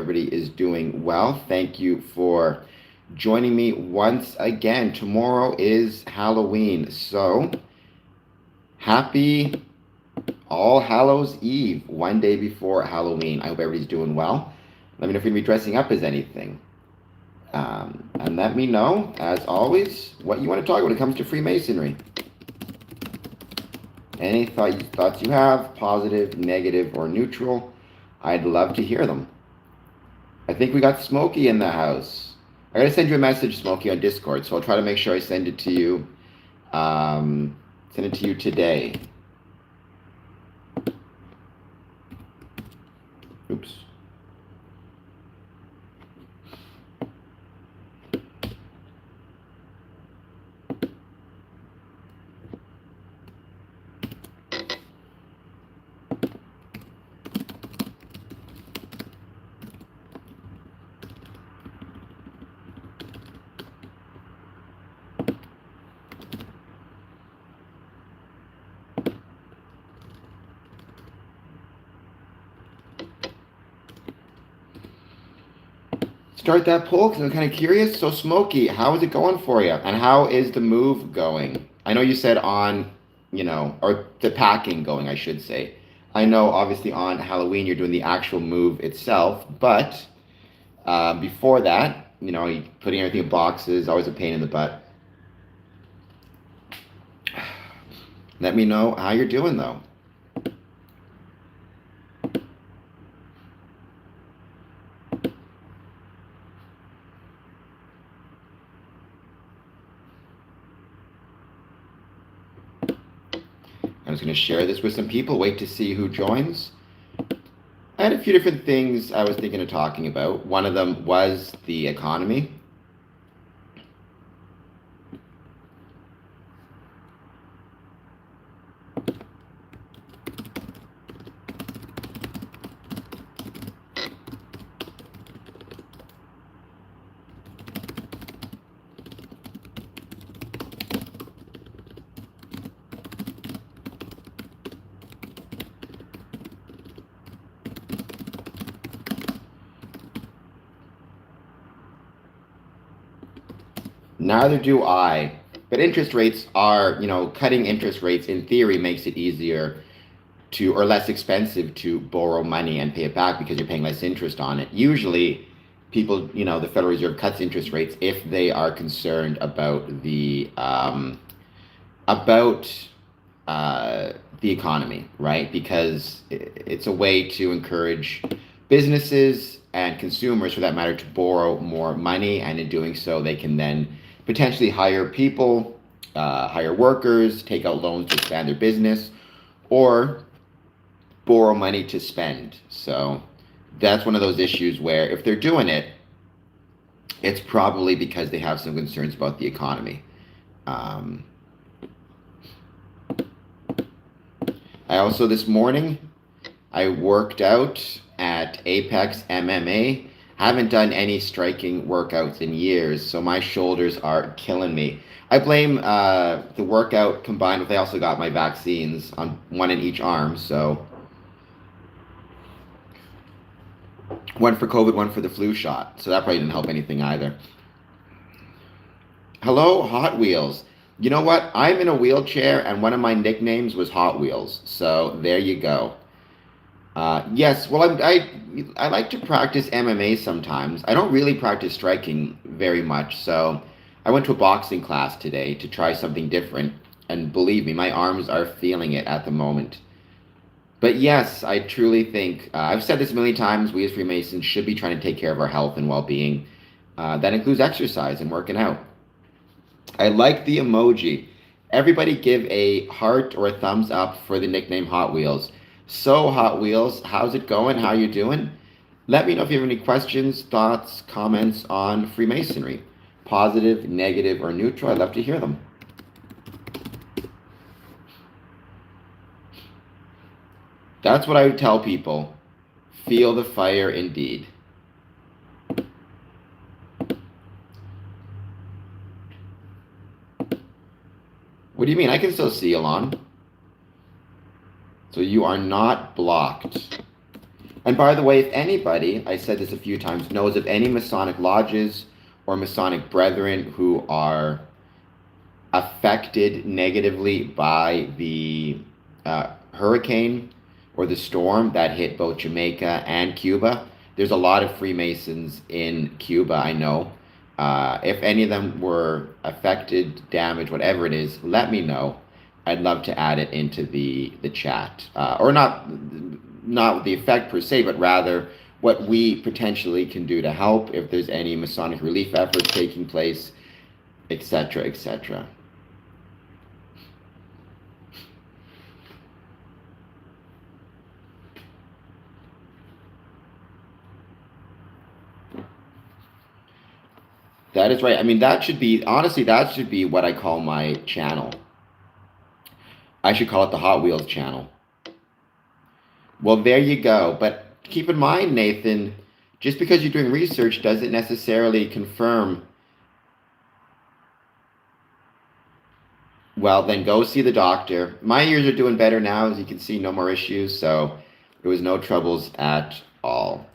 everybody is doing well. Thank you for joining me once again. Tomorrow is Halloween, so happy All Hallows Eve, one day before Halloween. I hope everybody's doing well. Let me know if you're going to be dressing up as anything. And let me know, as always, what you want to talk about when it comes to Freemasonry. Any thoughts you have, positive, negative, or neutral, I'd love to hear them. I think we got Smokey in the house. I gotta send you a message, Smokey, on Discord, so I'll try to make sure I send it to you. Send it to you today. Oops. Start that poll because I'm kind of curious. So, Smokey, how is it going for you? And how is the move going? I know you said on, or the packing going, I should say. I know, obviously, on Halloween, you're doing the actual move itself. But before that, putting everything in boxes, always a pain in the butt. Let me know how you're doing, though. I'm just going to share this with some people, wait to see who joins. I had a few different things I was thinking of talking about. One of them was the economy. Neither do I. But interest rates are, cutting interest rates in theory makes it easier to, or less expensive to borrow money and pay it back because you're paying less interest on it. Usually, people, the Federal Reserve cuts interest rates if they are concerned about the economy, right? Because it's a way to encourage businesses and consumers, for that matter, to borrow more money, and in doing so, they can then potentially hire people, hire workers, take out loans to expand their business, or borrow money to spend. So that's one of those issues where if they're doing it, it's probably because they have some concerns about the economy. I also, this morning, I worked out at Apex MMA. Haven't done any striking workouts in years, so my shoulders are killing me. I blame the workout combined with I also got my vaccines on one in each arm, so one for COVID, one for the flu shot. So that probably didn't help anything either. Hello, Hot Wheels. You know what? I'm in a wheelchair, and one of my nicknames was Hot Wheels. So there you go. Yes, well, I like to practice MMA sometimes. I don't really practice striking very much, so I went to a boxing class today to try something different, and believe me, my arms are feeling it at the moment. But yes, I truly think, I've said this a million times, we as Freemasons should be trying to take care of our health and well-being. That includes exercise and working out. I like the emoji. Everybody give a heart or a thumbs up for the nickname Hot Wheels. So, Hot Wheels, how's it going? How you doing? Let me know if you have any questions, thoughts, comments on Freemasonry. Positive, negative, or neutral. I'd love to hear them. That's what I would tell people. Feel the fire indeed. What do you mean? I can still see, Alon. So you are not blocked. And by the way, if anybody, I said this a few times, knows of any Masonic lodges or Masonic brethren who are affected negatively by the hurricane or the storm that hit both Jamaica and Cuba, there's a lot of Freemasons in Cuba, I know. If any of them were affected, damaged, whatever it is, let me know. I'd love to add it into the chat, or not the effect per se, but rather what we potentially can do to help if there's any Masonic relief efforts taking place, etc., etc. That is right. I mean, that should be, honestly, that should be what I call my channel. I should call it the Hot Wheels channel. Well, there you go. But keep in mind, Nathan, just because you're doing research doesn't necessarily confirm. Well, then go see the doctor. My ears are doing better now, as you can see, no more issues. So there was no troubles at all.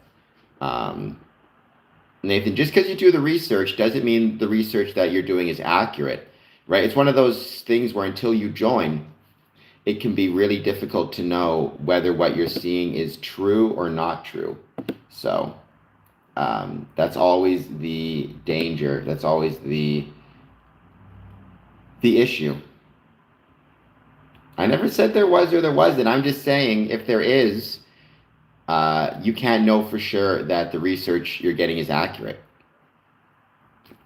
Nathan, just because you do the research doesn't mean the research that you're doing is accurate, right? It's one of those things where until you join, it can be really difficult to know whether what you're seeing is true or not true. So that's always the danger. That's always the issue. I never said there was or there wasn't. I'm just saying if there is, you can't know for sure that the research you're getting is accurate.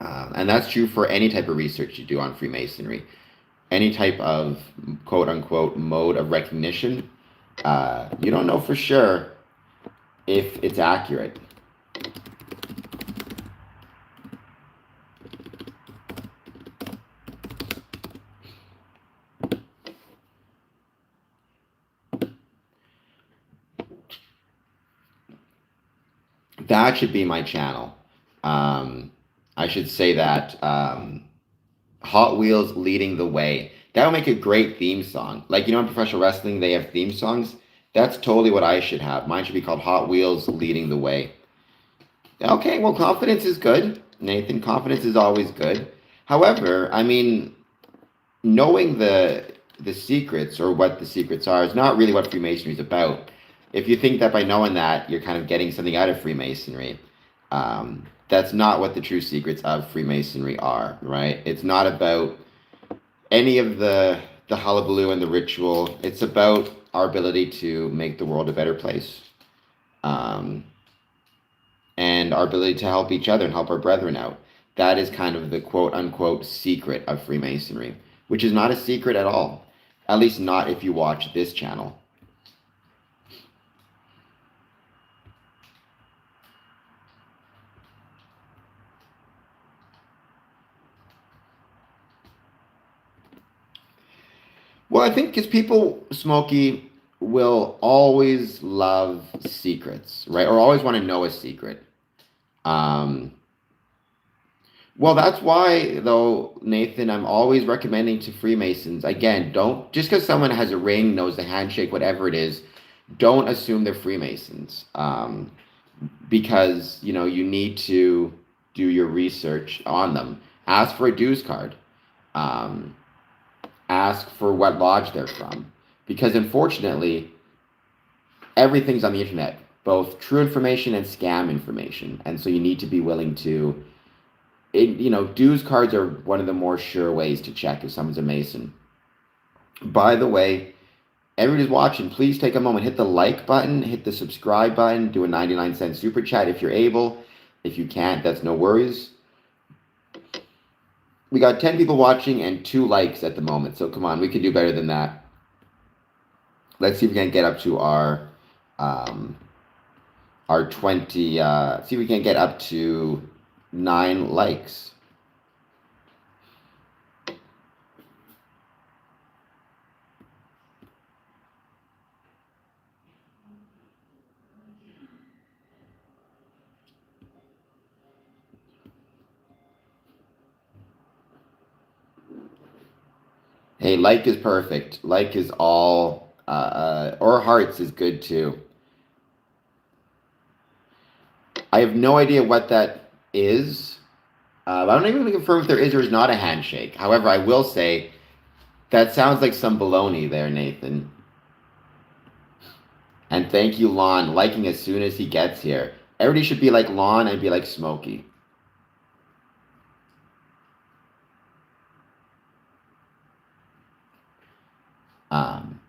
And that's true for any type of research you do on Freemasonry. Any type of quote unquote mode of recognition, you don't know for sure if it's accurate. That should be my channel. I should say that Hot Wheels leading the way. That would make a great theme song. Like, you know, in professional wrestling, they have theme songs. That's totally what I should have. Mine should be called Hot Wheels leading the way. Okay, well, confidence is good, Nathan. Confidence is always good. However, I mean, knowing the secrets or what the secrets are is not really what Freemasonry is about. If you think that by knowing that you're kind of getting something out of Freemasonry, that's not what the true secrets of Freemasonry are, right? It's not about any of the hullabaloo and the ritual. It's about our ability to make the world a better place, and our ability to help each other and help our brethren out. That is kind of the quote unquote secret of Freemasonry, which is not a secret at all. At least not if you watch this channel. Well, I think because people, Smokey, will always love secrets, right? Or always want to know a secret. Um, well, that's why, though, Nathan, I'm always recommending to Freemasons, again, don't, just because someone has a ring, knows the handshake, whatever it is, don't assume they're Freemasons. Because, you know, you need to do your research on them. Ask for a dues card. Um, Ask for what lodge they're from. Because unfortunately, everything's on the internet, both true information and scam information. And so you need to be willing to, you know, dues cards are one of the more sure ways to check if someone's a Mason. By the way, everybody's watching, please take a moment, hit the like button, hit the subscribe button, do a 99-cent super chat if you're able. If you can't, that's no worries. We got 10 people watching and 2 likes at the moment. So come on, we can do better than that. Let's see if we can get up to our 20, see if we can get up to 9 likes. Hey, like is perfect. Like is all, or hearts is good too. I have no idea what that is. I don't even confirm if there is or is not a handshake. However, I will say that sounds like some baloney there, Nathan. And thank you, Lon, liking as soon as he gets here. Everybody should be like Lon and be like Smokey. Um,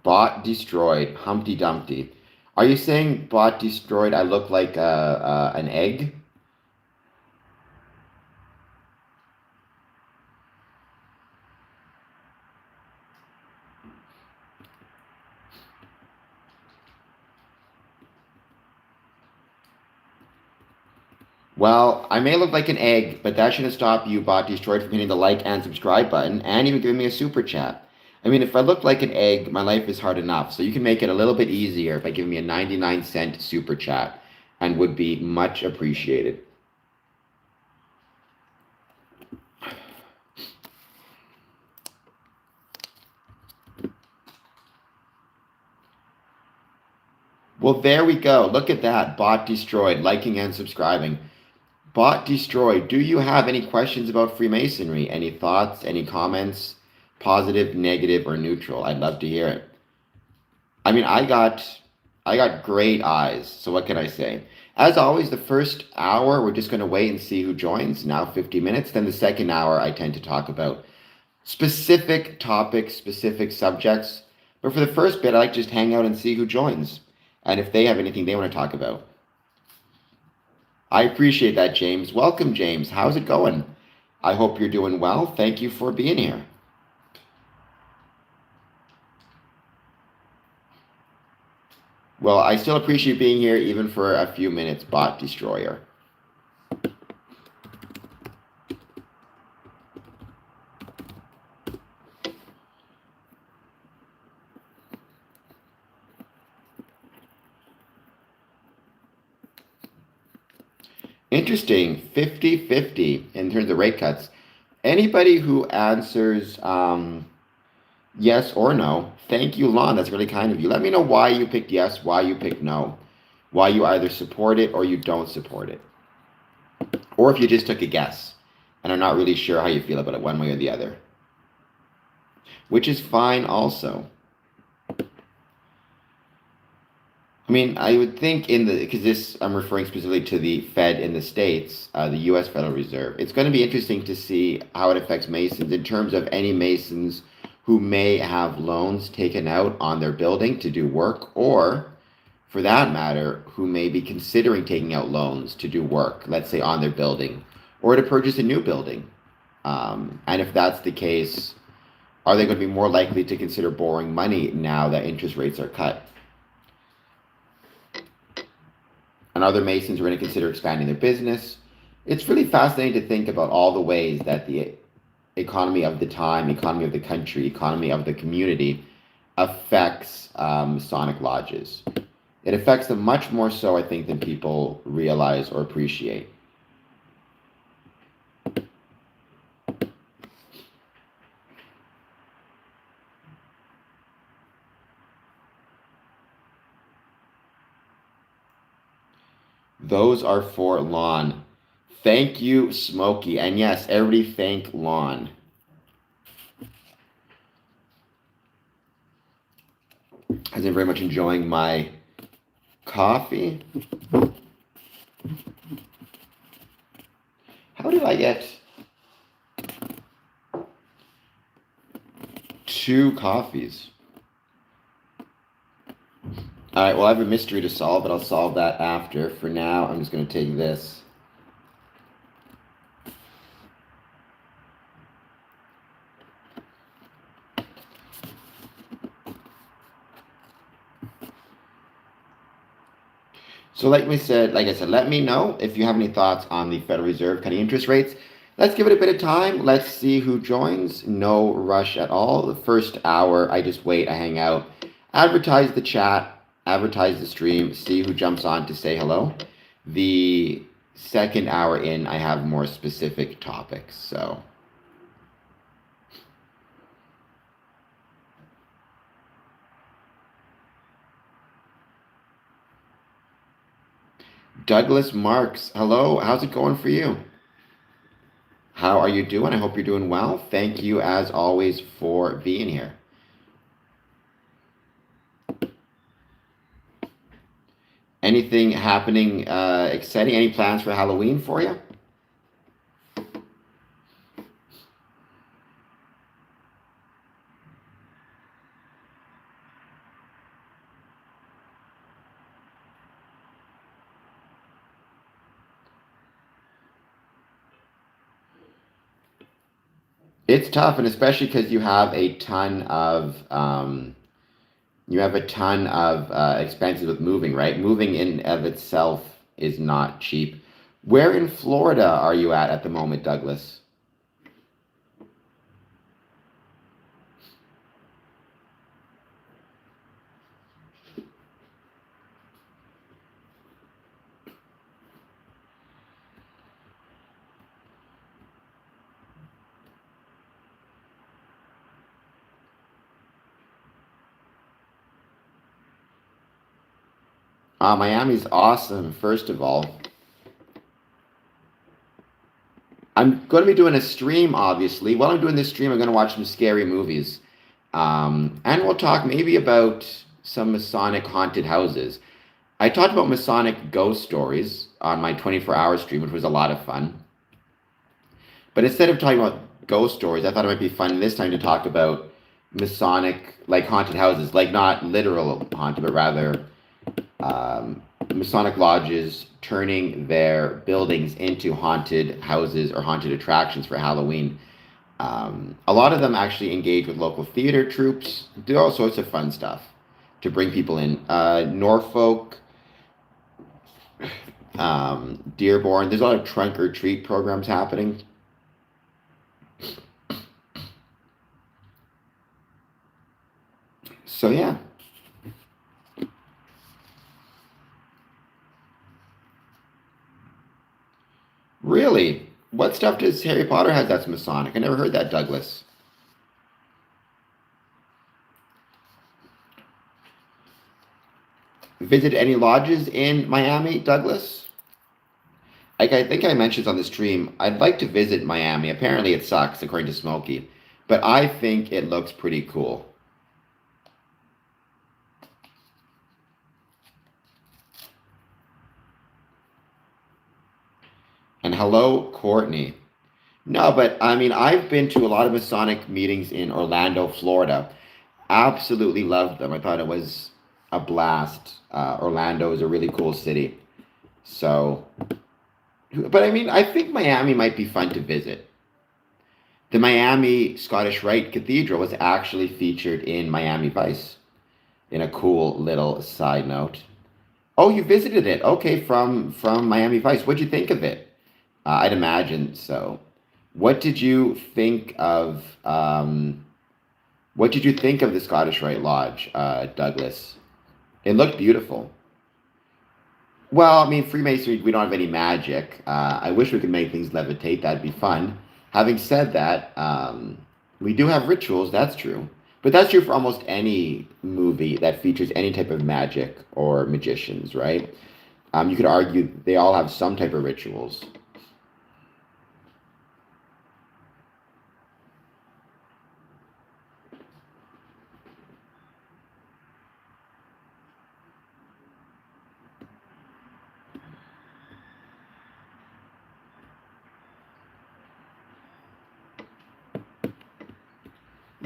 Bot destroyed. Humpty Dumpty. Are you saying bot destroyed? I look like an egg? Well, I may look like an egg, but that shouldn't stop you, bot destroyed, from hitting the like and subscribe button and even giving me a super chat. I mean, if I look like an egg, my life is hard enough. So you can make it a little bit easier by giving me a 99-cent super chat and would be much appreciated. Well, there we go. Look at that. Bot destroyed, liking and subscribing. Bot destroyed. Do you have any questions about Freemasonry? Any thoughts, any comments? Positive, negative, or neutral? I'd love to hear it. I mean, I got great eyes, so what can I say? As always, the first hour, we're just going to wait and see who joins. Now 50 minutes. Then the second hour, I tend to talk about specific topics, specific subjects. But for the first bit, I like to just hang out and see who joins. And if they have anything they want to talk about. I appreciate that, James. Welcome, James. How's it going? I hope you're doing well. Thank you for being here. Well, I still appreciate being here even for a few minutes, Bot Destroyer. Interesting, 50-50 in terms of rate cuts. Anybody who answers yes or no, thank you, Lon. That's really kind of you. Let me know why you picked yes, why you picked no, why you either support it or you don't support it. Or if you just took a guess and are not really sure how you feel about it one way or the other, which is fine also. I mean, I would think because this, I'm referring specifically to the Fed in the States, the U.S. Federal Reserve. It's going to be interesting to see how it affects Masons in terms of any Masons who may have loans taken out on their building to do work, or for that matter, who may be considering taking out loans to do work, let's say on their building, or to purchase a new building. And if that's the case, are they going to be more likely to consider borrowing money now that interest rates are cut? And other Masons are going to consider expanding their business. It's really fascinating to think about all the ways that the economy of the time, economy of the country, economy of the community affects Masonic lodges. It affects them much more so, I think, than people realize or appreciate. Those are for Lon. Thank you, Smokey. And yes, everybody thank Lon. I've been very much enjoying my coffee. How did I get 2 coffees? All right, well, I have a mystery to solve, but I'll solve that after. For now, I'm just going to take this. So like I said, let me know if you have any thoughts on the Federal Reserve cutting interest rates. Let's give it a bit of time. Let's see who joins. No rush at all. The first hour, I just wait, I hang out, advertise the chat, advertise the stream, see who jumps on to say hello. The second hour in, I have more specific topics, so... Douglas Marks, hello. How's it going for you? How are you doing? I hope you're doing well. Thank you, as always, for being here. Anything happening exciting? Any plans for Halloween for you? It's tough, and especially because you have a ton of expenses with moving, right? Moving in of itself is not cheap. Where in Florida are you at the moment, Douglas? Miami's awesome, first of all. I'm going to be doing a stream, obviously. While I'm doing this stream, I'm going to watch some scary movies. And we'll talk maybe about some Masonic haunted houses. I talked about Masonic ghost stories on my 24-hour stream, which was a lot of fun. But instead of talking about ghost stories, I thought it might be fun this time to talk about Masonic, like haunted houses, like not literal haunted, but rather um, Masonic lodges turning their buildings into haunted houses or haunted attractions for Halloween. A lot of them actually engage with local theater troupes, do all sorts of fun stuff to bring people in. Norfolk, Dearborn, there's a lot of trunk or treat programs happening. So yeah, really, what stuff does Harry Potter has that's Masonic? I never heard that, Douglas. Visit any lodges in Miami, Douglas? Like I think I mentioned on the stream, I'd like to visit Miami. Apparently, it sucks, according to Smokey, but I think it looks pretty cool. And hello, Courtney. No, but I mean, I've been to a lot of Masonic meetings in Orlando, Florida. Absolutely loved them. I thought it was a blast. Orlando is a really cool city. So, but I mean, I think Miami might be fun to visit. The Miami Scottish Rite Cathedral was actually featured in Miami Vice in a cool little side note. Oh, you visited it. Okay, from Miami Vice. What'd you think of it? I'd imagine so. What did you think of what did you think of the Scottish Rite Lodge, Douglas? It looked beautiful. Well, I mean, Freemasonry, we don't have any magic. I wish we could make things levitate. That'd be fun. Having said that, we do have rituals. That's true. But that's true for almost any movie that features any type of magic or magicians, right? You could argue they all have some type of rituals.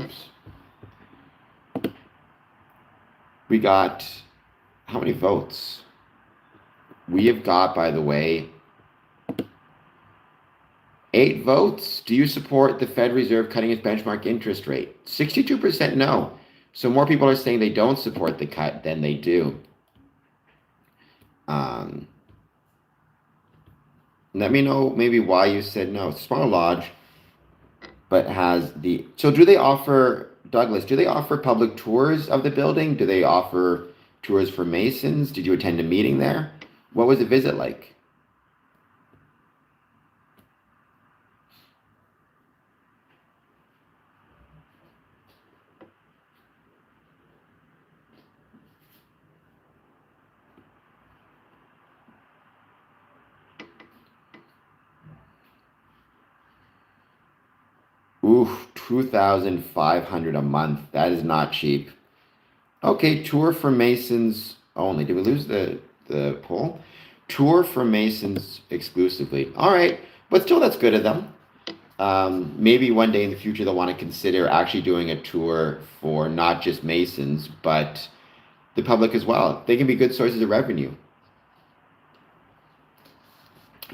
Oops. We got how many votes? We have got, by the way, 8 votes. Do you support the Fed Reserve cutting its benchmark interest rate? 62% no. So more people are saying they don't support the cut than they do. Um, Let me know maybe why you said no. It's a small lodge, but has the. So do they offer, Douglas, do they offer public tours of the building? Do they offer tours for Masons? Did you attend a meeting there? What was the visit like? Ooh, 2,500 a month. That is not cheap. Okay, tour for Masons only. Did we lose the poll? Tour for Masons exclusively. All right, but still, that's good of them. Maybe one day in the future they'll want to consider actually doing a tour for not just Masons, but the public as well. They can be good sources of revenue.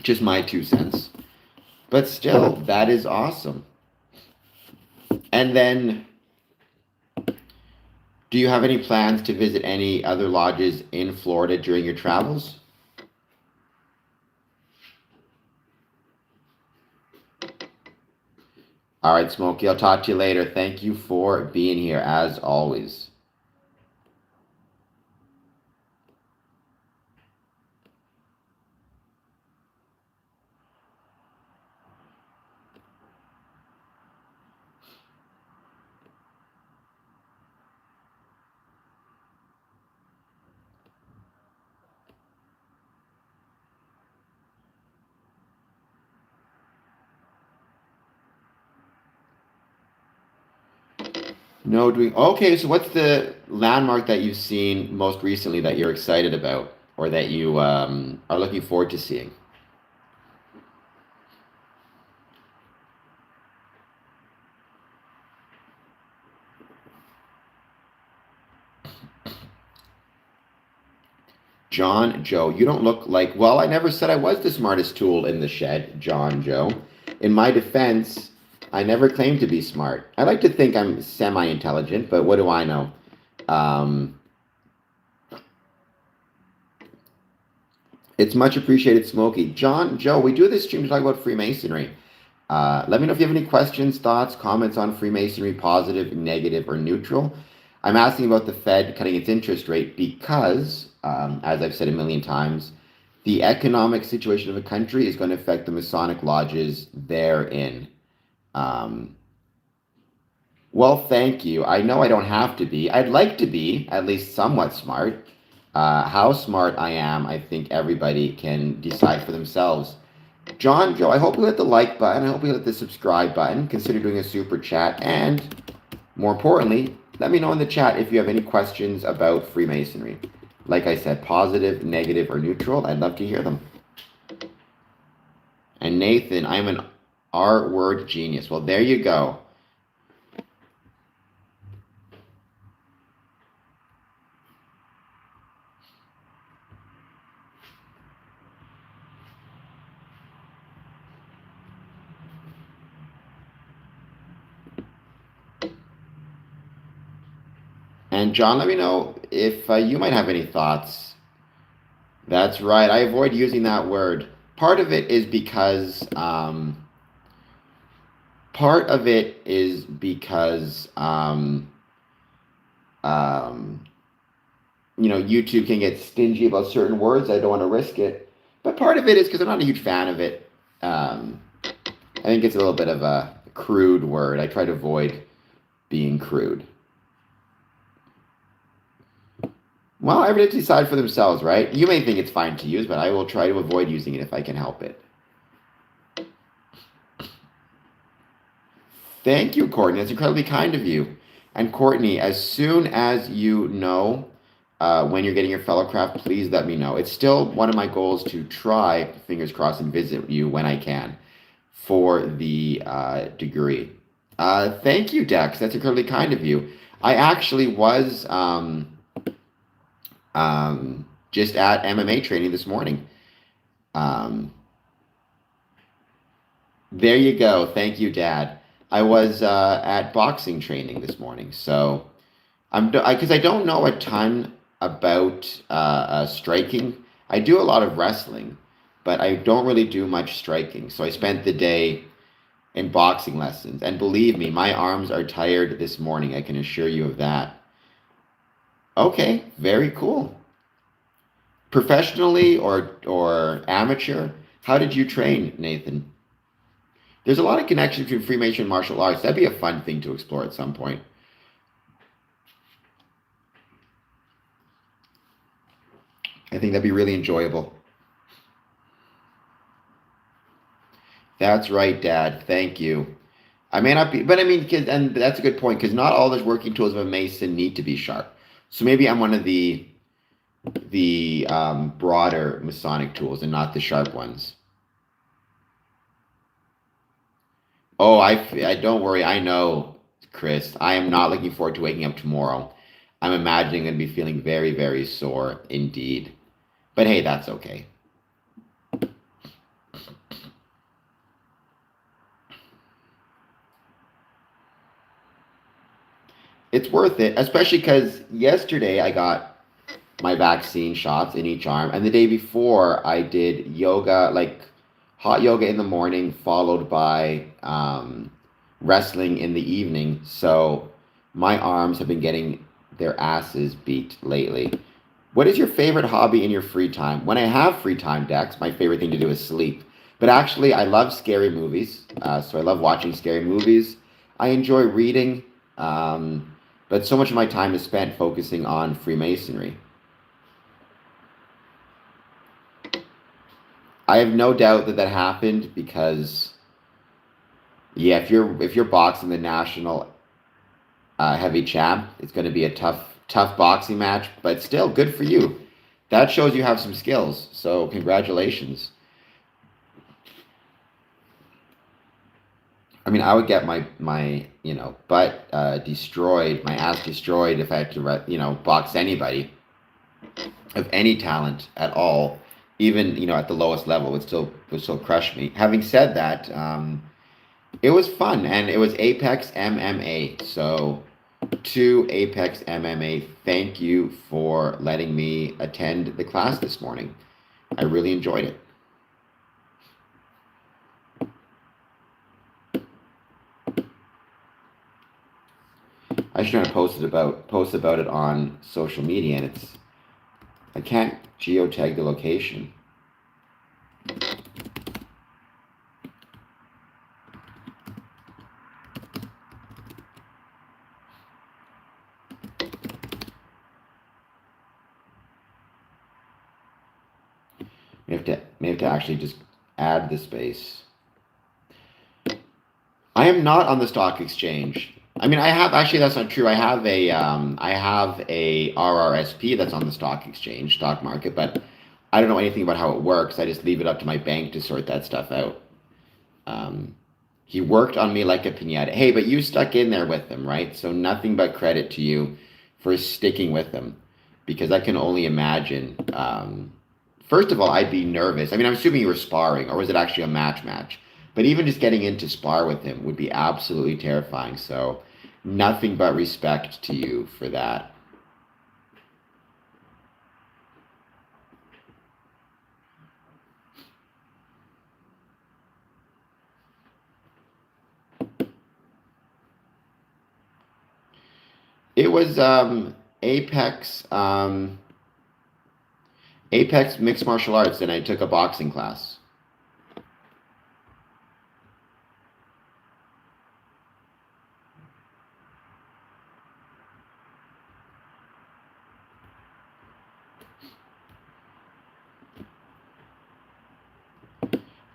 Just my 2 cents. But still, that is awesome. And then, do you have any plans to visit any other lodges in Florida during your travels? All right, Smokey, I'll talk to you later. Thank you for being here as always. No doing. Okay, so what's the landmark that you've seen most recently that you're excited about or that you are looking forward to seeing? John Joe, you don't look like. Well, I never said I was the smartest tool in the shed, John Joe. In my defense, I never claimed to be smart. I like to think I'm semi intelligent, but what do I know? Um, it's much appreciated, Smokey. John Joe, we do this stream to talk about Freemasonry. Let me know if you have any questions, thoughts, comments on Freemasonry, positive, negative, or neutral. I'm asking about the Fed cutting its interest rate because, as I've said a million times, the economic situation of a country is going to affect the Masonic lodges therein. Um, well, thank you. I know I don't have to be. I'd like to be at least somewhat smart. How smart I am, I think everybody can decide for themselves. John, Joe, I hope you hit the like button. I hope you hit the subscribe button. Consider doing a super chat. And more importantly, let me know in the chat if you have any questions about Freemasonry. Like I said, positive, negative, or neutral. I'd love to hear them. And Nathan, I'm an R word genius. Well, there you go. And John, let me know if you might have any thoughts. That's right. I avoid using that word. Part of it is because part of it is because um, YouTube can get stingy about certain words. I don't want to risk it. But part of it is because I'm not a huge fan of it. I think it's a little bit of a crude word. I try to avoid being crude. Well, everybody decide for themselves, right? You may think it's fine to use, but I will try to avoid using it if I can help it. Thank you, Courtney. That's incredibly kind of you. And Courtney, as soon as you know when you're getting your fellowcraft, please let me know. It's still one of my goals to try, fingers crossed, and visit you when I can for the degree. Thank you, Dex. That's incredibly kind of you. I actually was just at MMA training this morning. Um, there you go. Thank you, Dad. I was at boxing training this morning, so because I don't know a ton about striking. I do a lot of wrestling, but I don't really do much striking. So I spent the day in boxing lessons, and believe me, my arms are tired this morning. I can assure you of that. Okay, very cool. Professionally or amateur, how did you train, Nathan? There's a lot of connection between Freemason and martial arts. That'd be a fun thing to explore at some point. I think that'd be really enjoyable. That's right, Dad. Thank you. I may not be, but I mean, and that's a good point because not all those working tools of a mason need to be sharp. So maybe I'm one of the broader Masonic tools and not the sharp ones. Oh, I don't worry. I know, Chris. I am not looking forward to waking up tomorrow. I'm imagining I'm going to be feeling very, very sore indeed. But hey, that's okay. It's worth it, especially because yesterday I got my vaccine shots in each arm, and the day before I did yoga, like hot yoga in the morning, followed by wrestling in the evening. So my arms have been getting their asses beat lately. What is your favorite hobby in your free time? When I have free time, Dex, my favorite thing to do is sleep. But actually, I love scary movies. So I love watching scary movies. I enjoy reading. But so much of my time is spent focusing on Freemasonry. I have no doubt that that happened because, yeah, if you're boxing the national heavy champ, it's going to be a tough boxing match. But still, good for you. That shows you have some skills. So congratulations. I mean, I would get my butt destroyed, my ass destroyed if I had to box anybody of any talent at all, even at the lowest level would still crush me. Having said that, it was fun and it was Apex MMA. So to Apex MMA, thank you for letting me attend the class this morning. I really enjoyed it. I should try to post about it on social media, and I can't geotag the location. May have to actually just add the space. I am not on the stock exchange. I mean, I have actually. That's not true. I have a RRSP that's on the stock exchange, stock market, but I don't know anything about how it works. I just leave it up to my bank to sort that stuff out. Um, he worked on me like a pinata. Hey, but you stuck in there with him, right? So nothing but credit to you for sticking with him, because I can only imagine. First of all, I'd be nervous. I mean, I'm assuming you were sparring, or was it actually a match? But even just getting into spar with him would be absolutely terrifying. So nothing but respect to you for that. It was Apex Mixed Martial Arts, and I took a boxing class.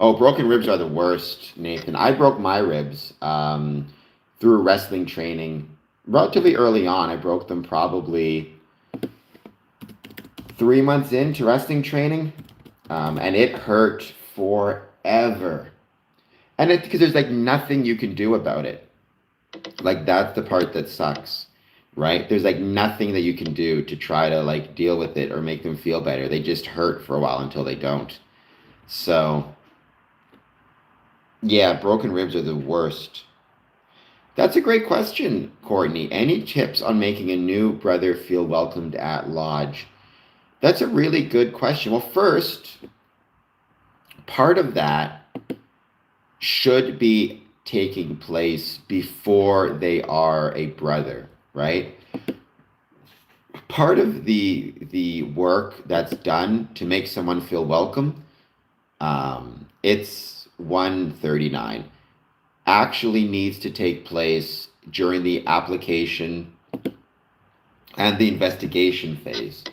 Oh, broken ribs are the worst, Nathan. I broke my ribs through wrestling training relatively early on. I broke them probably 3 months into wrestling training, and it hurt forever. And it's because there's like nothing you can do about it. Like that's the part that sucks, right? There's like nothing that you can do to try to like deal with it or make them feel better. They just hurt for a while until they don't. So, yeah, broken ribs are the worst. That's a great question, Courtney. Any tips on making a new brother feel welcomed at Lodge? That's a really good question. Well, first, part of that should be taking place before they are a brother, right? Part of the work that's done to make someone feel welcome, it's 139, actually needs to take place during the application and the investigation phase.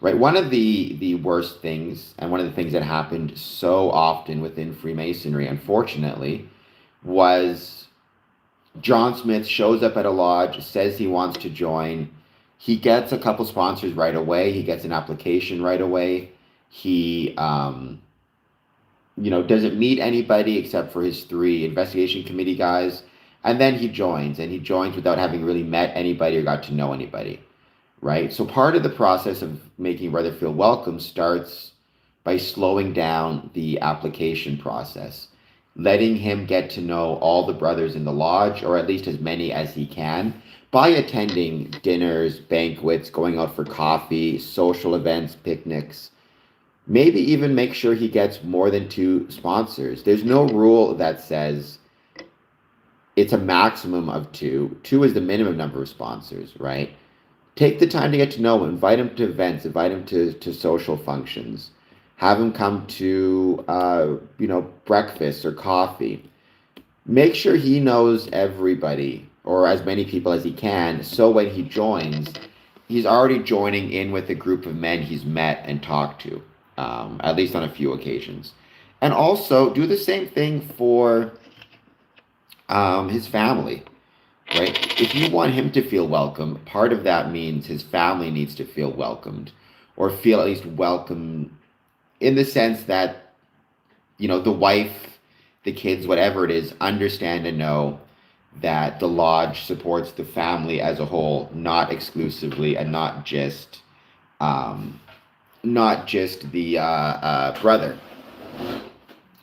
Right. One of the worst things, and one of the things that happened so often within Freemasonry, unfortunately, was John Smith shows up at a lodge, says he wants to join. He gets a couple sponsors right away. He gets an application right away. He, doesn't meet anybody except for his three investigation committee guys. And then he joins, and he joins without having really met anybody or got to know anybody, right? So part of the process of making a brother feel welcome starts by slowing down the application process, letting him get to know all the brothers in the lodge, or at least as many as he can, by attending dinners, banquets, going out for coffee, social events, picnics. Maybe even make sure he gets more than two sponsors. There's no rule that says it's a maximum of two. Two is the minimum number of sponsors, right? Take the time to get to know him. Invite him to events. Invite him to social functions. Have him come to breakfast or coffee. Make sure he knows everybody or as many people as he can. So when he joins, he's already joining in with a group of men he's met and talked to, at least on a few occasions. And also do the same thing for his family, right? If you want him to feel welcome, part of that means his family needs to feel welcomed, or feel at least welcome in the sense that, the wife, the kids, whatever it is, understand and know that the lodge supports the family as a whole, not exclusively, and not just the brother.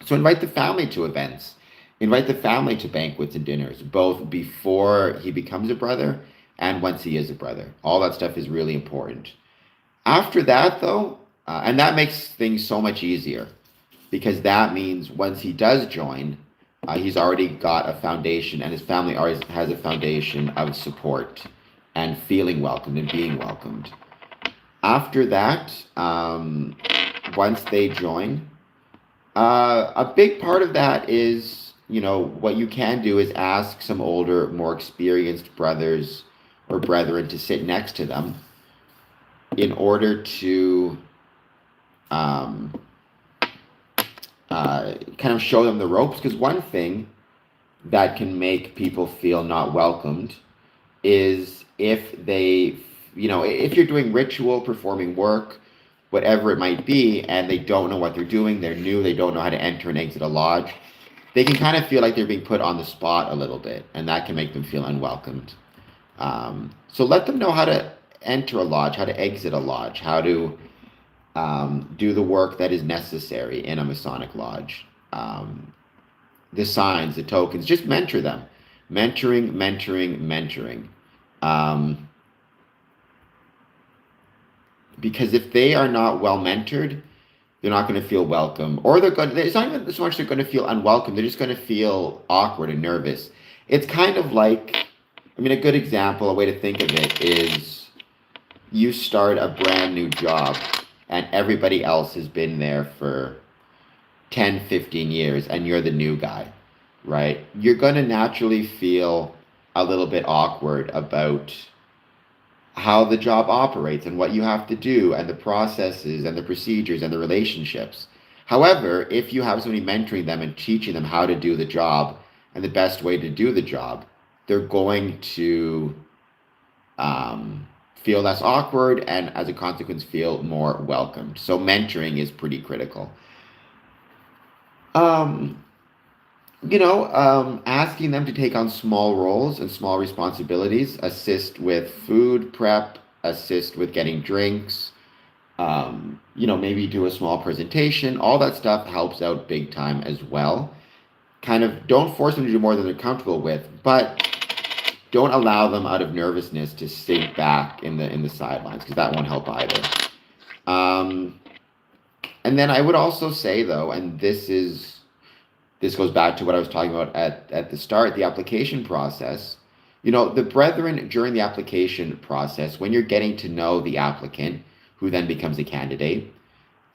So invite the family to events. Invite the family to banquets and dinners, both before he becomes a brother and once he is a brother. All that stuff is really important. After that, though, and that makes things so much easier because that means once he does join, he's already got a foundation, and his family already has a foundation of support and feeling welcomed and being welcomed. After that, once they join, a big part of that is, what you can do is ask some older, more experienced brothers or brethren to sit next to them in order to um, kind of show them the ropes. Because one thing that can make people feel not welcomed is if you're doing ritual, performing work, whatever it might be, and they don't know what they're doing, they're new, they don't know how to enter and exit a lodge, they can kind of feel like they're being put on the spot a little bit, and that can make them feel unwelcomed. So let them know how to enter a lodge, how to exit a lodge, how to do the work that is necessary in a Masonic lodge. The signs, the tokens, just mentor them. Mentoring. Um, because if they are not well mentored, they're not going to feel welcome, or it's not even so much they're going to feel unwelcome. They're just going to feel awkward and nervous. It's kind of like, a good example, a way to think of it is you start a brand new job and everybody else has been there for 10, 15 years and you're the new guy, right? You're going to naturally feel a little bit awkward about how the job operates and what you have to do and the processes and the procedures and the relationships. However, if you have somebody mentoring them and teaching them how to do the job and the best way to do the job, they're going to feel less awkward and as a consequence feel more welcomed. So mentoring is pretty critical. Um, asking them to take on small roles and small responsibilities, assist with food prep, assist with getting drinks, maybe do a small presentation. All that stuff helps out big time as well. Kind of don't force them to do more than they're comfortable with, but don't allow them out of nervousness to sink back in the sidelines because that won't help either. Um, and then I would also say though, and this goes back to what I was talking about at the start, the application process. The brethren during the application process, when you're getting to know the applicant, who then becomes a candidate,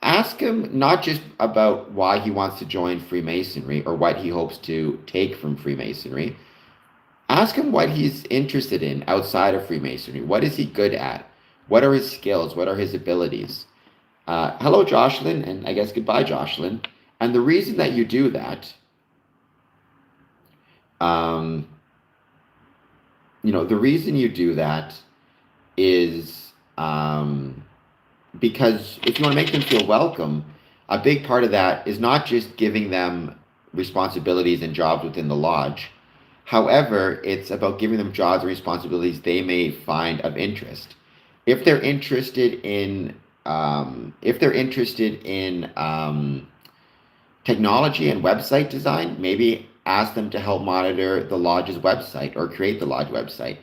ask him not just about why he wants to join Freemasonry or what he hopes to take from Freemasonry. Ask him what he's interested in outside of Freemasonry. What is he good at? What are his skills? What are his abilities? Hello, Jocelyn, and I guess goodbye, Jocelyn. And the reason that you do that um, the reason you do that is because if you want to make them feel welcome, a big part of that is not just giving them responsibilities and jobs within the lodge. However, it's about giving them jobs and responsibilities they may find of interest. If they're interested in, technology and website design, maybe ask them to help monitor the lodge's website or create the lodge website.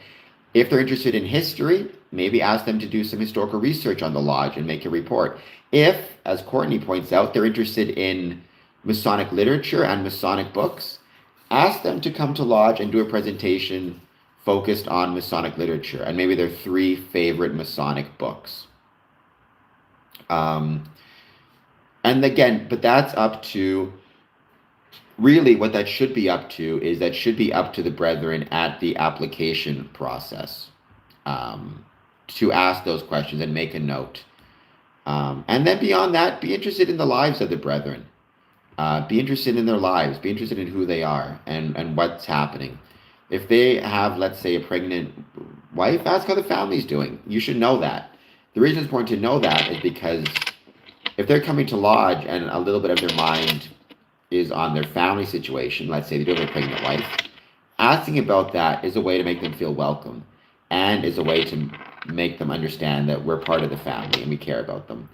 If they're interested in history, maybe ask them to do some historical research on the lodge and make a report. If, as Courtney points out, they're interested in Masonic literature and Masonic books, ask them to come to lodge and do a presentation focused on Masonic literature and maybe their 3 favorite Masonic books. And again, but that's up to, really what that should be up to is that should be up to the brethren at the application process, to ask those questions and make a note. And then beyond that, be interested in the lives of the brethren. Be interested in their lives. Be interested in who they are and what's happening. If they have, let's say, a pregnant wife, ask how the family's doing. You should know that. The reason it's important to know that is because if they're coming to lodge and a little bit of their mind is on their family situation, let's say they do have a pregnant wife, asking about that is a way to make them feel welcome and is a way to make them understand that we're part of the family and we care about them.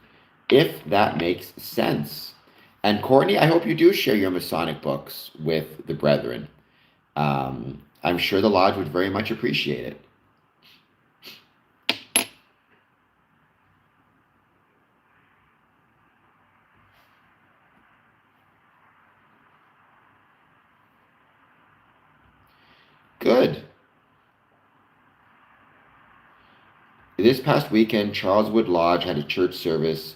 If that makes sense. And Courtney, I hope you do share your Masonic books with the brethren. I'm sure the lodge would very much appreciate it. Good. This past weekend, Charleswood Lodge had a church service.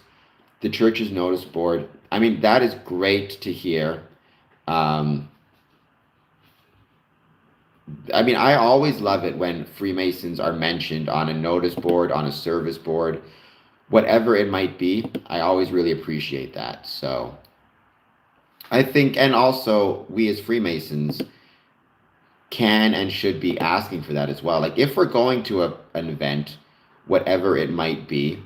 The church's notice board. I mean, that is great to hear. Um, I mean, I always love it when Freemasons are mentioned on a notice board, on a service board, whatever it might be. I always really appreciate that. So I think, and also we as Freemasons can and should be asking for that as well. Like if we're going to an event, whatever it might be,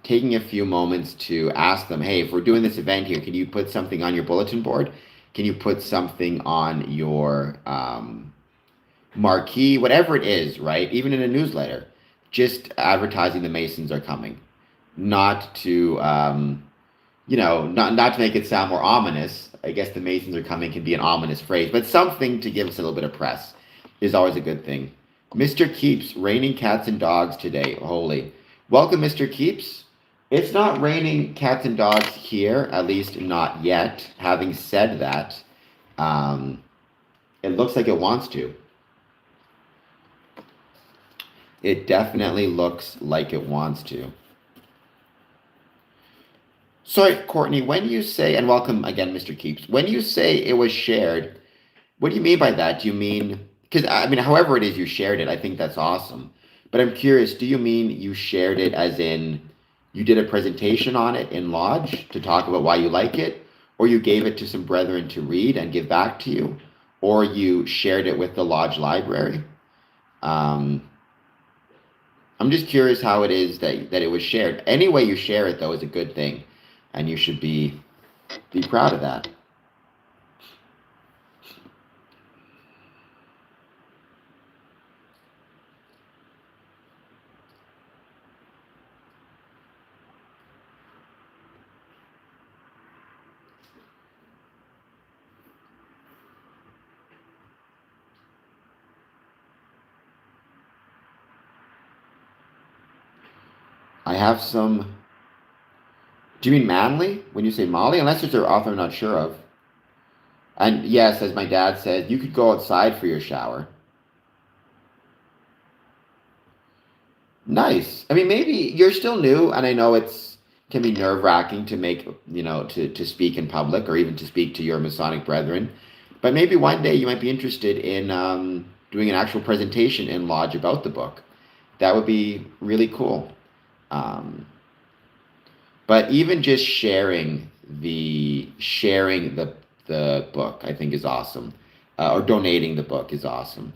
taking a few moments to ask them, hey, if we're doing this event here, can you put something on your bulletin board? Can you put something on your marquee, whatever it is, right? Even in a newsletter, just advertising the Masons are coming, not to, not to make it sound more ominous. I guess the Masons are coming can be an ominous phrase, but something to give us a little bit of press is always a good thing. Mr. Keeps, raining cats and dogs today. Holy. Welcome, Mr. Keeps. It's not raining cats and dogs here, at least not yet. Having said that, it looks like it wants to. It definitely looks like it wants to. Sorry, Courtney, when you say, and welcome again, Mr. Keeps, when you say it was shared, what do you mean by that? Do you mean, because I mean, however it is you shared it, I think that's awesome. But I'm curious, do you mean you shared it as in you did a presentation on it in Lodge to talk about why you like it, or you gave it to some brethren to read and give back to you, or you shared it with the Lodge library? I'm just curious how it is that it was shared. Any way you share it, though, is a good thing, and you should be proud of that. I have some. Do you mean manly when you say Molly? Unless it's an author I'm not sure of. And yes, as my dad said, you could go outside for your shower. Nice. I mean, maybe you're still new, and I know it's can be nerve-wracking to make, to speak in public or even to speak to your Masonic brethren. But maybe one day you might be interested in doing an actual presentation in Lodge about the book. That would be really cool. Um, but even just sharing the book, I think is awesome. Or donating the book is awesome.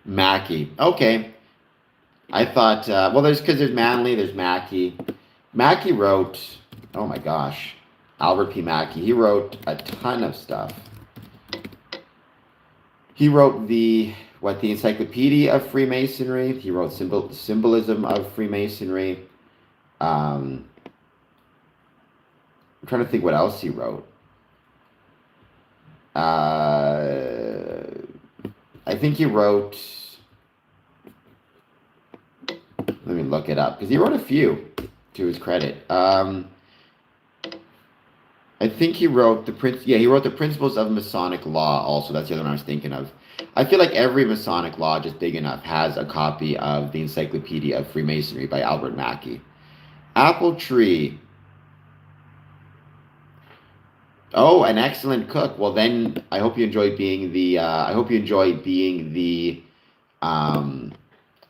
Mackey. Okay. I thought, well, there's Manley, there's Mackey. Mackey wrote, oh my gosh, Albert P. Mackey. He wrote a ton of stuff. He wrote the Encyclopedia of Freemasonry. He wrote Symbolism of Freemasonry. I'm trying to think what else he wrote. I think he wrote. Let me look it up because he wrote a few, to his credit. I think he wrote he wrote the Principles of Masonic Law. Also, that's the other one I was thinking of. I feel like every Masonic law, just big enough, has a copy of the Encyclopedia of Freemasonry by Albert Mackey. Apple Tree. Oh, an excellent cook. Well, then I hope you enjoy being the. I hope you enjoy being the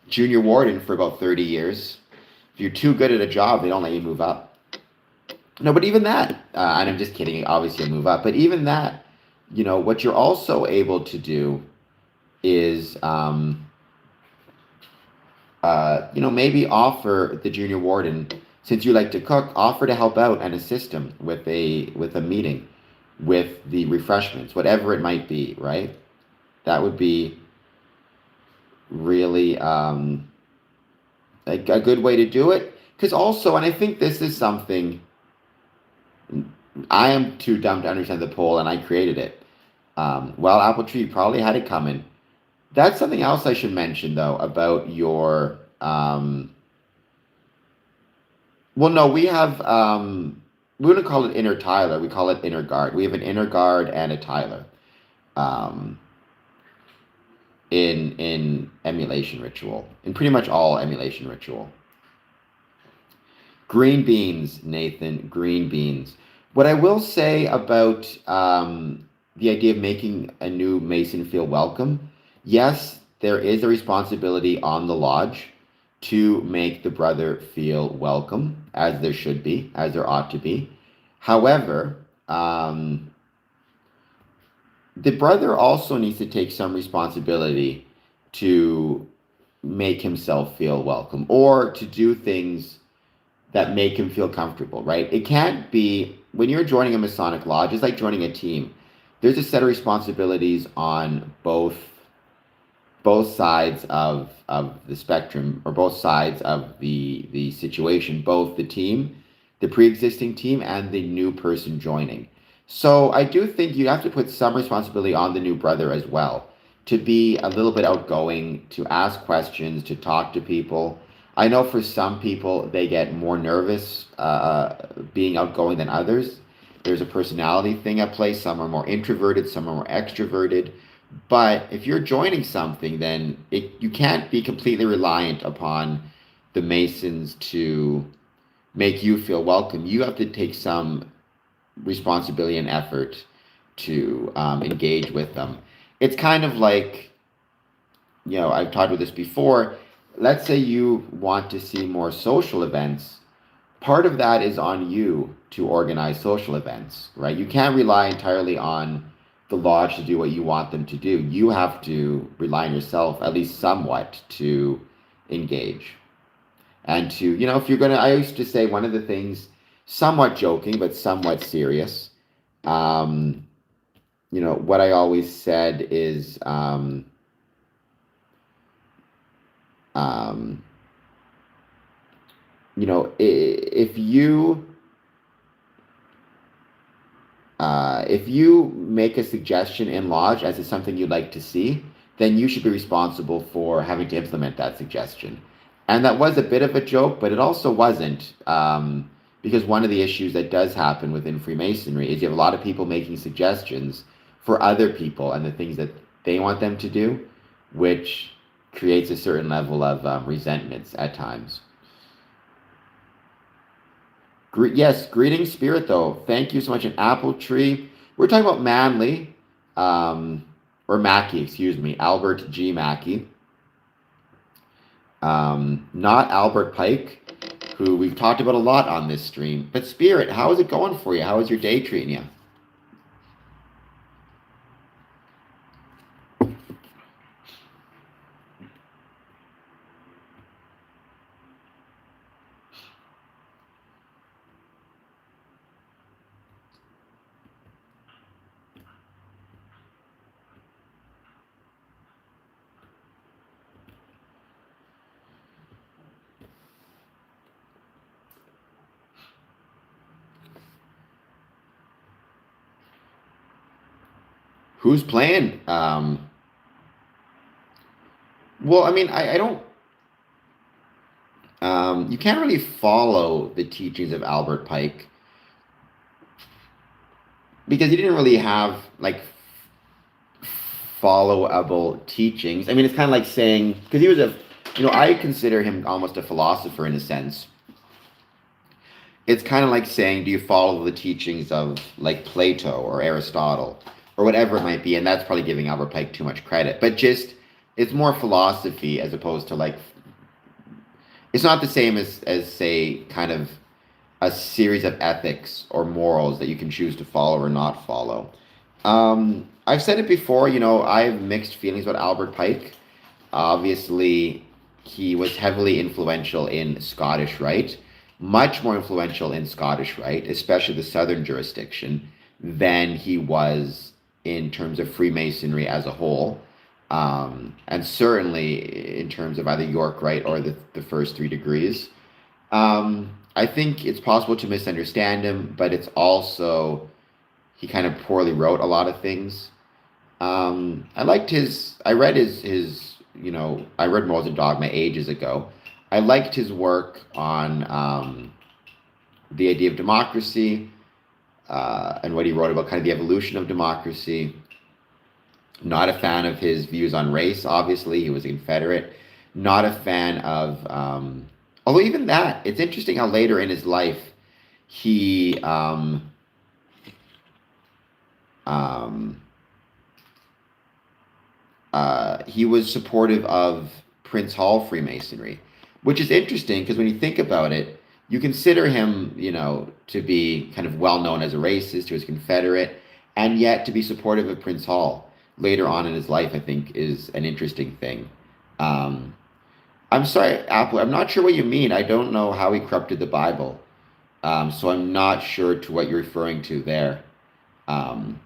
junior warden for about 30 years. If you're too good at a job, they don't let you move up. No, but even that, and I'm just kidding. Obviously, you'll move up, but even that, what you're also able to do is, maybe offer the junior warden, since you like to cook, offer to help out and assist him with a meeting, with the refreshments, whatever it might be, right? That would be really a good way to do it. Because also, and I think this is something, I am too dumb to understand the poll, and I created it. Well, Apple Tree probably had it coming. That's something else I should mention, though, about your. Well, no, we have. We wouldn't call it inner Tyler. We call it inner guard. We have an inner guard and a Tyler. Um, in emulation ritual, in pretty much all emulation ritual. Green beans, Nathan. Green beans. What I will say about the idea of making a new Mason feel welcome, yes, there is a responsibility on the lodge to make the brother feel welcome, as there should be, as there ought to be. However, the brother also needs to take some responsibility to make himself feel welcome or to do things that make him feel comfortable, right? It can't be, when you're joining a Masonic lodge, it's like joining a team. There's a set of responsibilities on both sides of the spectrum, or both sides of the situation, both the team, the pre-existing team, and the new person joining. So I do think you have to put some responsibility on the new brother as well, to be a little bit outgoing, to ask questions, to talk to people. I know for some people they get more nervous being outgoing than others. There's a personality thing at play. Some are more introverted, some are more extroverted. But if you're joining something, then you can't be completely reliant upon the Masons to make you feel welcome. You have to take some responsibility and effort to engage with them. It's kind of like, I've talked about this before. Let's say you want to see more social events. Part of that is on you to organize social events, right? You can't rely entirely on the lodge to do what you want them to do. You have to rely on yourself, at least somewhat, to engage. And to, if you're going to, I used to say one of the things, somewhat joking, but somewhat serious, what I always said is, if you make a suggestion in lodge as to something you'd like to see, then you should be responsible for having to implement that suggestion. And that was a bit of a joke, but it also wasn't, because one of the issues that does happen within Freemasonry is you have a lot of people making suggestions for other people and the things that they want them to do, which creates a certain level of resentments at times. Yes, greetings, Spirit, though. Thank you so much. An apple tree. We're talking about Manley, or Mackey, excuse me, Albert G. Mackey. Not Albert Pike, who we've talked about a lot on this stream. But Spirit, how is it going for you? How is your day treating you? Who's playing? Well, I mean, I don't. You can't really follow the teachings of Albert Pike because he didn't really have like followable teachings. I mean, it's kind of like saying because he was a, I consider him almost a philosopher in a sense. It's kind of like saying, do you follow the teachings of like Plato or Aristotle or whatever it might be? And that's probably giving Albert Pike too much credit. But just it's more philosophy as opposed to like it's not the same as say kind of a series of ethics or morals that you can choose to follow or not follow. I've said it before, I have mixed feelings about Albert Pike. Obviously, he was heavily influential in Scottish Rite, much more influential in Scottish Rite, especially the southern jurisdiction, than he was in terms of Freemasonry as a whole. And certainly in terms of either York Rite or the first three degrees. I think it's possible to misunderstand him, but it's also he kind of poorly wrote a lot of things. I read I read Morals and Dogma ages ago. I liked his work on the idea of democracy and what he wrote about kind of the evolution of democracy. Not a fan of his views on race, obviously. He was a Confederate. Not a fan of, although even that, it's interesting how later in his life he, um, he was supportive of Prince Hall Freemasonry, which is interesting because when you think about it, you consider him, to be kind of well known as a racist, he was Confederate, and yet to be supportive of Prince Hall later on in his life, I think, is an interesting thing. Um, I'm sorry, Apple, I'm not sure what you mean. I don't know how he corrupted the Bible, so I'm not sure to what you're referring to there. Um,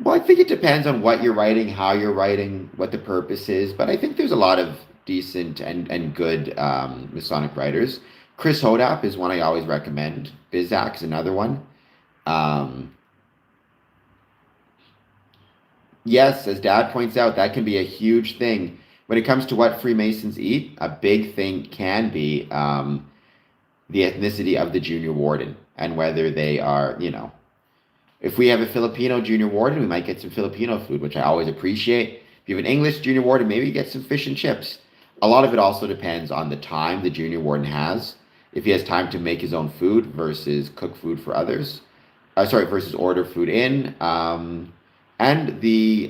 Well, I think it depends on what you're writing, how you're writing, what the purpose is. But I think there's a lot of decent and good Masonic writers. Chris Hodap is one I always recommend. Bizak is another one. Um, yes, as Dad points out, that can be a huge thing. When it comes to what Freemasons eat, a big thing can be the ethnicity of the junior warden and whether they are, if we have a Filipino junior warden, we might get some Filipino food, which I always appreciate. If you have an English junior warden, maybe you get some fish and chips. A lot of it also depends on the time the junior warden has. If he has time to make his own food versus cook food for others, sorry, versus order food in, and the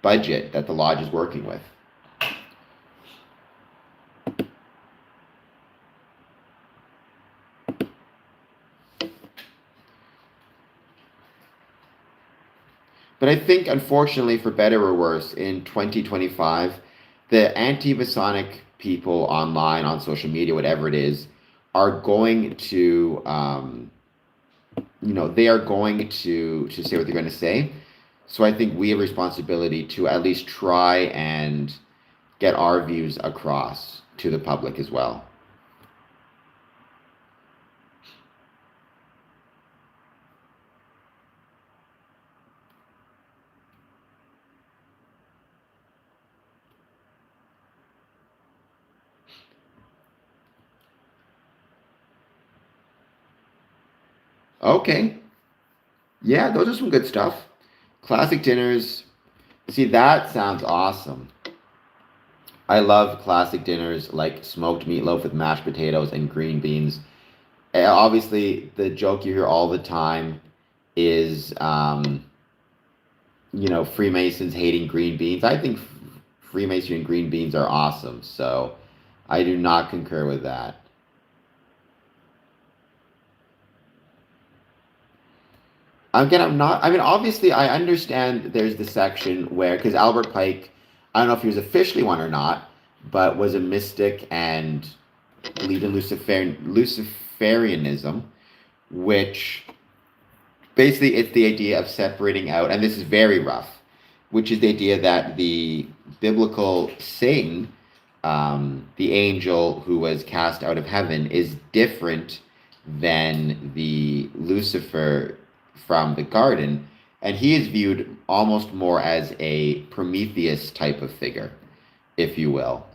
budget that the lodge is working with. But I think, unfortunately, for better or worse, in 2025, the anti Masonic people online, on social media, whatever it is, are going to, they are going to say what they're going to say. So I think we have a responsibility to at least try and get our views across to the public as well. Okay. Yeah, those are some good stuff. Classic dinners. See, that sounds awesome. I love classic dinners like smoked meatloaf with mashed potatoes and green beans. Obviously, the joke you hear all the time is, Freemasons hating green beans. I think Freemasonry and green beans are awesome. So I do not concur with that. Again, I'm not. I mean, obviously, I understand there's the section where, because Albert Pike, I don't know if he was officially one or not, but was a mystic and believed in Luciferianism, which basically it's the idea of separating out, and this is very rough, which is the idea that the biblical Satan the angel who was cast out of heaven is different than the Lucifer from the garden, and he is viewed almost more as a Prometheus type of figure, if you will,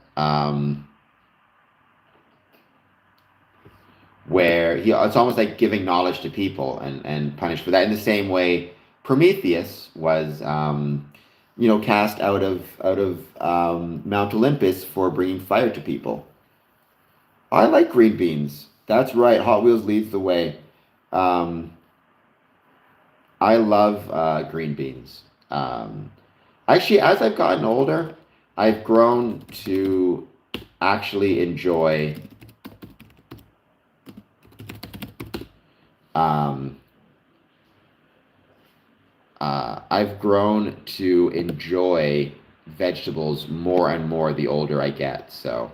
where it's almost like giving knowledge to people and punished for that. In the same way, Prometheus was, cast out of Mount Olympus for bringing fire to people. I like green beans. That's right. Hot Wheels leads the way. Um, I love green beans. Actually, as I've gotten older, I've grown to actually enjoy. Um, I've grown to enjoy vegetables more and more the older I get. So,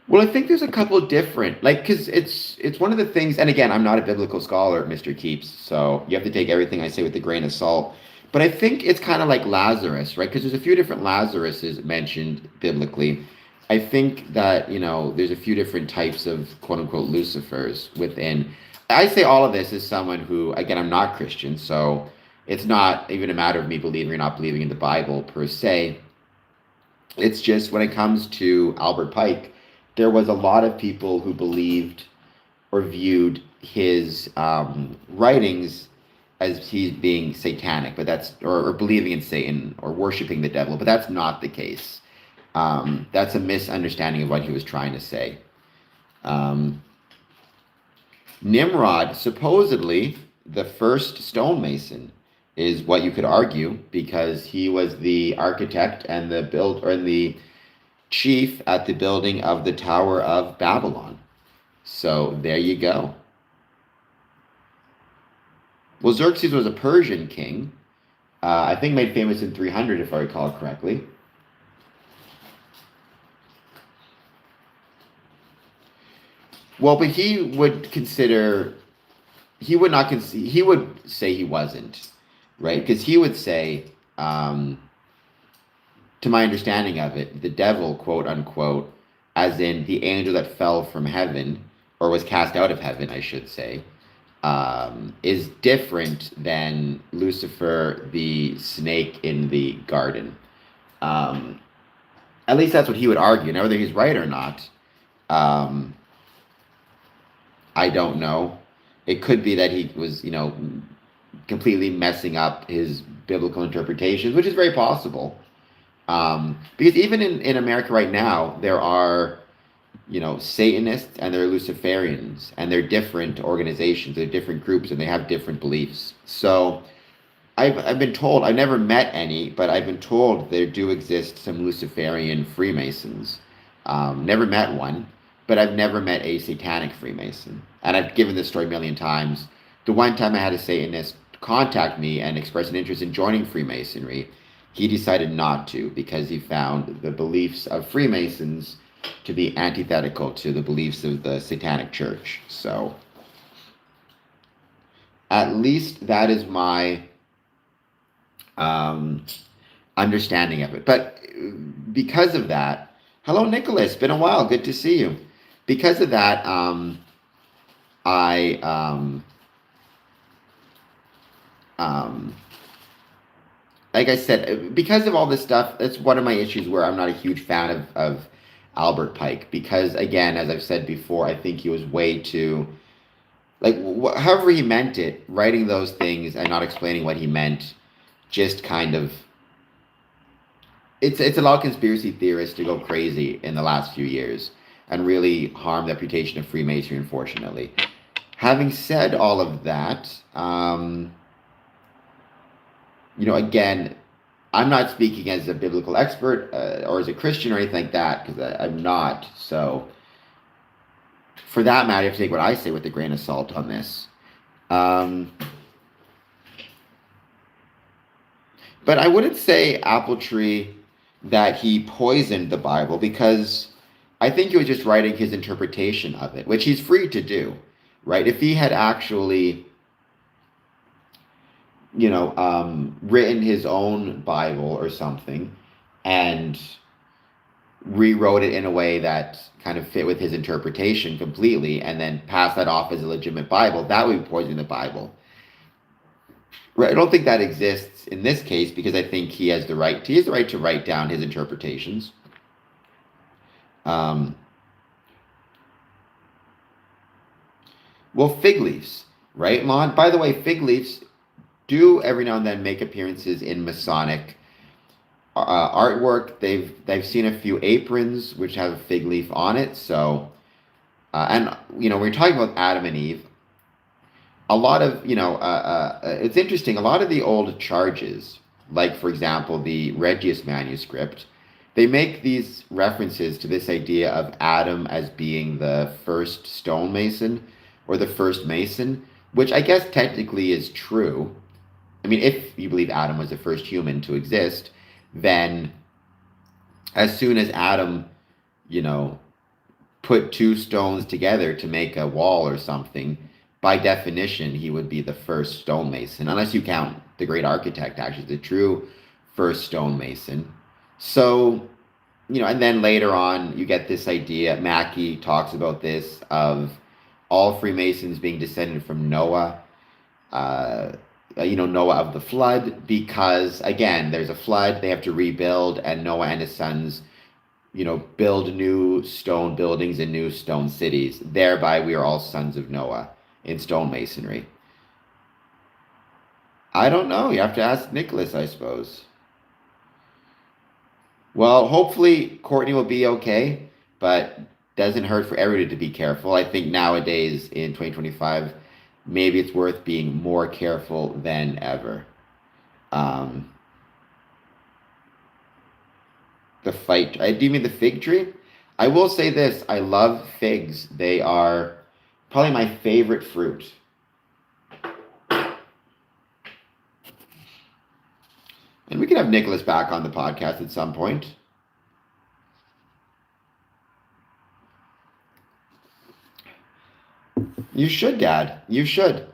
well, I think there's a couple of different, like, because it's one of the things. And again, I'm not a biblical scholar, Mr. Keeps, so you have to take everything I say with a grain of salt. But I think it's kind of like Lazarus, right? Because there's a few different Lazaruses mentioned biblically. I think that, there's a few different types of quote unquote Lucifers within. I say all of this as someone who, again, I'm not Christian, so it's not even a matter of me believing or not believing in the Bible per se. It's just when it comes to Albert Pike, there was a lot of people who believed or viewed his writings as he's being satanic, but or believing in Satan or worshiping the devil, but that's not the case. That's a misunderstanding of what he was trying to say. Nimrod, supposedly the first stonemason, is what you could argue because he was the architect and the chief at the building of the Tower of Babylon. So there you go. Well, Xerxes was a Persian king, I think made famous in 300, if I recall correctly. Well, but he would say he wasn't, right? Because he would say, to my understanding of it, the devil, quote unquote, as in the angel that fell from heaven, or was cast out of heaven, I should say, is different than Lucifer, the snake in the garden. At least that's what he would argue. Now, whether he's right or not, um, I don't know. It could be that he was, completely messing up his biblical interpretations, which is very possible. Because even in America right now, there are, Satanists and there are Luciferians, and they're different organizations, they're different groups, and they have different beliefs. So I've been told, I've never met any, but I've been told there do exist some Luciferian Freemasons. Never met one, but I've never met a satanic Freemason. And I've given this story a million times. The one time I had a Satanist contact me and express an interest in joining Freemasonry, he decided not to because he found the beliefs of Freemasons to be antithetical to the beliefs of the Satanic Church. So, at least that is my understanding of it. But because of that, hello, Nicholas. Been a while. Good to see you. Because of that, I like I said, because of all this stuff, that's one of my issues where I'm not a huge fan of Albert Pike. Because again, as I've said before, I think he was way too, like, however he meant it, writing those things and not explaining what he meant, just kind of, it's allowed conspiracy theorists to go crazy in the last few years and really harm the reputation of Freemasonry, unfortunately. Having said all of that, again, I'm not speaking as a biblical expert or as a Christian or anything like that, because I'm not. So, for that matter, you have to take what I say with a grain of salt on this. But I wouldn't say Appletree that he poisoned the Bible, because I think he was just writing his interpretation of it, which he's free to do, right? If he had actually, written his own Bible or something and rewrote it in a way that kind of fit with his interpretation completely and then passed that off as a legitimate Bible, that would be poisoning the Bible. Right? I don't think that exists in this case because I think he has the right to write down his interpretations. Um, well, fig leaves, right, Lon? By the way, fig leaves do every now and then make appearances in Masonic artwork. They've seen a few aprons which have a fig leaf on it. So, and when you're talking about Adam and Eve, a lot of it's interesting. A lot of the old charges, like for example the Regius manuscript, they make these references to this idea of Adam as being the first stonemason or the first mason, which I guess technically is true. I mean, if you believe Adam was the first human to exist, then as soon as Adam, you know, put two stones together to make a wall or something, by definition, he would be the first stonemason, unless you count the great architect, actually, the true first stonemason. So, and then later on, you get this idea, Mackey talks about this, of all Freemasons being descended from Noah, uh, Noah of the flood, because again, there's a flood, they have to rebuild, and Noah and his sons, build new stone buildings and new stone cities. Thereby, we are all sons of Noah in stonemasonry. I don't know. You have to ask Nicholas, I suppose. Well, hopefully Courtney will be okay, but doesn't hurt for everybody to be careful. I think nowadays in 2025, maybe it's worth being more careful than ever. Um, the fight. Do you mean the fig tree? I will say this. I love figs. They are probably my favorite fruit. And we can have Nicholas back on the podcast at some point. You should, Dad. You should.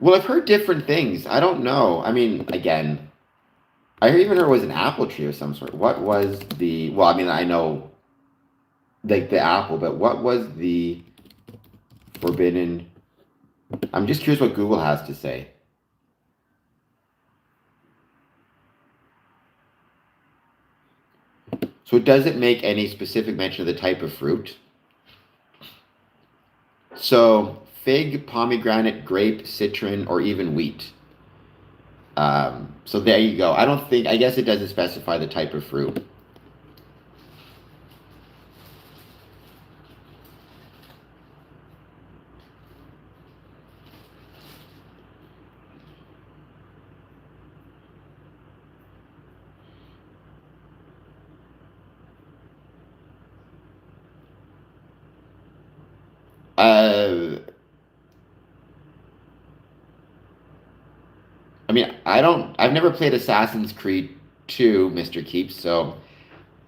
Well, I've heard different things. I don't know. I mean, again, I even heard it was an apple tree of some sort. What was the, well, I mean, I know like the apple, but what was the forbidden? I'm just curious what Google has to say. So it doesn't make any specific mention of the type of fruit. So fig, pomegranate, grape, citron, or even wheat. So there you go. I guess it doesn't specify the type of fruit. Uh, I mean, I've never played Assassin's Creed 2, Mr. Keeps, so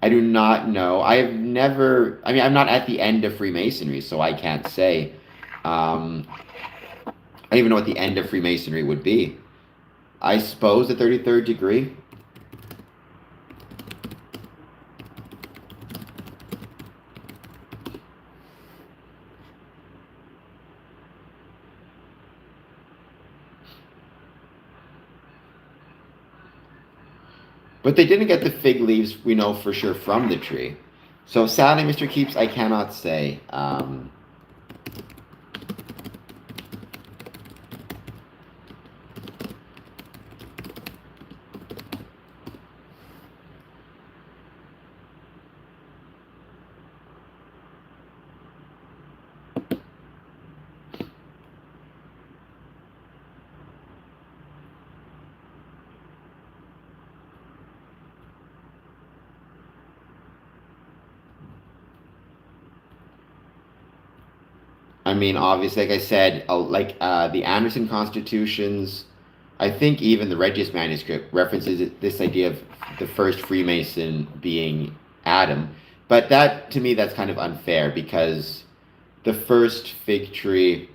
I do not know. I mean, I'm not at the end of Freemasonry, so I can't say. Um, I don't even know what the end of Freemasonry would be. I suppose the 33rd degree. But they didn't get the fig leaves, we know for sure, from the tree. So sadly, Mr. Keeps, I cannot say. I mean, obviously, like I said, the Anderson constitutions, I think even the Regius manuscript references this idea of the first Freemason being Adam. But that, to me, that's kind of unfair because the first fig tree,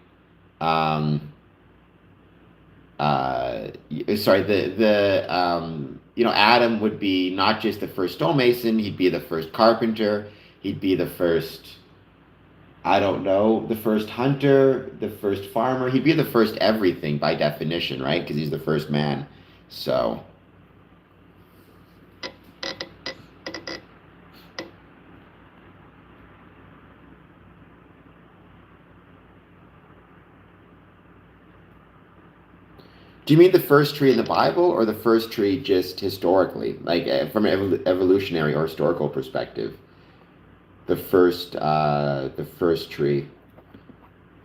um, sorry, Adam would be not just the first stonemason, he'd be the first carpenter, he'd be the first, I don't know, the first hunter, the first farmer. He'd be the first everything by definition, right? Because he's the first man. So, do you mean the first tree in the Bible or the first tree just historically, like from an evolutionary or historical perspective? The first tree.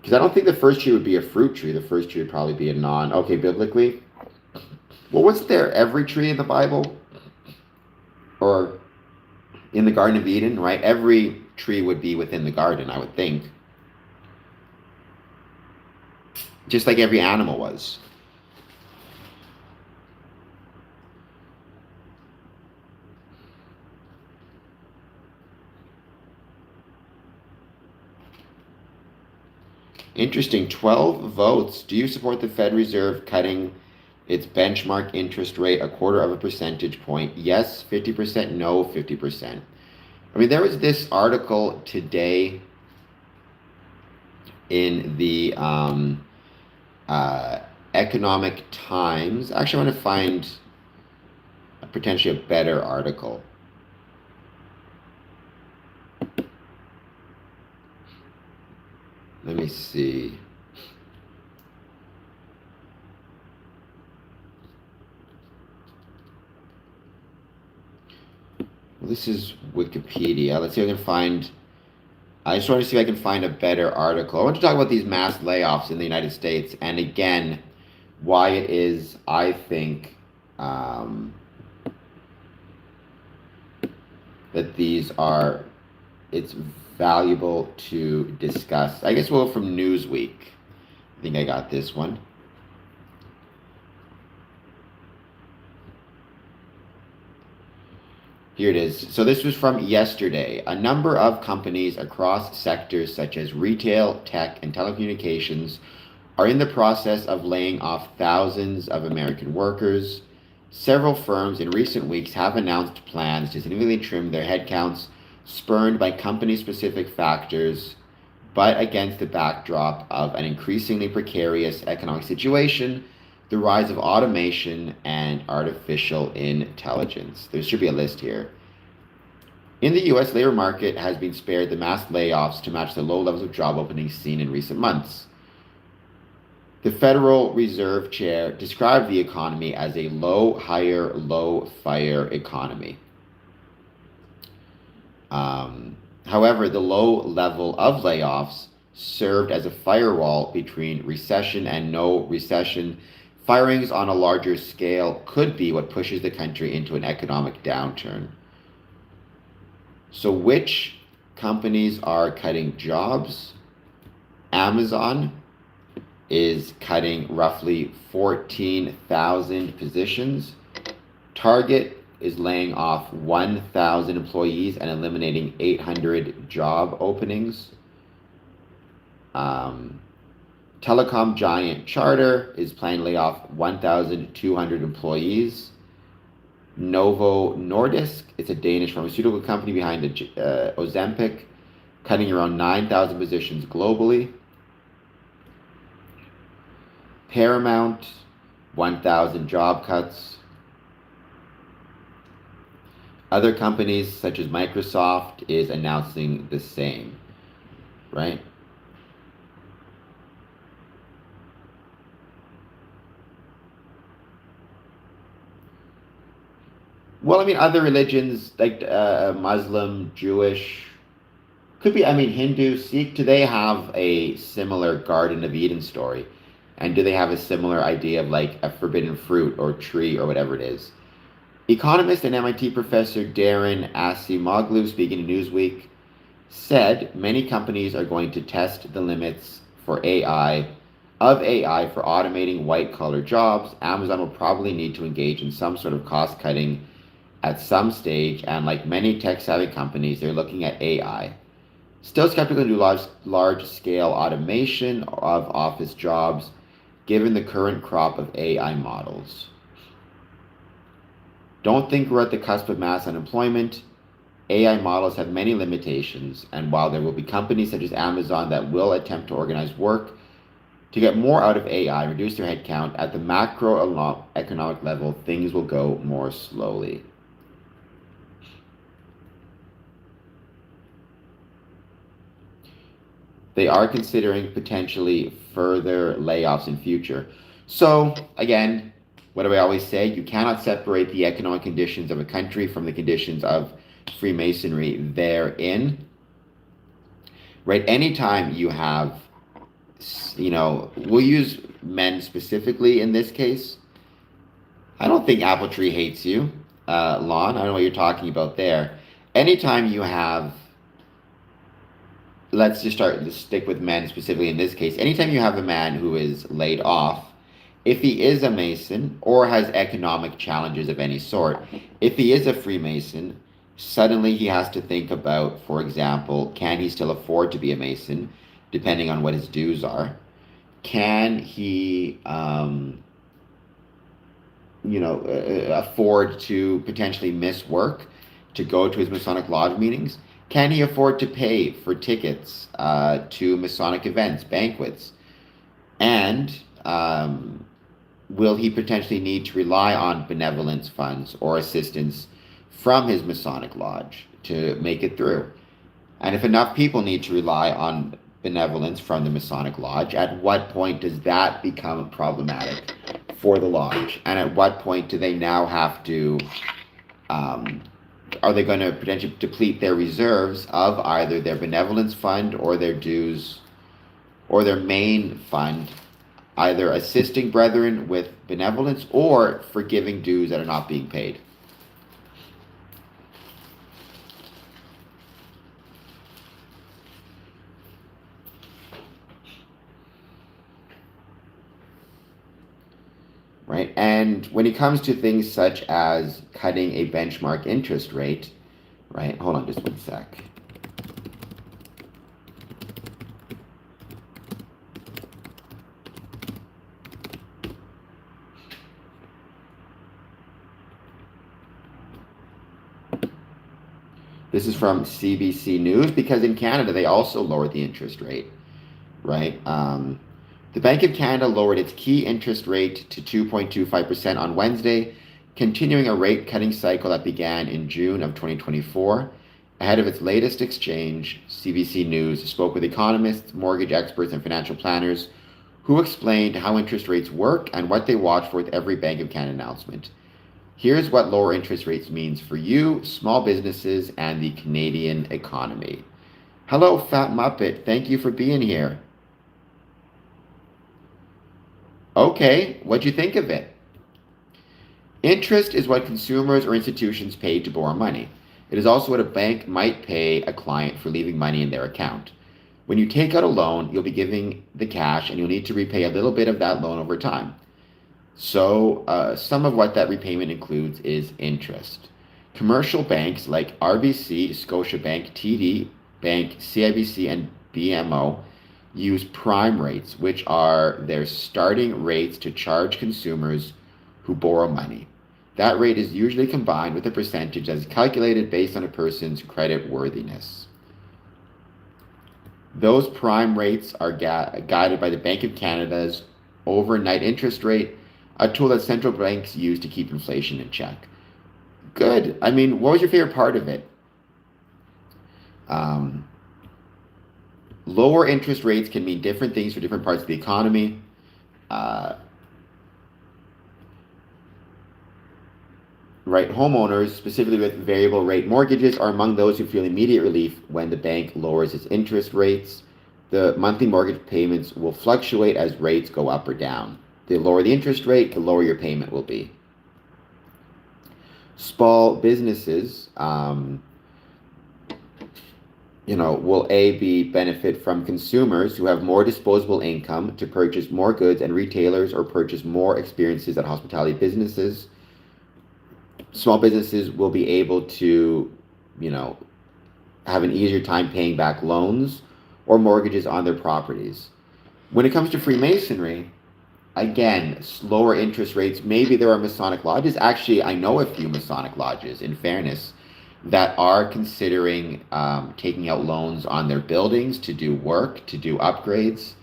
Because I don't think the first tree would be a fruit tree. The first tree would probably be a non. Okay, biblically. Well, wasn't there every tree in the Bible? Or in the Garden of Eden, right? Every tree would be within the garden, I would think. Just like every animal was. Interesting. 12 votes. Do you support the Fed Reserve cutting its benchmark interest rate a quarter of a percentage point? Yes, 50%. No, 50%. I mean, there was this article today in the Economic Times. Actually, I want to find potentially a better article. Let me see. Well, this is Wikipedia. Let's see if I can find. I just want to see if I can find a better article. I want to talk about these mass layoffs in the United States, and again, why it is I think that these are. It's valuable to discuss. I guess we'll go from Newsweek. I think I got this one. Here it is. So this was from yesterday. A number of companies across sectors such as retail, tech, and telecommunications are in the process of laying off thousands of American workers. Several firms in recent weeks have announced plans to significantly trim their headcounts, spurred by company-specific factors, but against the backdrop of an increasingly precarious economic situation, the rise of automation, and artificial intelligence. There should be a list here. In the U.S., labor market has been spared the mass layoffs to match the low levels of job openings seen in recent months. The Federal Reserve Chair described the economy as a low hire, low fire economy. However, the low level of layoffs served as a firewall between recession and no recession. Firings on a larger scale could be what pushes the country into an economic downturn. So which companies are cutting jobs? Amazon is cutting roughly 14,000 positions. Target is laying off 1,000 employees and eliminating 800 job openings. Telecom giant Charter is planning to lay off 1,200 employees. Novo Nordisk, it's a Danish pharmaceutical company behind Ozempic, cutting around 9,000 positions globally. Paramount, 1,000 job cuts. Other companies such as Microsoft is announcing the same, right? Well, I mean, other religions like Muslim, Jewish, could be, I mean, Hindu, Sikh, do they have a similar Garden of Eden story? And do they have a similar idea of like a forbidden fruit or tree or whatever it is? Economist and MIT professor Darren Acemoglu, speaking to Newsweek, said many companies are going to test the limits for AI for automating white-collar jobs, Amazon will probably need to engage in some sort of cost-cutting at some stage, and like many tech-savvy companies, they're looking at AI. Still skeptical to do large-scale automation of office jobs, given the current crop of AI models. Don't think we're at the cusp of mass unemployment. AI models have many limitations, and while there will be companies such as Amazon that will attempt to organize work to get more out of AI, reduce their headcount, at the macroeconomic level, things will go more slowly. They are considering potentially further layoffs in future. So, again, what do I always say? You cannot separate the economic conditions of a country from the conditions of Freemasonry therein. Right? Anytime you have, we'll use men specifically in this case. I don't think Apple Tree hates you, Lon. I don't know what you're talking about there. Anytime you have, let's stick with men specifically in this case. Anytime you have a man who is laid off, if he is a Mason or has economic challenges of any sort, if he is a Freemason, suddenly he has to think about, for example, can he still afford to be a Mason, depending on what his dues are? Can he, afford to potentially miss work to go to his Masonic Lodge meetings? Can he afford to pay for tickets to Masonic events, banquets? And will he potentially need to rely on benevolence funds or assistance from his Masonic Lodge to make it through? And if enough people need to rely on benevolence from the Masonic Lodge, at what point does that become problematic for the Lodge? And at what point do they now have to, are they going to potentially deplete their reserves of either their benevolence fund or their dues or their main fund, either assisting brethren with benevolence or forgiving dues that are not being paid? Right? And when it comes to things such as cutting a benchmark interest rate, right? Hold on just one sec. This is from CBC News, because in Canada they also lowered the interest rate, right? The Bank of Canada lowered its key interest rate to 2.25% on Wednesday, continuing a rate-cutting cycle that began in June of 2024. Ahead of its latest exchange, CBC News spoke with economists, mortgage experts, and financial planners who explained how interest rates work and what they watch for with every Bank of Canada announcement. Here's what lower interest rates means for you, small businesses, and the Canadian economy. Hello, Fat Muppet. Thank you for being here. Okay, what'd you think of it? Interest is what consumers or institutions pay to borrow money. It is also what a bank might pay a client for leaving money in their account. When you take out a loan, you'll be giving the cash and you'll need to repay a little bit of that loan over time. So some of what that repayment includes is interest. Commercial banks like RBC, Scotiabank, TD Bank, CIBC, and BMO use prime rates, which are their starting rates to charge consumers who borrow money. That rate is usually combined with a percentage that is calculated based on a person's credit worthiness. Those prime rates are guided by the Bank of Canada's overnight interest rate, a tool that central banks use to keep inflation in check. Good. I mean, what was your favorite part of it? Lower interest rates can mean different things for different parts of the economy. Right, homeowners, specifically with variable rate mortgages, are among those who feel immediate relief when the bank lowers its interest rates. The monthly mortgage payments will fluctuate as rates go up or down. The lower the interest rate, the lower your payment will be. Small businesses, Will A be benefit from consumers who have more disposable income to purchase more goods and retailers or purchase more experiences at hospitality businesses? Small businesses will be able to, you know, have an easier time paying back loans or mortgages on their properties. When it comes to Freemasonry, again, lower interest rates. Maybe there are Masonic lodges. Actually, I know a few Masonic lodges, in fairness, that are considering taking out loans on their buildings to do work, to do upgrades,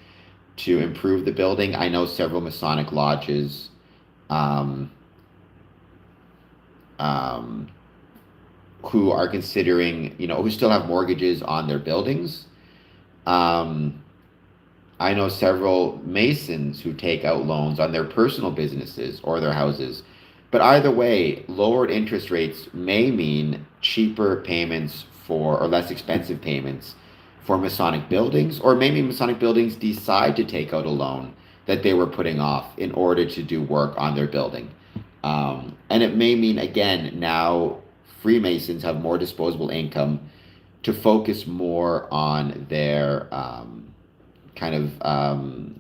to improve the building. I know several Masonic lodges um, um, who are considering, who still have mortgages on their buildings. Um, I know several Masons who take out loans on their personal businesses or their houses. But either way, lowered interest rates may mean cheaper payments for, or less expensive payments for Masonic buildings, or maybe Masonic buildings decide to take out a loan that they were putting off in order to do work on their building. And it may mean, again, now Freemasons have more disposable income to focus more on their kind of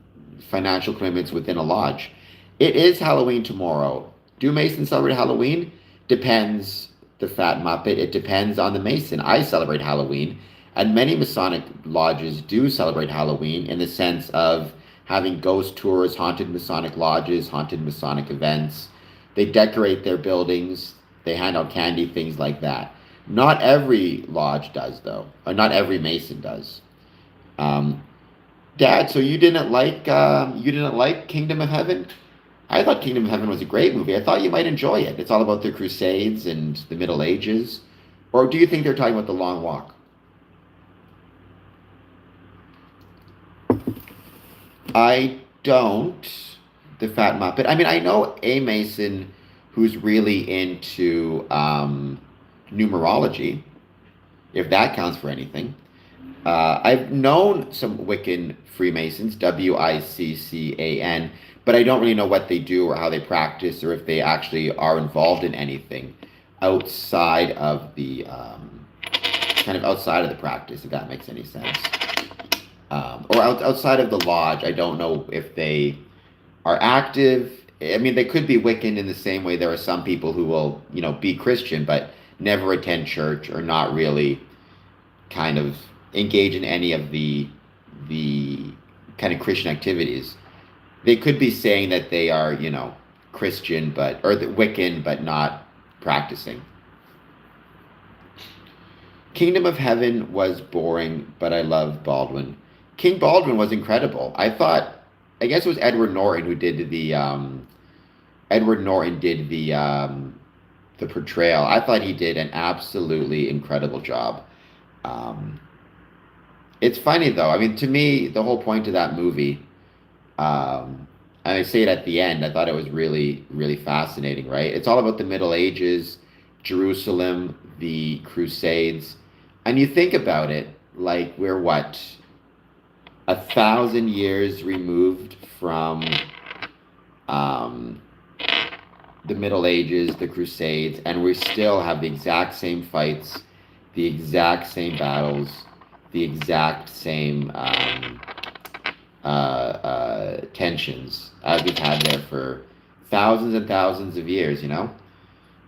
financial commitments within a lodge. It is Halloween tomorrow. Do Masons celebrate Halloween? Depends, the Fat Muppet. It depends on the Mason. I celebrate Halloween, and many Masonic lodges do celebrate Halloween in the sense of having ghost tours, haunted Masonic lodges, haunted Masonic events. They decorate their buildings, they hand out candy, things like that. Not every lodge does, though, or not every Mason does. Um, Dad, so you didn't like Kingdom of Heaven? I thought Kingdom of Heaven was a great movie. I thought you might enjoy it. It's all about the Crusades and the Middle Ages. Or do you think they're talking about the Long Walk? I don't. The Fat Muppet. I mean, I know a Mason who's really into numerology, if that counts for anything. I've known some Wiccan Freemasons, Wiccan, but I don't really know what they do or how they practice or if they actually are involved in anything outside of the kind of outside of the practice, if that makes any sense. Or outside of the lodge, I don't know if they are active. I mean, they could be Wiccan in the same way there are some people who will, be Christian but never attend church or not really kind of engage in any of the kind of Christian activities. They could be saying that they are, Christian but or the Wiccan but not practicing. Kingdom of Heaven was boring, but I love Baldwin. King Baldwin was incredible. I guess it was Edward Norton did the portrayal. I thought he did an absolutely incredible job. Um, it's funny though. I mean, to me, the whole point of that movie, and I say it at the end, I thought it was really, really fascinating, right? It's all about the Middle Ages, Jerusalem, the Crusades. And you think about it, like we're what, 1,000 years removed from um, the Middle Ages, the Crusades, and we still have the exact same fights, the exact same battles, the exact same tensions as we've had there for thousands and thousands of years.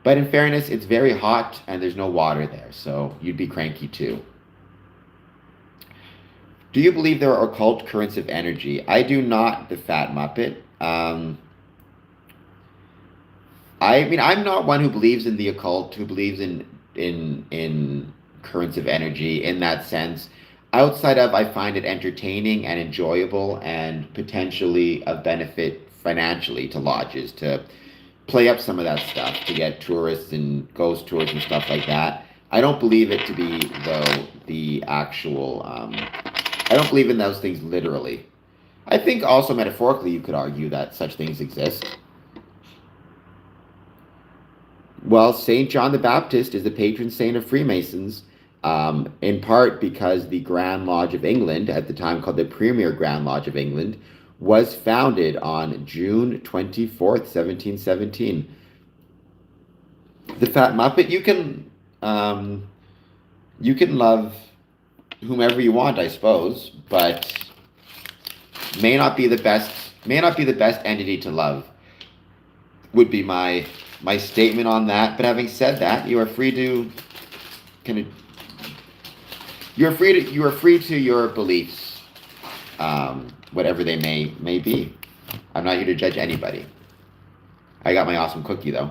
But in fairness, it's very hot and there's no water there, so you'd be cranky too. Do you believe there are occult currents of energy? I do not, the Fat Muppet. I mean, I'm not one who believes in the occult, who believes in currents of energy in that sense. Outside of, I find it entertaining and enjoyable and potentially of benefit financially to lodges to play up some of that stuff to get tourists and ghost tours and stuff like that. I don't believe it to be though the actual. I don't believe in those things literally. I think also metaphorically you could argue that such things exist. Well, Saint John the Baptist is the patron saint of Freemasons, in part because the Grand Lodge of England, at the time called the Premier Grand Lodge of England, was founded on June 24th, 1717. The Fat Muppet, you can love whomever you want, I suppose, but may not be the best. May not be the best entity to love. Would be my statement on that. But having said that, you are free to kind of you are free to your beliefs, whatever they may be. I'm not here to judge anybody. I got my awesome cookie though.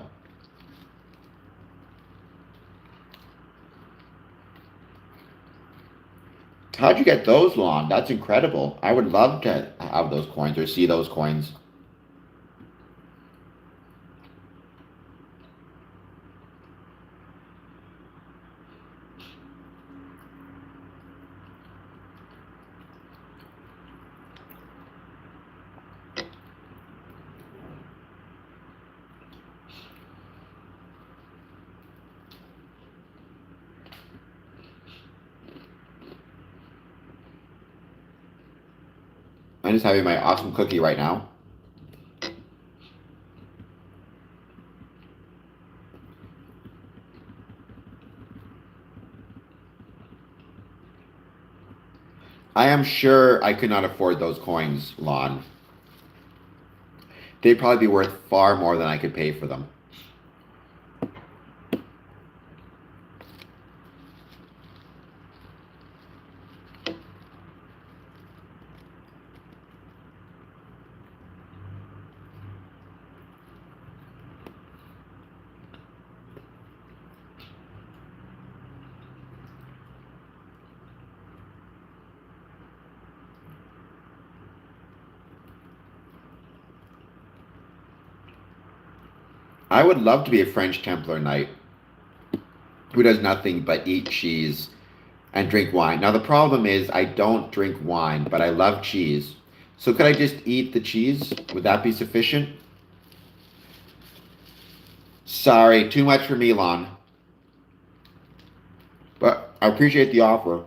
How'd you get those, Lon? That's incredible. I would love to have those coins or see those coins. I'm just having my awesome cookie right now. I am sure I could not afford those coins, Lon. They'd probably be worth far more than I could pay for them. I would love to be a French Templar knight who does nothing but eat cheese and drink wine. Now, the problem is I don't drink wine, but I love cheese. So could I just eat the cheese? Would that be sufficient? Sorry, too much for me, Lon. But I appreciate the offer.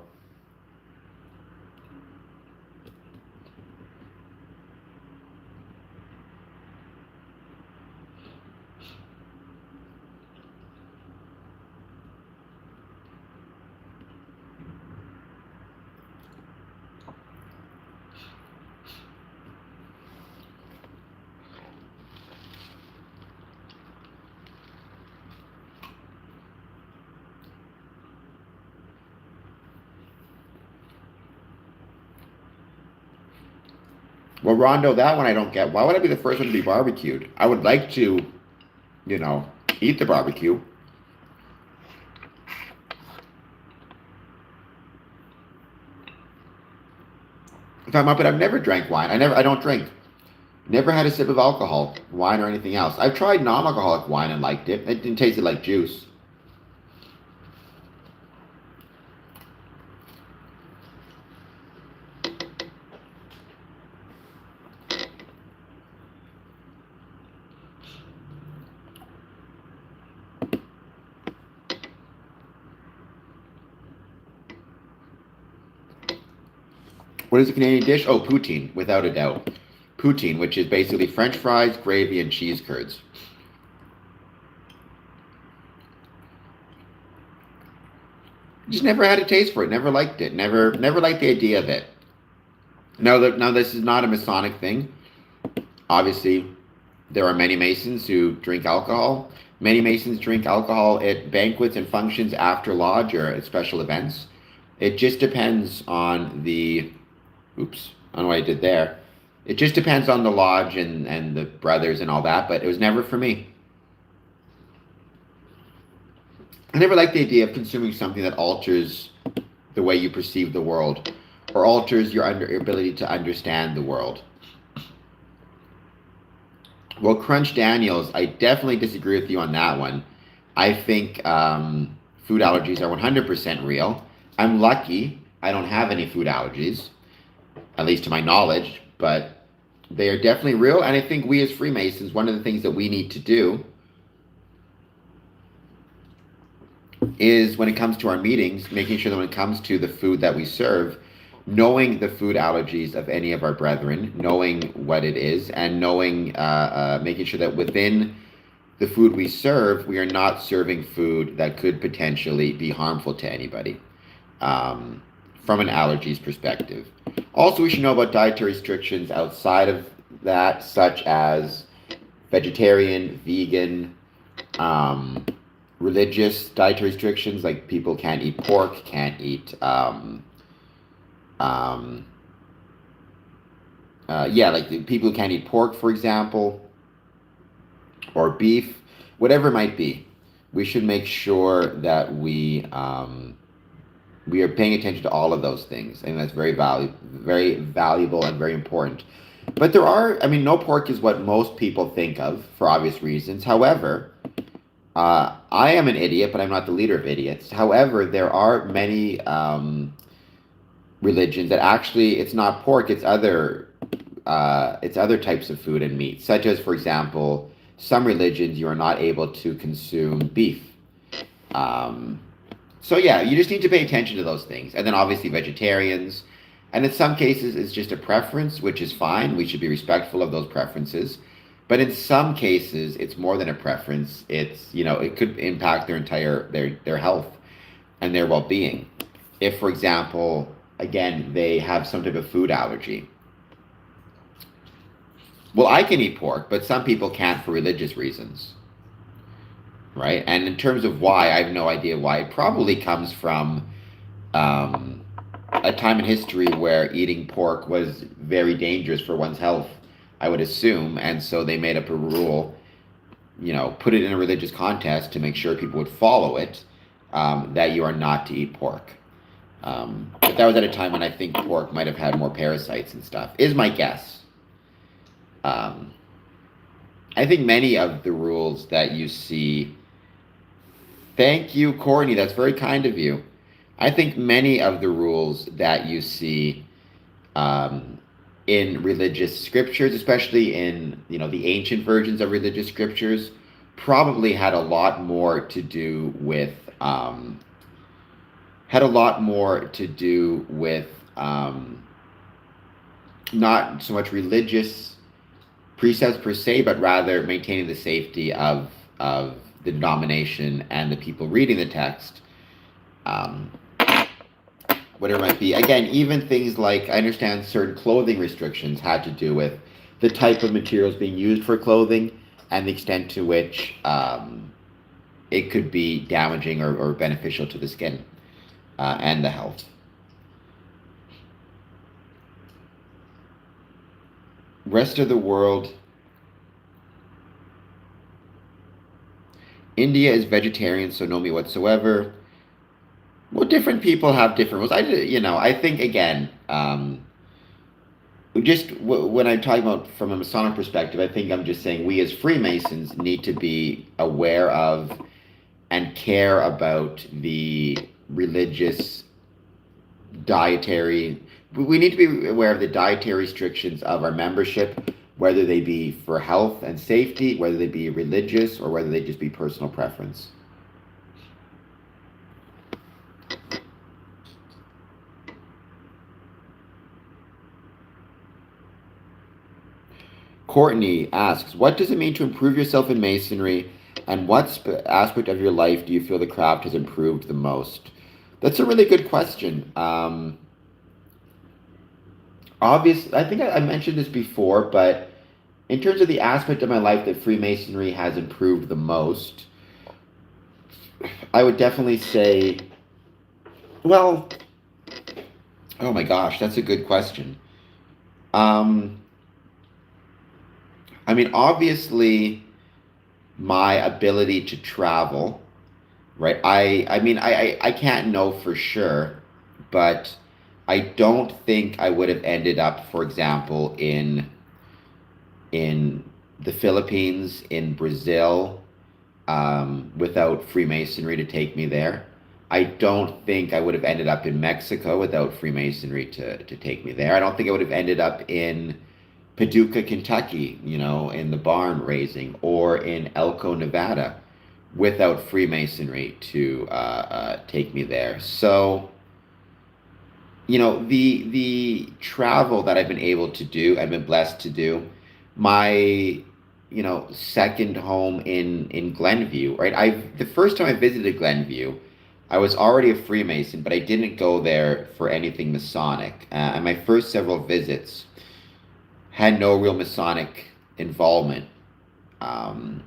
Well, Rondo, that one I don't get. Why would I be the first one to be barbecued? I would like to, you know, eat the barbecue. If I'm up, but I've never drank wine. I don't drink. Never had a sip of alcohol, wine or anything else. I've tried non-alcoholic wine and liked it. It didn't taste like juice. What is a Canadian dish? Oh, poutine, without a doubt. Poutine, which is basically French fries, gravy, and cheese curds. Just never had a taste for it. Never liked it. Never liked the idea of it. Now this is not a Masonic thing. Obviously, there are many Masons who drink alcohol. Many Masons drink alcohol at banquets and functions after lodge or at special events. It just depends on the, oops, on what I did there. It just depends on the lodge and the brothers and all that, but it was never for me. I never liked the idea of consuming something that alters the way you perceive the world or alters your ability to understand the world. Well, Crunch Daniels, I definitely disagree with you on that one. I think food allergies are 100% real. I'm lucky I don't have any food allergies, at least to my knowledge, but they are definitely real. And I think we as Freemasons, one of the things that we need to do is when it comes to our meetings, making sure that when it comes to the food that we serve, knowing the food allergies of any of our brethren, knowing what it is, and knowing, making sure that within the food we serve, we are not serving food that could potentially be harmful to anybody. from an allergies perspective. Also, we should know about dietary restrictions outside of that, such as vegetarian, vegan, um, religious dietary restrictions, like people can't eat pork, can't eat, um, yeah, like the people who can't eat pork, for example, or beef, whatever it might be. We should make sure that we are paying attention to all of those things, and that's very valuable and very important. But there are, I mean, no pork is what most people think of for obvious reasons. However, I am an idiot, but I'm not the leader of idiots. However, there are many religions that actually it's not pork; it's other types of food and meat, such as, for example, some religions you are not able to consume beef. Um, so yeah, you just need to pay attention to those things, and then obviously vegetarians, and in some cases it's just a preference, which is fine. We should be respectful of those preferences. But in some cases, it's more than a preference. It's, it could impact their health and their well-being. If, for example, again, they have some type of food allergy. Well, I can eat pork, but some people can't for religious reasons, right? And in terms of why, I have no idea why. It probably comes from um, a time in history where eating pork was very dangerous for one's health, I would assume, and so they made up a rule, put it in a religious context to make sure people would follow it, that you are not to eat pork. But that was at a time when I think pork might have had more parasites and stuff, is my guess. Um, I think many of the rules that you see, thank you, Courtney, that's very kind of you. I think many of the rules that you see um, in religious scriptures, especially in the ancient versions of religious scriptures, probably had a lot more to do with had a lot more to do with not so much religious precepts per se, but rather maintaining the safety of the denomination and the people reading the text. Um, Whatever it might be. Again, even things like I understand certain clothing restrictions had to do with the type of materials being used for clothing and the extent to which it could be damaging or beneficial to the skin and the health. Rest of the world, India is vegetarian, so no meat whatsoever. Well, different people have different rules. I think again, when I'm talking about from a Masonic perspective, I think I'm just saying we as Freemasons need to be aware of and care about the religious dietary. We need to be aware of the dietary restrictions of our membership, whether they be for health and safety, whether they be religious, or whether they just be personal preference. Courtney asks, what does it mean to improve yourself in Masonry, and what aspect of your life do you feel the craft has improved the most? That's a really good question. I think I mentioned this before, but in terms of the aspect of my life that Freemasonry has improved the most, I would definitely say, well, oh my gosh, that's a good question. Um, I mean, obviously, my ability to travel, right? I mean, I can't know for sure, but I don't think I would have ended up, for example, in the Philippines, in Brazil, without Freemasonry to take me there. I don't think I would have ended up in Mexico without Freemasonry to take me there. I don't think I would have ended up in Paducah, Kentucky, in the barn raising, or in Elko, Nevada, without Freemasonry to take me there. So, the travel that I've been able to do, I've been blessed to do. My, second home in Glenview, right? The first time I visited Glenview, I was already a Freemason, but I didn't go there for anything Masonic. And my first several visits had no real Masonic involvement. Um,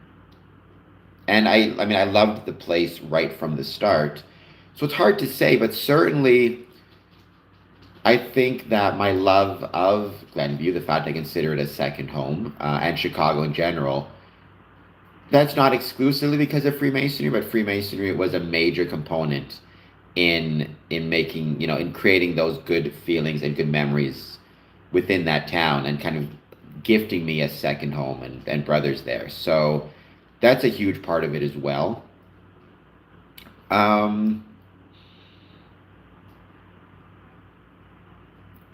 and I mean, I loved the place right from the start. So it's hard to say, but certainly I think that my love of Glenview, the fact I consider it a second home, and Chicago in general, that's not exclusively because of Freemasonry, but Freemasonry was a major component in making, in creating those good feelings and good memories within that town and kind of gifting me a second home and brothers there. So that's a huge part of it as well. Um,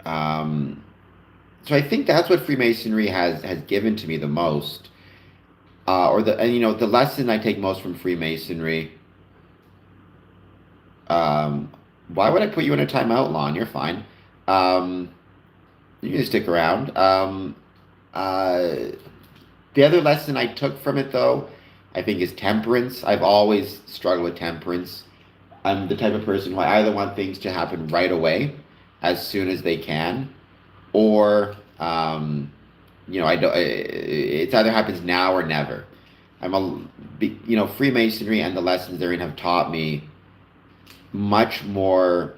um, so I think that's what Freemasonry has given to me the most. Or the and the lesson I take most from Freemasonry. Um, why would I put you in a timeout, Lon? You're fine. Um, you can stick around. Uh, the other lesson I took from it, though, I think is temperance. I've always struggled with temperance. I'm the type of person who I either want things to happen right away, as soon as they can, or I don't. It either happens now or never. Freemasonry and the lessons therein have taught me much more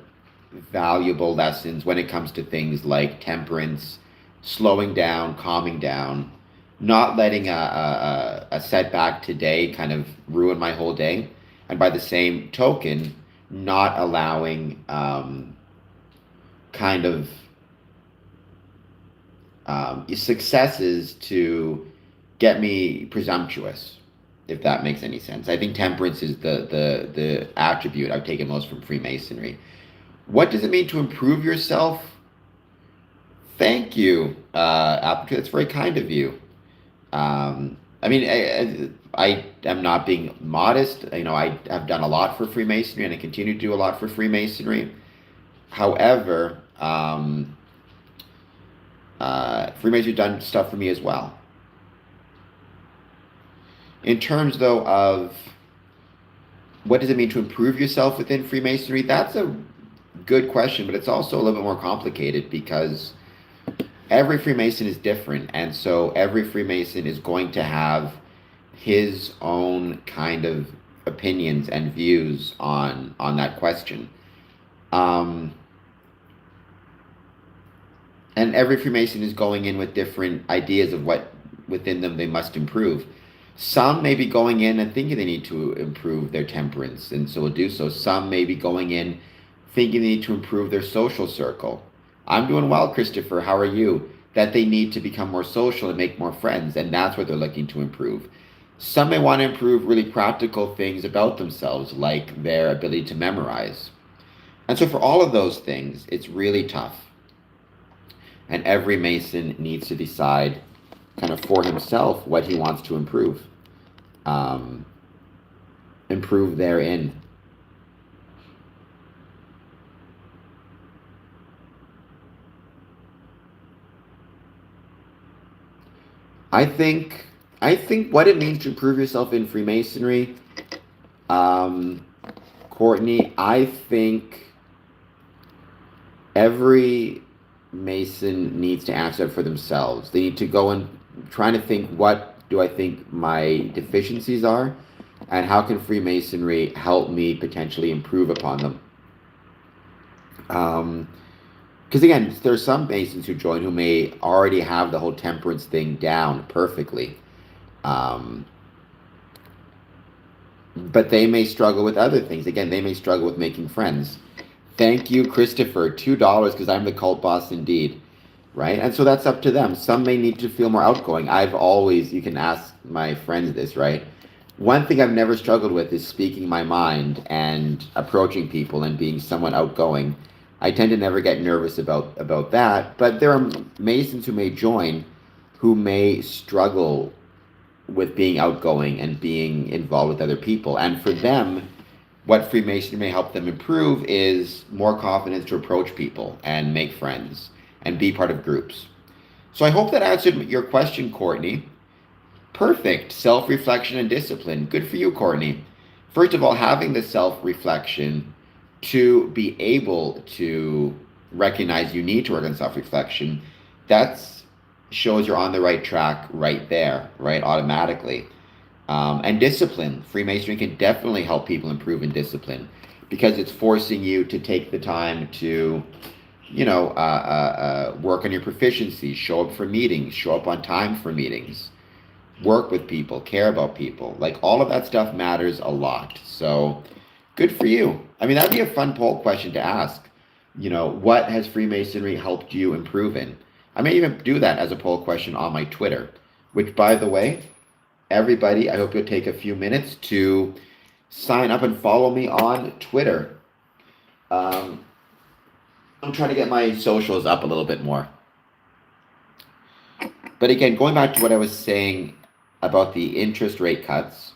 valuable lessons when it comes to things like temperance, slowing down, calming down, not letting a setback today kind of ruin my whole day, and by the same token, not allowing kind of successes to get me presumptuous, if that makes any sense. I think temperance is the attribute I've taken most from Freemasonry. What does it mean to improve yourself? Thank you, Appletree. That's very kind of you. I mean, I am not being modest. I have done a lot for Freemasonry, and I continue to do a lot for Freemasonry. However, Freemasonry done stuff for me as well. In terms, though, of what does it mean to improve yourself within Freemasonry, that's a good question, but it's also a little bit more complicated because every Freemason is different, and so every Freemason is going to have his own kind of opinions and views on that question. Um, and every Freemason is going in with different ideas of what within them they must improve. Some may be going in and thinking they need to improve their temperance, and so will do so. Some may be going in thinking they need to improve their social circle. I'm doing well, Christopher. How are you? That they need to become more social and make more friends, and that's what they're looking to improve. Some may want to improve really practical things about themselves, like their ability to memorize. And so for all of those things, it's really tough. And every Mason needs to decide kind of for himself what he wants to um, improve therein. I think I think what it means to improve yourself in Freemasonry, um, Courtney. I think every Mason needs to answer for themselves. They need to go and trying to think, what do I think my deficiencies are, and how can Freemasonry help me potentially improve upon them. Um, because again, there are some Masons who join who may already have the whole temperance thing down perfectly, um, but they may struggle with other things. Again, they may struggle with making friends. Thank you, Christopher. $2 because I'm the cult boss indeed, right? And so that's up to them. Some may need to feel more outgoing. You can ask my friends this, right? One thing I've never struggled with is speaking my mind and approaching people and being somewhat outgoing. I tend to never get nervous about that, but there are Masons who may join who may struggle with being outgoing and being involved with other people. And for them, what Freemasonry may help them improve is more confidence to approach people and make friends and be part of groups. So I hope that answered your question, Courtney. Perfect. Self-reflection and discipline. Good for you, Courtney. first of all, having the self-reflection to be able to recognize you need to work on self-reflection, that's shows you're on the right track right there, right? Automatically. And discipline. Freemasonry can definitely help people improve in discipline because it's forcing you to take the time to, work on your proficiency, show up for meetings, show up on time for meetings, work with people, care about people. Like all of that stuff matters a lot. So good for you. I mean, that'd be a fun poll question to ask. What has Freemasonry helped you improve in? I may even do that as a poll question on my Twitter, which, by the way, everybody, I hope you'll take a few minutes to sign up and follow me on Twitter. I'm trying to get my socials up a little bit more. But again, going back to what I was saying about the interest rate cuts,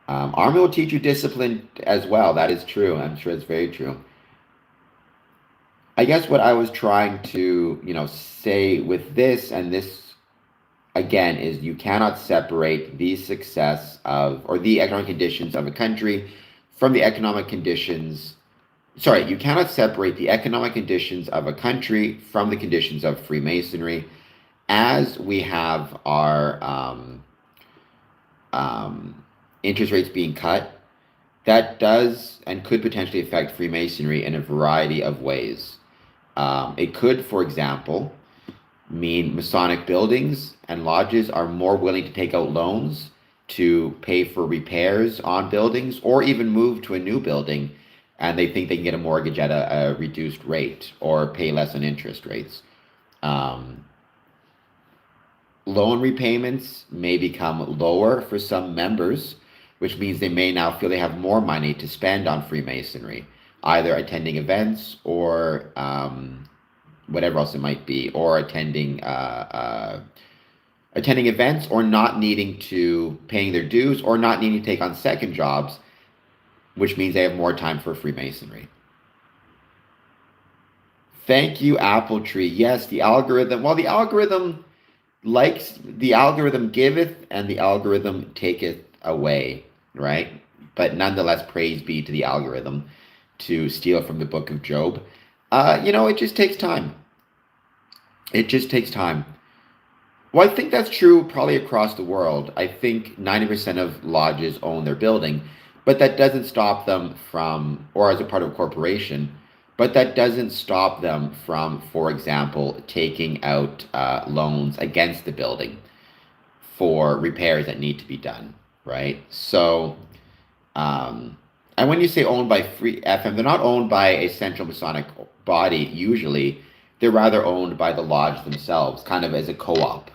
Army will teach you discipline as well. That is true. I'm sure it's very true. I guess what I was trying to, say with this and this again is you cannot separate the success of or the economic conditions of a country from the economic conditions. Sorry, you cannot separate the economic conditions of a country from the conditions of Freemasonry. As we have our interest rates being cut, that does and could potentially affect Freemasonry in a variety of ways. It could, for example, mean Masonic buildings and lodges are more willing to take out loans to pay for repairs on buildings or even move to a new building, and they think they can get a mortgage at a reduced rate or pay less on interest rates. Loan repayments may become lower for some members, which means they may now feel they have more money to spend on Freemasonry, either attending events or whatever else it might be, or attending events, or not needing to paying their dues, or not needing to take on second jobs, which means they have more time for Freemasonry. Thank you, Apple Tree. Yes, the algorithm. Well, the algorithm giveth and the algorithm taketh away, right? But nonetheless, praise be to the algorithm, to steal from the book of Job. It just takes time. It just takes time. Well, I think that's true probably across the world. I think 90% of lodges own their building, but that doesn't stop them from, or as a part of a corporation, but that doesn't stop them from, for example, taking out loans against the building for repairs that need to be done, right? So, and when you say owned by Free FM, they're not owned by a central Masonic body usually. They're rather owned by the lodge themselves, kind of as a co-op.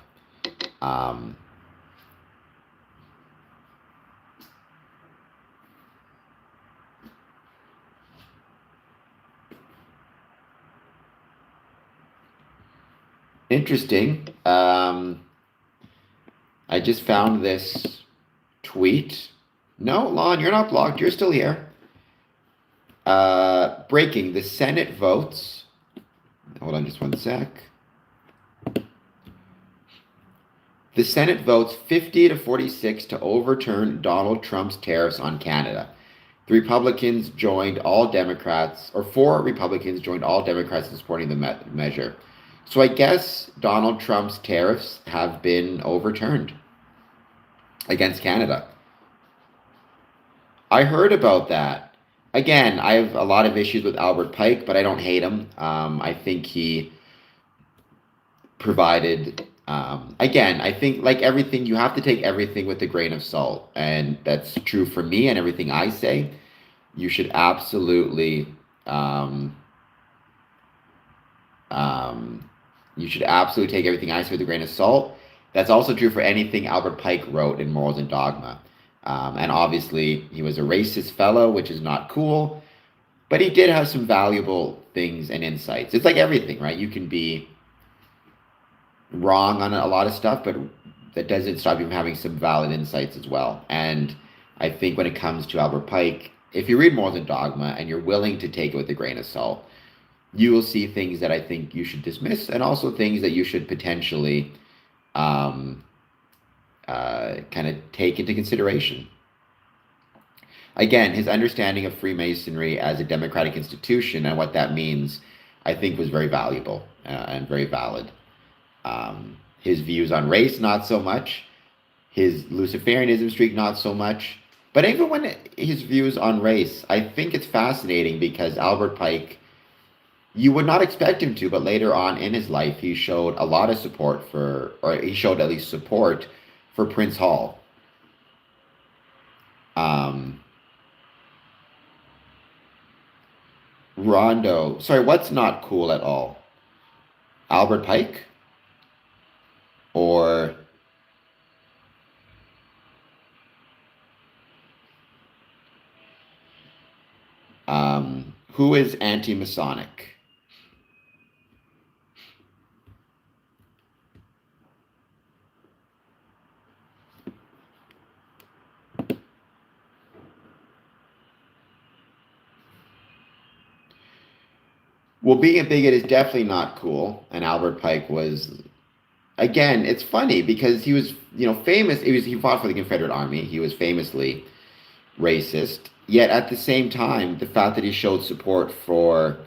Interesting. I just found this tweet. No, Lon, you're not blocked. You're still here. Breaking. The Senate votes. Hold on just one sec. The Senate votes 50-46 to overturn Donald Trump's tariffs on Canada. The Republicans joined all Democrats, or 4 Republicans joined all Democrats in supporting the measure. So I guess Donald Trump's tariffs have been overturned against Canada. I heard about that. Again, I have a lot of issues with Albert Pike, but I don't hate him. I think he provided, again, I think like everything, you have to take everything with a grain of salt. And that's true for me and everything I say. You should absolutely, take everything I say with a grain of salt. That's also true for anything Albert Pike wrote in Morals and Dogma. And obviously, he was a racist fellow, which is not cool. But he did have some valuable things and insights. It's like everything, right? You can be wrong on a lot of stuff, but that doesn't stop you from having some valid insights as well. And I think when it comes to Albert Pike, if you read Morals and Dogma and you're willing to take it with a grain of salt, you will see things that I think you should dismiss, and also things that you should potentially kind of take into consideration. Again, his understanding of Freemasonry as a democratic institution and what that means, I think, was very valuable and very valid. His views on race, not so much. His Luciferianism streak, not so much. But even when his views on race, I think it's fascinating because Albert Pike, you would not expect him to, but later on in his life, he showed a lot of support for, or he showed at least support for Prince Hall. Um, Rondo, sorry, what's not cool at all? Albert Pike or who is anti-Masonic? Well, being a bigot is definitely not cool, and Albert Pike was. Again, it's funny because he was, famous. He fought for the Confederate Army. He was famously racist. Yet at the same time, the fact that he showed support for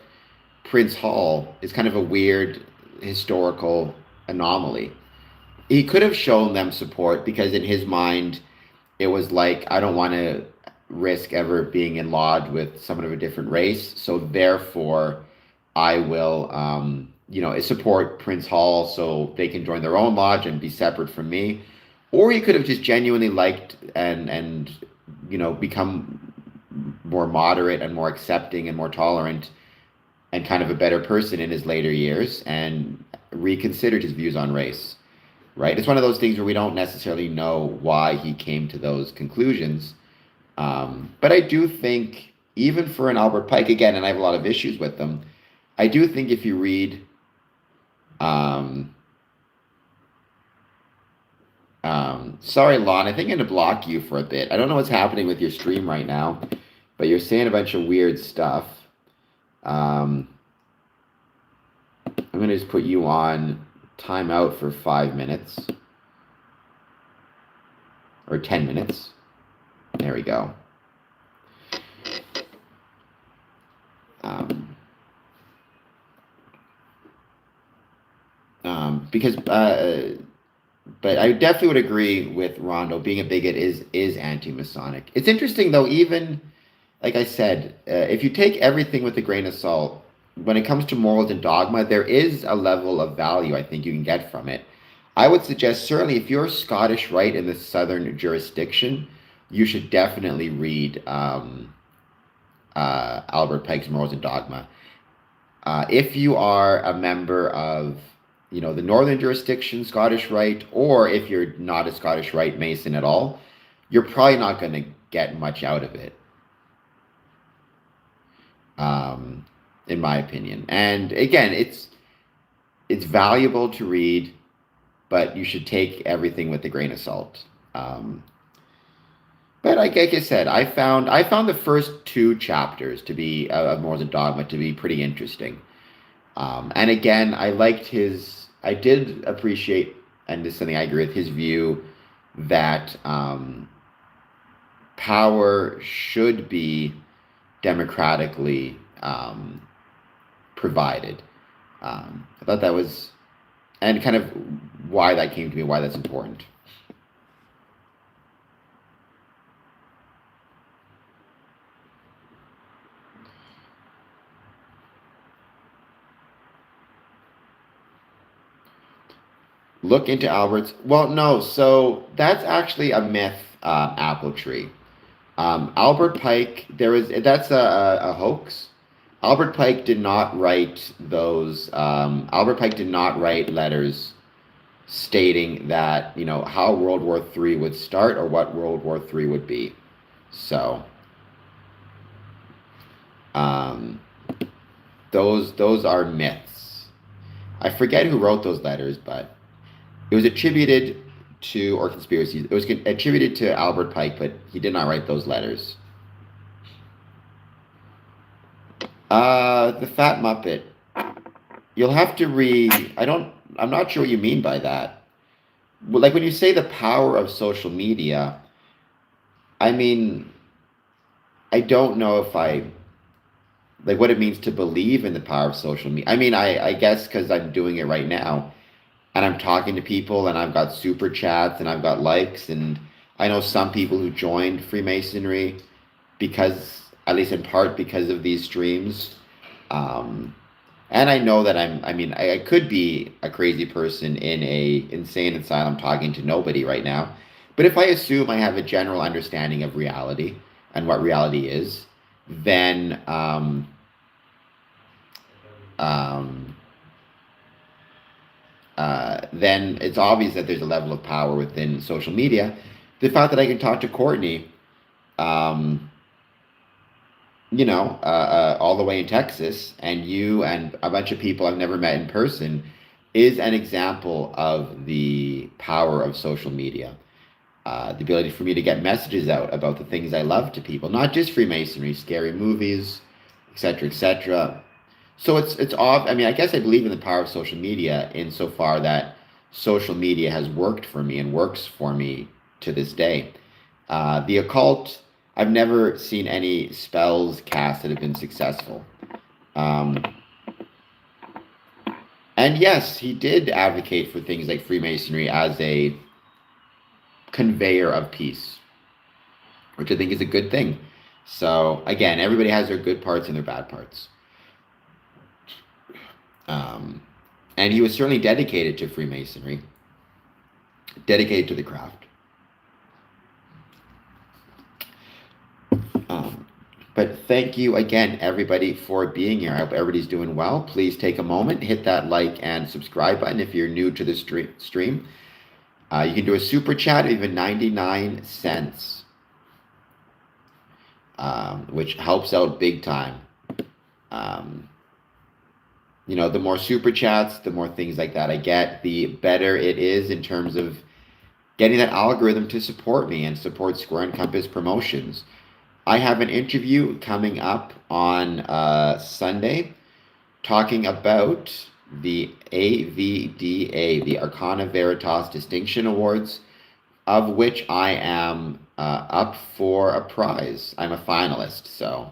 Prince Hall is kind of a weird historical anomaly. He could have shown them support because in his mind, it was like, I don't want to risk ever being in lodge with someone of a different race. So therefore, I will, support Prince Hall so they can join their own lodge and be separate from me. Or he could have just genuinely liked and become more moderate and more accepting and more tolerant and kind of a better person in his later years and reconsidered his views on race. Right? It's one of those things where we don't necessarily know why he came to those conclusions. But I do think, even for an Albert Pike, again, and I have a lot of issues with them, I do think if you read, um, sorry, Lon, I think I'm going to block you for a bit. I don't know what's happening with your stream right now, but you're saying a bunch of weird stuff. I'm going to just put you on timeout for 5 minutes or 10 minutes. There we go. Because, but I definitely would agree with Rondo. Being a bigot is anti-Masonic. It's interesting though. Even like I said, if you take everything with a grain of salt, when it comes to morals and dogma, there is a level of value I think you can get from it. I would suggest certainly if you're Scottish Rite in the southern jurisdiction, you should definitely read Albert Pike's Morals and Dogma. If you are a member of the northern jurisdiction, Scottish Rite, or if you're not a Scottish Rite Mason at all, you're probably not going to get much out of it, in my opinion. And again, it's valuable to read, but you should take everything with a grain of salt. But like I said, I found the first two chapters to be of Morals and Dogma to be pretty interesting. And again, I did appreciate, and this is something I agree with, his view that power should be democratically provided. I thought that was, and kind of why that came to me, why that's important. Look into Albert's. Well, no. So that's actually a myth. Apple tree. Albert Pike. That's a hoax. Albert Pike did not write those. Albert Pike did not write letters stating that how World War III would start or what World War III would be. So um, those are myths. I forget who wrote those letters, but it was attributed to, or conspiracies, it was attributed to Albert Pike, but he did not write those letters. The Fat Muppet. You'll have to read. I'm not sure what you mean by that. Like when you say the power of social media, I mean, I don't know if I like what it means to believe in the power of social media. I mean, I guess because I'm doing it right now and I'm talking to people and I've got super chats and I've got likes, and I know some people who joined Freemasonry because, at least in part, because of these streams. Um, and I know that I mean, I could be a crazy person in a insane asylum talking to nobody right now. But if I assume I have a general understanding of reality and what reality is, then um, then it's obvious that there's a level of power within social media. The fact that I can talk to Courtney, um, all the way in Texas, and you and a bunch of people I've never met in person, is an example of the power of social media. The ability for me to get messages out about the things I love to people, not just Freemasonry, scary movies, etc., etc. So it's off. I mean, I guess I believe in the power of social media insofar that social media has worked for me and works for me to this day. The occult, I've never seen any spells cast that have been successful. Um, and yes, he did advocate for things like Freemasonry as a conveyor of peace, which I think is a good thing. So again, everybody has their good parts and their bad parts. Um, and he was certainly dedicated to Freemasonry, dedicated to the craft. Um, but thank you again, everybody, for being here. I hope everybody's doing well. Please take a moment, hit that like and subscribe button if you're new to the stream. You can do a super chat of even 99 cents, which helps out big time. Um, the more super chats, the more things like that I get, the better it is in terms of getting that algorithm to support me and support Square and Compass Promotions. I have an interview coming up on Sunday talking about the AVDA, the Arcana Veritas Distinction Awards, of which I am up for a prize. I'm a finalist, so.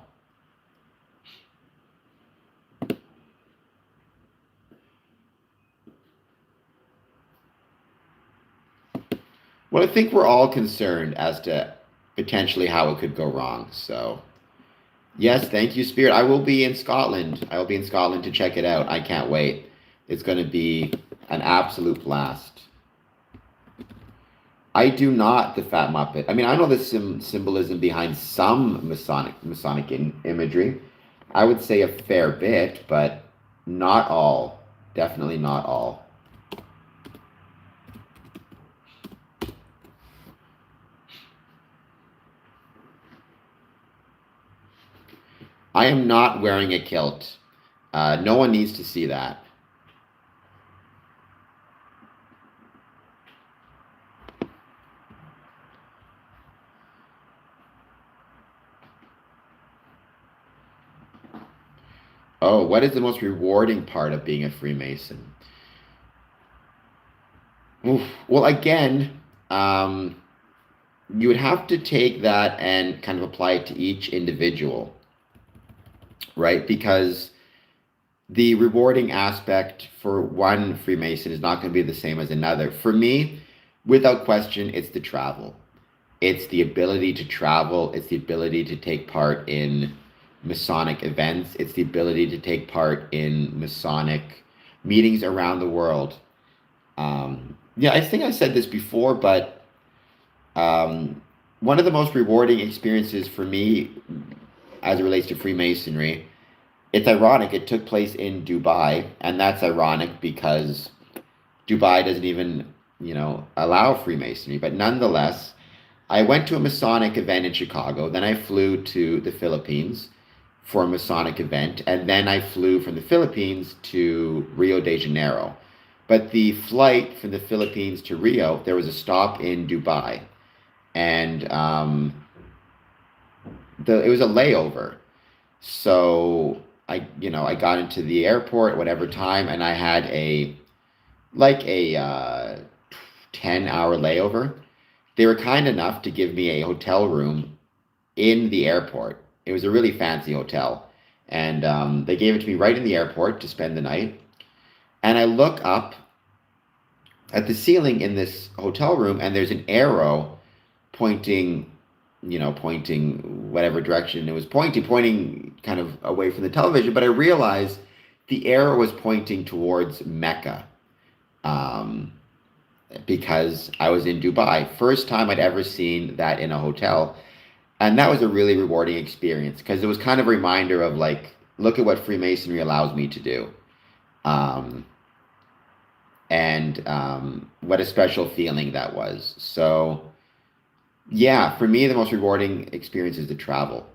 Well, I think we're all concerned as to potentially how it could go wrong. So, yes, thank you, Spirit. I will be in Scotland. I will be in Scotland to check it out. I can't wait. It's going to be an absolute blast. I do not, the Fat Muppet. I mean, I know the symbolism behind some Masonic imagery. I would say a fair bit, but not all. Definitely not all. I am not wearing a kilt. No one needs to see that. Oh, what is the most rewarding part of being a Freemason? Oof. Well, again, you would have to take that and kind of apply it to each individual, right? Because the rewarding aspect for one Freemason is not going to be the same as another. For me, without question, it's the travel. It's the ability to travel. It's the ability to take part in Masonic events. It's the ability to take part in Masonic meetings around the world. Yeah, I think I said this before, but one of the most rewarding experiences for me as it relates to Freemasonry, it's ironic, it took place in Dubai, and that's ironic because Dubai doesn't even, allow Freemasonry. But nonetheless, I went to a Masonic event in Chicago, then I flew to the Philippines for a Masonic event, and then I flew from the Philippines to Rio de Janeiro. But the flight from the Philippines to Rio, there was a stop in Dubai, and it was a layover. So I got into the airport whatever time, and I had a 10-hour layover. They were kind enough to give me a hotel room in the airport. It was a really fancy hotel, and they gave it to me right in the airport to spend the night. And I look up at the ceiling in this hotel room, and there's an arrow pointing, pointing whatever direction it was pointing kind of away from the television. But I realized the arrow was pointing towards Mecca, um, because I was in Dubai. First time I'd ever seen that in a hotel. And that was a really rewarding experience because it was kind of a reminder of like, look at what Freemasonry allows me to do. Um, and what a special feeling that was. So, yeah, for me, the most rewarding experience is the travel.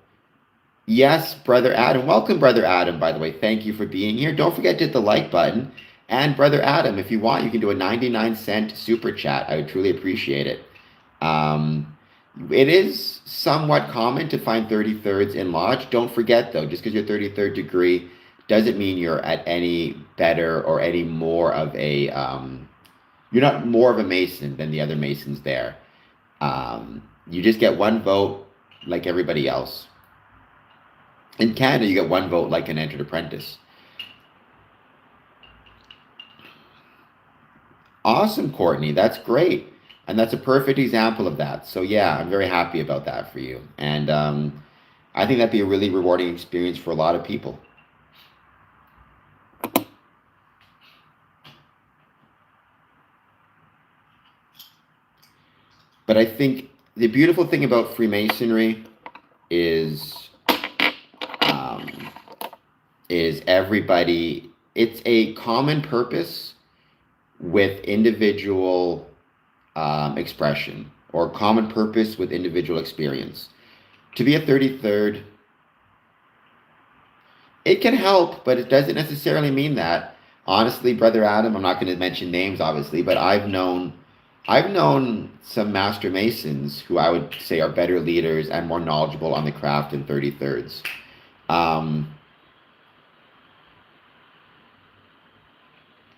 Yes, Brother Adam. Welcome, Brother Adam, by the way. Thank you for being here. Don't forget to hit the like button. And Brother Adam, if you want, you can do a 99-cent super chat. I would truly appreciate it. Um, it is somewhat common to find 33rds in Lodge. Don't forget, though, just because you're 33rd degree doesn't mean you're at any better or any more of a, you're not more of a Mason than the other Masons there. You just get one vote like everybody else. In Canada, you get one vote like an entered apprentice. Awesome, Courtney. That's great. And that's a perfect example of that. So, yeah, I'm very happy about that for you. And I think that'd be a really rewarding experience for a lot of people. But I think the beautiful thing about Freemasonry is um, is everybody. It's a common purpose with individual expression, or common purpose with individual experience. To be a 33rd, it can help, but it doesn't necessarily mean that. Honestly, Brother Adam, I'm not going to mention names, obviously, but I've known some Master Masons who I would say are better leaders and more knowledgeable on the craft than 33rds. Um,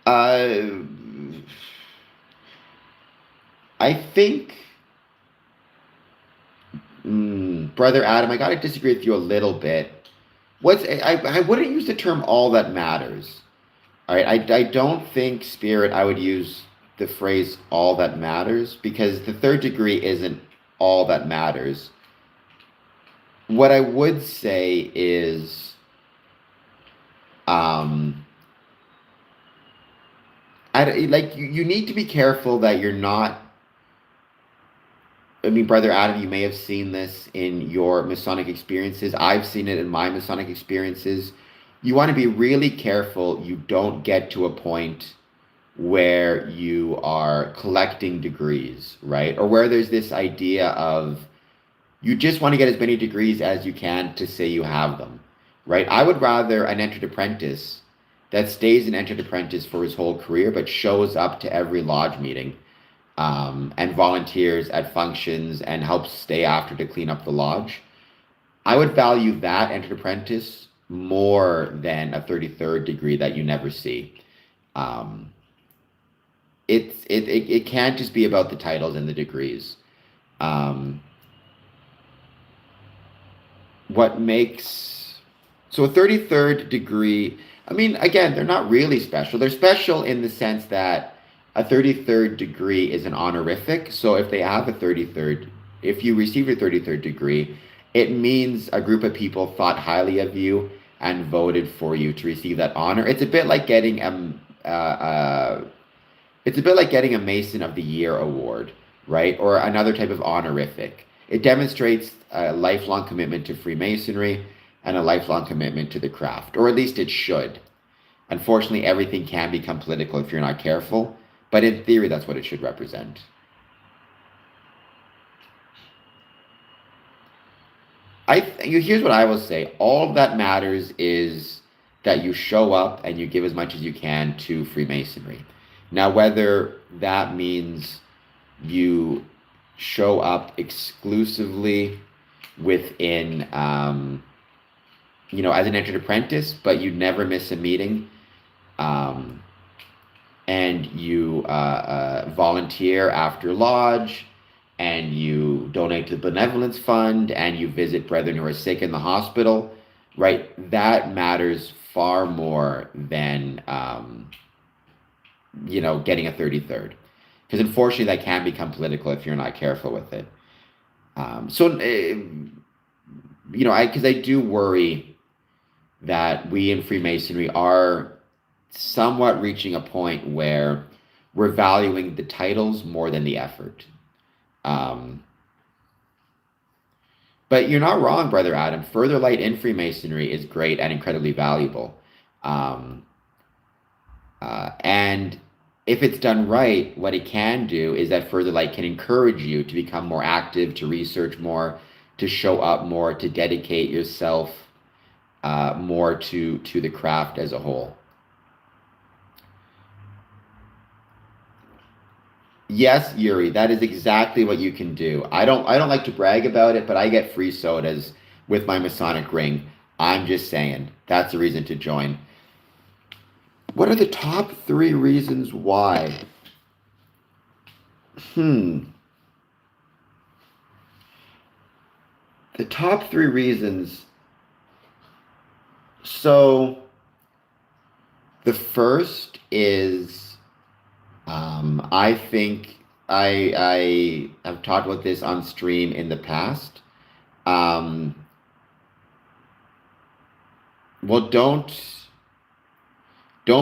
uh, I think, Brother Adam, I got to disagree with you a little bit. I wouldn't use the term all that matters. All right, I don't think spirit, I would use the phrase all that matters because the third degree isn't all that matters. What I would say is, um, like you need to be careful that you're not. I mean, Brother Adam, you may have seen this in your Masonic experiences. I've seen it in my Masonic experiences. You want to be really careful you don't get to a point where you are collecting degrees, right? Or where there's this idea of you just want to get as many degrees as you can to say you have them, right? I would rather an entered apprentice that stays an entered apprentice for his whole career, but shows up to every lodge meeting, and volunteers at functions and helps stay after to clean up the lodge. I would value that entered apprentice more than a 33rd degree that you never see. Um, it can't just be about the titles and the degrees. Um, what makes so a 33rd degree, I mean, again, they're not really special. They're special in the sense that a 33rd degree is an honorific. So if they have a 33rd, if you receive your 33rd degree, it means a group of people thought highly of you and voted for you to receive that honor. It's a bit like getting a Mason of the Year award, right? Or another type of honorific. It demonstrates a lifelong commitment to Freemasonry and a lifelong commitment to the craft, or at least it should. Unfortunately, everything can become political if you're not careful, but in theory, that's what it should represent. Here's what I will say. All that matters is that you show up and you give as much as you can to Freemasonry. Now, whether that means you show up exclusively within, as an entered apprentice, but you never miss a meeting, um, and you volunteer after lodge, and you donate to the benevolence fund and you visit brethren who are sick in the hospital, right? That matters far more than getting a 33rd, because unfortunately that can become political if you're not careful with it. I do worry that we in Freemasonry are somewhat reaching a point where we're valuing the titles more than the effort. Um, but you're not wrong, Brother Adam. Further light in Freemasonry is great and incredibly valuable. Um, and if it's done right, what it can do is that further light can encourage you to become more active, to research more, to show up more, to dedicate yourself more to the craft as a whole. Yes, Yuri, that is exactly what you can do. I don't like to brag about it, but I get free sodas with my Masonic ring. I'm just saying, that's a reason to join. What are the top three reasons why? Hmm. The top three reasons. So the first is, I think I have talked about this on stream in the past. Um, well, don't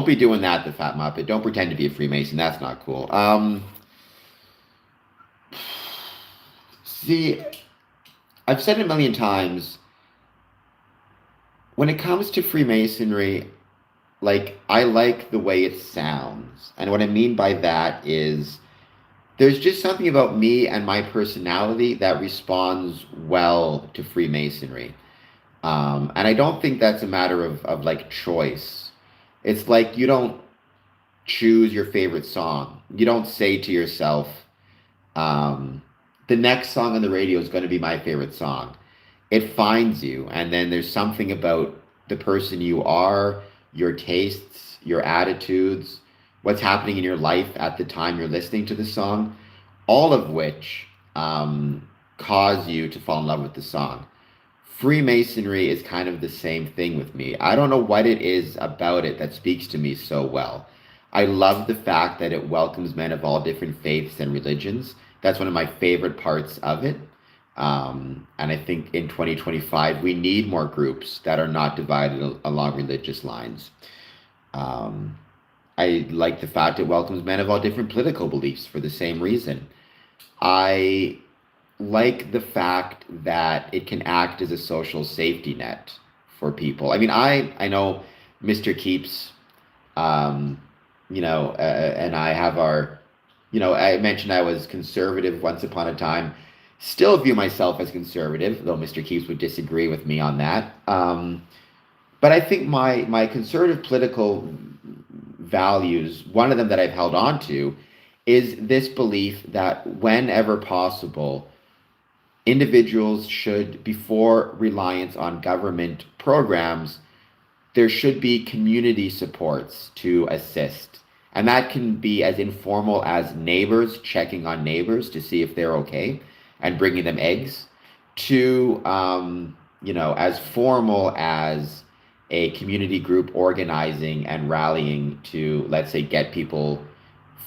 be doing that, the Fat Muppet. Don't pretend to be a Freemason. That's not cool. See, I've said it a million times. When it comes to Freemasonry, like I like the way it sounds, and what I mean by that is there's just something about me and my personality that responds well to Freemasonry. And I don't think that's a matter of like choice. It's like you don't choose your favorite song. You don't say to yourself, um, the next song on the radio is going to be my favorite song. It finds you, and then there's something about the person you are, your tastes, your attitudes, what's happening in your life at the time you're listening to the song, all of which cause you to fall in love with the song. Freemasonry is kind of the same thing with me. I don't know what it is about it that speaks to me so well. I love the fact that it welcomes men of all different faiths and religions. That's one of my favorite parts of it. And I think in 2025, we need more groups that are not divided along religious lines. Um, I like the fact it welcomes men of all different political beliefs for the same reason. I like the fact that it can act as a social safety net for people. I mean, I know Mr. Keeps, um, and I have our, I mentioned I was conservative once upon a time. Still view myself as conservative, though Mr. Keeps would disagree with me on that. But I think my conservative political values, one of them that I've held on to, is this belief that whenever possible, individuals should, before reliance on government programs, there should be community supports to assist. And that can be as informal as neighbors checking on neighbors to see if they're okay and bringing them eggs, to, as formal as a community group organizing and rallying to, let's say, get people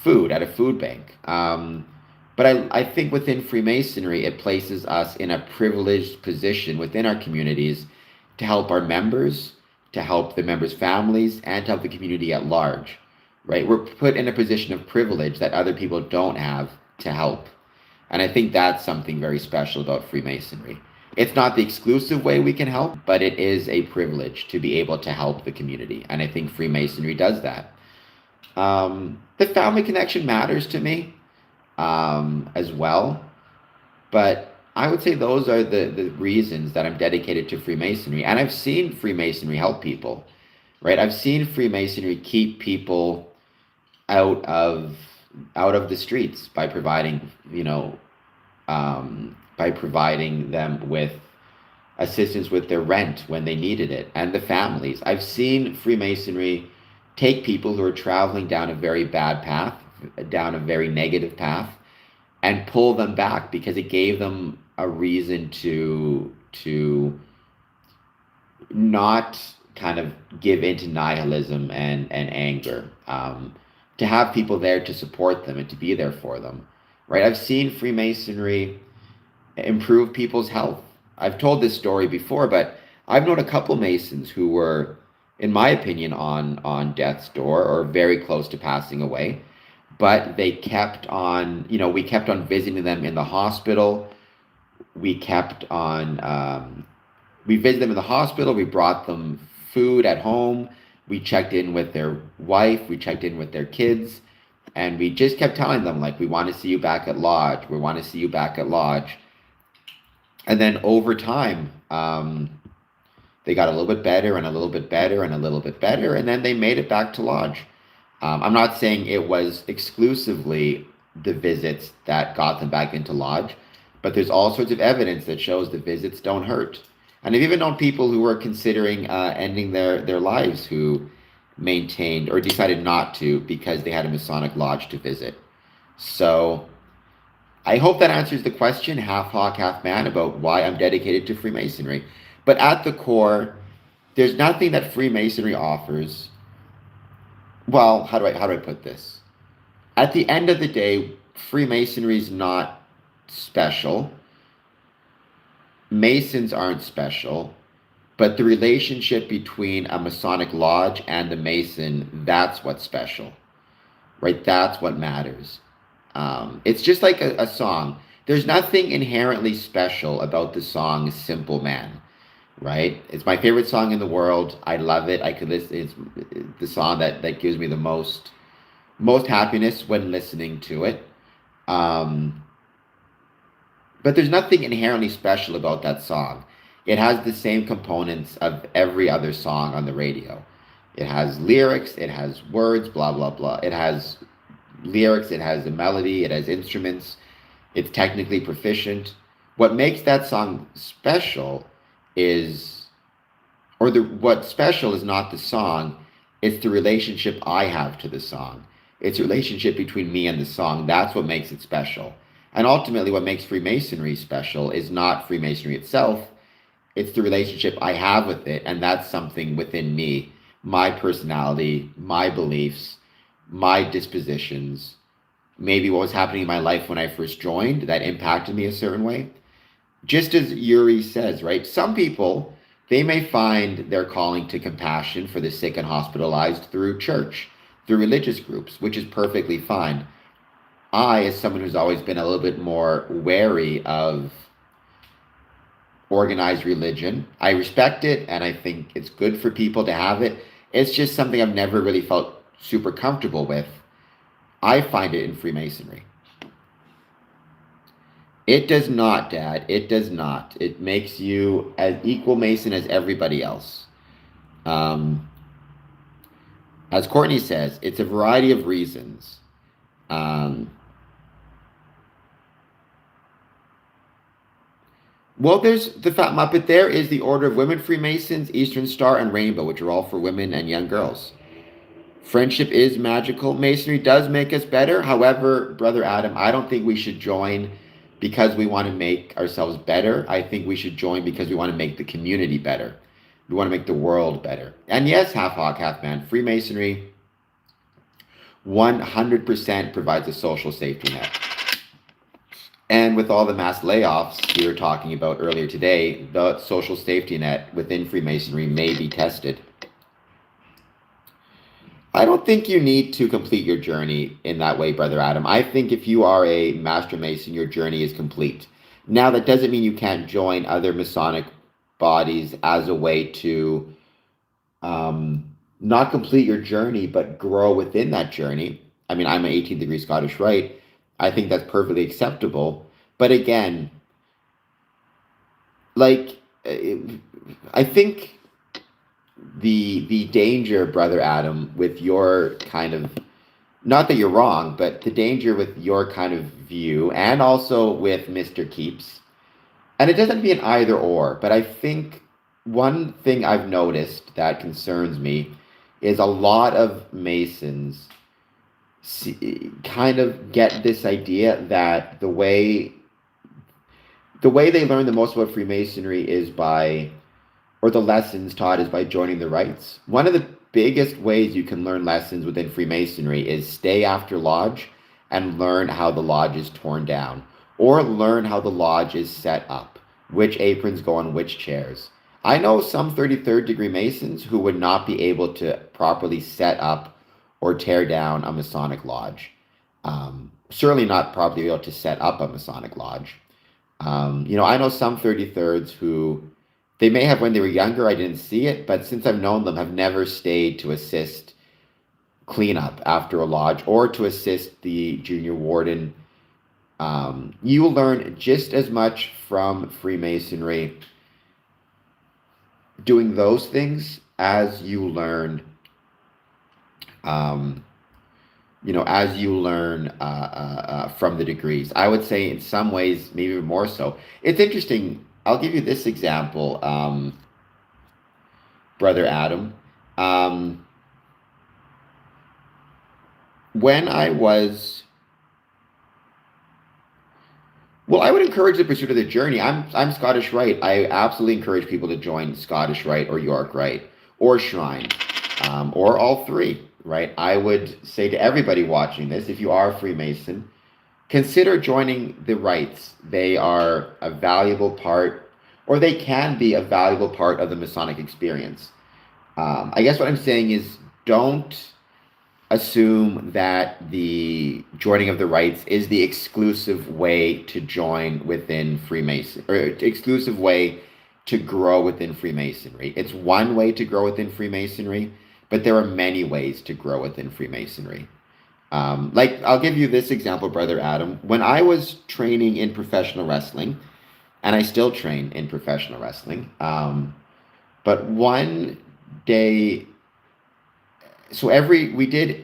food at a food bank. But I think within Freemasonry, it places us in a privileged position within our communities to help our members, to help the members' families, and to help the community at large, right? We're put in a position of privilege that other people don't have to help. And I think that's something very special about Freemasonry. It's not the exclusive way we can help, but it is a privilege to be able to help the community. And I think Freemasonry does that. The family connection matters to me as well. But I would say those are the reasons that I'm dedicated to Freemasonry. And I've seen Freemasonry help people, right? I've seen Freemasonry keep people out of the streets by providing, by providing them with assistance with their rent when they needed it, and the families. I've seen Freemasonry take people who are traveling down a very bad path, down a very negative path, and pull them back because it gave them a reason to not kind of give into nihilism and anger. To have people there to support them and to be there for them, right? I've seen Freemasonry improve people's health. I've told this story before, but I've known a couple Masons who were, in my opinion, on death's door or very close to passing away. But they kept on, we kept on visiting them in the hospital. We kept on, we visited them in the hospital. We brought them food at home. We checked in with their wife. We checked in with their kids. And we just kept telling them, like, we want to see you back at Lodge. We want to see you back at Lodge. And then over time, they got a little bit better and a little bit better and a little bit better. And then they made it back to Lodge. I'm not saying it was exclusively the visits that got them back into Lodge, but there's all sorts of evidence that shows the visits don't hurt. And I've even known people who were considering ending their lives who maintained or decided not to because they had a Masonic Lodge to visit. So I hope that answers the question, half hawk, half man, about why I'm dedicated to Freemasonry. But at the core, there's nothing that Freemasonry offers. Well, how do I put this? At the end of the day, Freemasonry is not special. Masons aren't special. But the relationship between a Masonic Lodge and the Mason, that's what's special, right? That's what matters. It's just like a song. There's nothing inherently special about the song Simple Man, right? It's my favorite song in the world. I love it. I could listen. It's the song that gives me the most happiness when listening to it. But there's nothing inherently special about that song. It has the same components of every other song on the radio. It has lyrics, it has words, blah, blah, blah. It has lyrics, it has a melody, it has instruments. It's technically proficient. What makes that song special is, what's special is not the song, it's the relationship I have to the song. It's a relationship between me and the song. That's what makes it special. And ultimately, what makes Freemasonry special is not Freemasonry itself, it's the relationship I have with it, and that's something within me, my personality, my beliefs, my dispositions, maybe what was happening in my life when I first joined that impacted me a certain way. Just as Yuri says, right? Some people, they may find their calling to compassion for the sick and hospitalized through church, through religious groups, which is perfectly fine. I, as someone who's always been a little bit more wary of organized religion, I respect it and I think it's good for people to have it. It's just something I've never really felt super comfortable with. I find it in Freemasonry. It does not, Dad. It does not. It makes you as equal Mason as everybody else. As Courtney says, it's a variety of reasons. Well, there's the Fat Muppet. There is the Order of Women Freemasons, Eastern Star, and Rainbow, which are all for women and young girls. Friendship is magical. Masonry does make us better. However, Brother Adam, I don't think we should join because we want to make ourselves better. I think we should join because we want to make the community better. We want to make the world better. And yes, half hawk, half man, Freemasonry 100% provides a social safety net. And with all the mass layoffs we were talking about earlier today, the social safety net within Freemasonry may be tested. I don't think you need to complete your journey in that way, Brother Adam. I think if you are a Master Mason, your journey is complete. Now, that doesn't mean you can't join other Masonic bodies as a way to not complete your journey, but grow within that journey. I mean, I'm an 18th degree Scottish Rite. I think that's perfectly acceptable. But again, like, I think the danger, Brother Adam, with your kind of, not that you're wrong, but the danger with your kind of view, and also with Mr. Keeps, and it doesn't have to be an either or, but I think one thing I've noticed that concerns me is a lot of Masons kind of get this idea that the way they learn the most about Freemasonry is by, or the lessons taught is by joining the rites. One of the biggest ways you can learn lessons within Freemasonry is stay after lodge and learn how the lodge is torn down, or learn how the lodge is set up, which aprons go on which chairs. I know some 33rd degree Masons who would not be able to properly set up or tear down a Masonic lodge. Certainly not properly able to set up a Masonic lodge. I know some 33rds who they may have when they were younger, I didn't see it, but since I've known them, have never stayed to assist cleanup after a lodge or to assist the junior warden. You will learn just as much from Freemasonry doing those things as you learn, um, from the degrees. I would say in some ways, maybe more so. It's interesting. I'll give you this example, Brother Adam. Um, when I was, well, I would encourage the pursuit of the journey. I'm Scottish Rite. I absolutely encourage people to join Scottish Rite or York Rite or Shrine, or all three. Right. I would say to everybody watching this, if you are a Freemason, consider joining the rites. They are a valuable part, or they can be a valuable part of the Masonic experience. I guess what I'm saying is don't assume that the joining of the rites is the exclusive way to join within Freemason, or exclusive way to grow within Freemasonry. It's one way to grow within Freemasonry, but there are many ways to grow within Freemasonry. Like, I'll give you this example, Brother Adam. When I was training in professional wrestling, and I still train in professional wrestling, but one day, so we did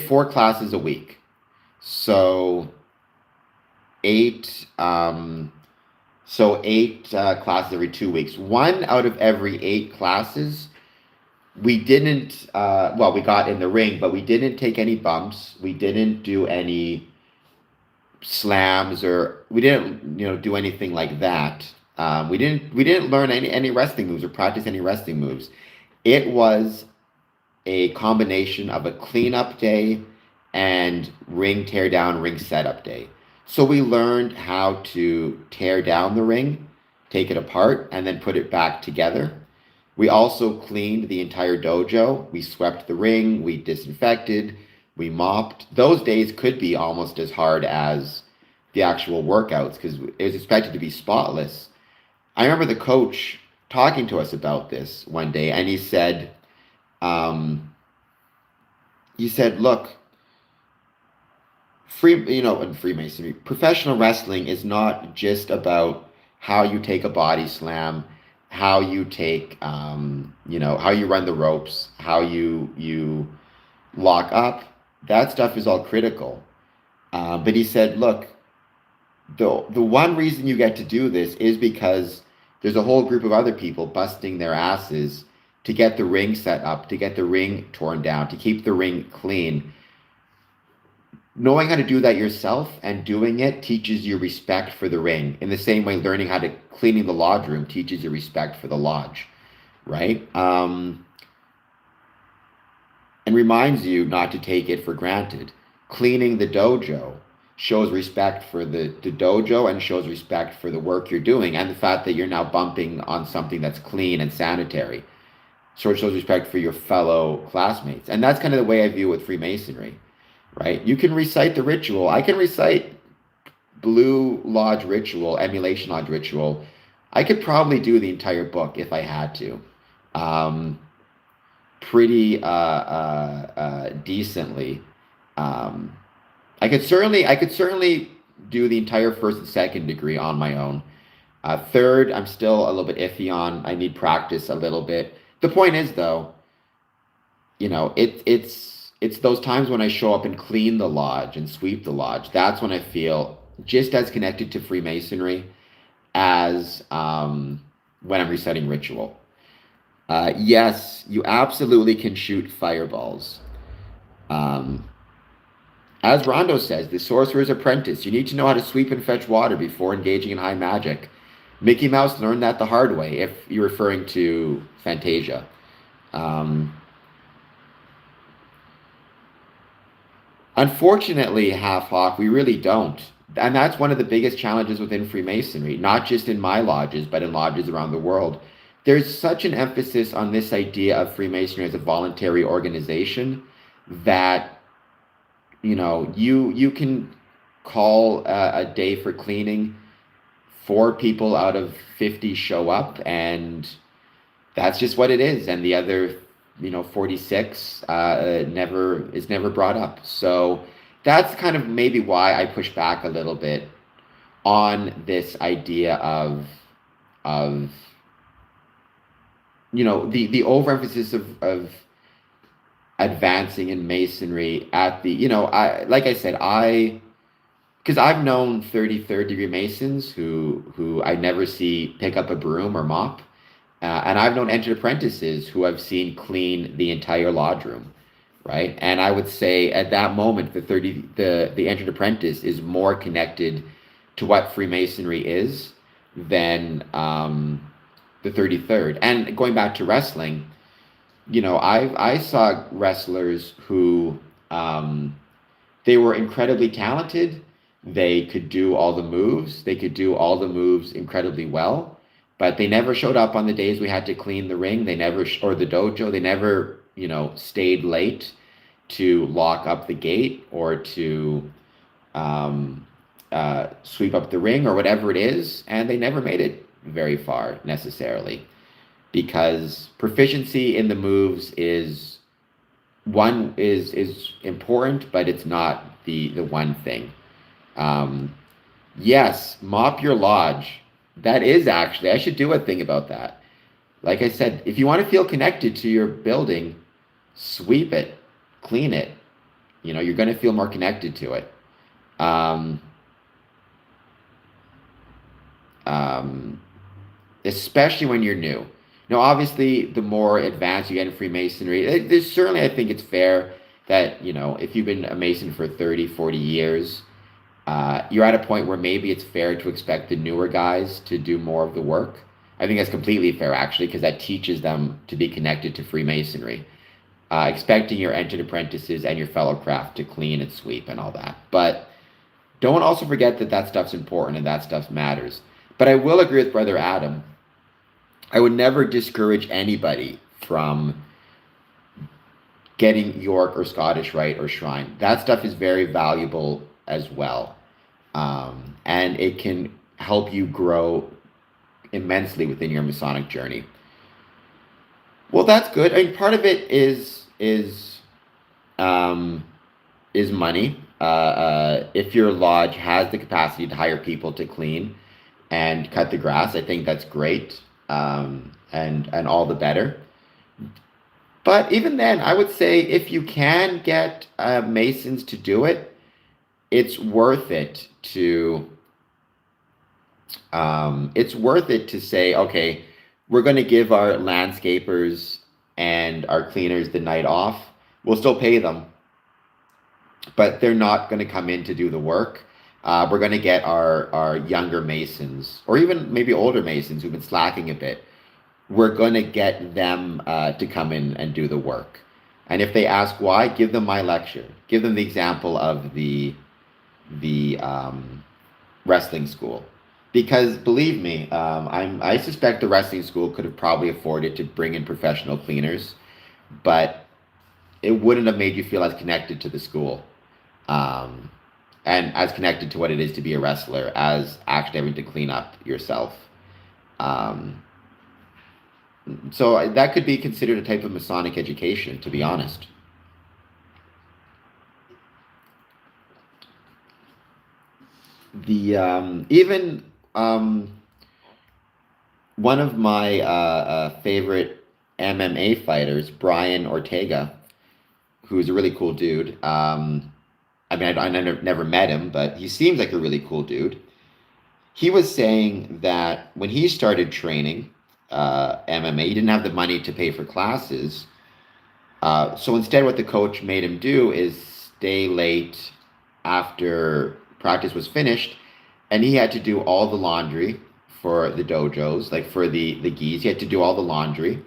4 classes a week. So eight, classes every 2 weeks. One out of every 8 classes, we didn't, well, we got in the ring, but we didn't take any bumps. We didn't do any slams, or we didn't, do anything like that. We didn't learn any wrestling moves or practice any wrestling moves. It was a combination of a cleanup day and ring tear down, ring setup day. So we learned how to tear down the ring, take it apart, and then put it back together. We also cleaned the entire dojo. We swept the ring, we disinfected, we mopped. Those days could be almost as hard as the actual workouts because it was expected to be spotless. I remember the coach talking to us about this one day, and um, he said, "Look, in Freemasonry, professional wrestling is not just about how you take a body slam, how you take, how you run the ropes, how you lock up. That stuff is all critical." But he said, "Look, the one reason you get to do this is because there's a whole group of other people busting their asses to get the ring set up, to get the ring torn down, to keep the ring clean. Knowing how to do that yourself and doing it teaches you respect for the ring. In the same way, learning how to cleaning the lodge room teaches you respect for the lodge, right? And reminds you not to take it for granted. Cleaning the dojo shows respect for the dojo and shows respect for the work you're doing and the fact that you're now bumping on something that's clean and sanitary. So it shows respect for your fellow classmates. And that's kind of the way I view it with Freemasonry, right? You can recite the ritual. I can recite Blue Lodge ritual, Emulation Lodge ritual. I could probably do the entire book if I had to. Um, Pretty decently. Um, I could certainly do the entire first and second degree on my own. Third, I'm still a little bit iffy on. I need practice a little bit. The point is, though, it's those times when I show up and clean the lodge and sweep the lodge. That's when I feel just as connected to Freemasonry as when I'm reciting ritual. Yes, you absolutely can shoot fireballs. Um, as Rondo says, the sorcerer's apprentice, you need to know how to sweep and fetch water before engaging in high magic. Mickey Mouse learned that the hard way, if you're referring to Fantasia. Um, Unfortunately, Half Hawk, we really don't. And that's one of the biggest challenges within Freemasonry, not just in my lodges, but in lodges around the world. There's such an emphasis on this idea of Freemasonry as a voluntary organization that, you can call a day for cleaning, four people out of 50 show up, and that's just what it is. And the other 46 never brought up. So that's kind of maybe why I push back a little bit on this idea of the overemphasis of advancing in masonry at the I like I said, I because I've known 33rd degree masons who I never see pick up a broom or mop. And I've known entered apprentices who I've seen clean the entire lodge room, right? And I would say at that moment, the entered apprentice is more connected to what Freemasonry is than the 33rd. And going back to wrestling, I saw wrestlers who they were incredibly talented. They could do all the moves. They could do all the moves incredibly well, but they never showed up on the days we had to clean the ring. They never, or the dojo. They never, stayed late to lock up the gate or to um, sweep up the ring or whatever it is, and they never made it very far necessarily because proficiency in the moves is important, but it's not the one thing. Um, yes, mop your lodge. That is actually, I should do a thing about that. Like I said, if you want to feel connected to your building, sweep it, clean it. You're going to feel more connected to it. Um, um, Especially when you're new. Now, obviously, the more advanced you get in Freemasonry, there's certainly, I think it's fair that, if you've been a Mason for 30, 40 years, you're at a point where maybe it's fair to expect the newer guys to do more of the work. I think that's completely fair, actually, because that teaches them to be connected to Freemasonry. Expecting your entered apprentices and your fellow craft to clean and sweep and all that. But don't also forget that that stuff's important and that stuff matters. But I will agree with Brother Adam. I would never discourage anybody from getting York or Scottish Rite or Shrine. That stuff is very valuable as well. And it can help you grow immensely within your Masonic journey. Well, that's good. I mean, part of it um, is money. If your lodge has the capacity to hire people to clean and cut the grass, I think that's great, and all the better. But even then, I would say if you can get masons to do it, it's worth it to say, okay, we're going to give our landscapers and our cleaners the night off. We'll still pay them, but they're not going to come in to do the work. We're going to get our younger masons, or even maybe older masons who've been slacking a bit. We're going to get them to come in and do the work. And if they ask why, give them my lecture. Give them the example of the wrestling school, because believe me, I suspect the wrestling school could have probably afforded to bring in professional cleaners, but it wouldn't have made you feel as connected to the school, um, and as connected to what it is to be a wrestler as actually having to clean up yourself. Um, so that could be considered a type of Masonic education, to be honest. The even one of my favorite MMA fighters, Brian Ortega, who's a really cool dude. I mean, I never met him, but he seems like a really cool dude. He was saying that when he started training, MMA. He didn't have the money to pay for classes. So instead, what the coach made him do is stay late after practice was finished, and he had to do all the laundry for the dojos, like for the gis. He had to do all the laundry,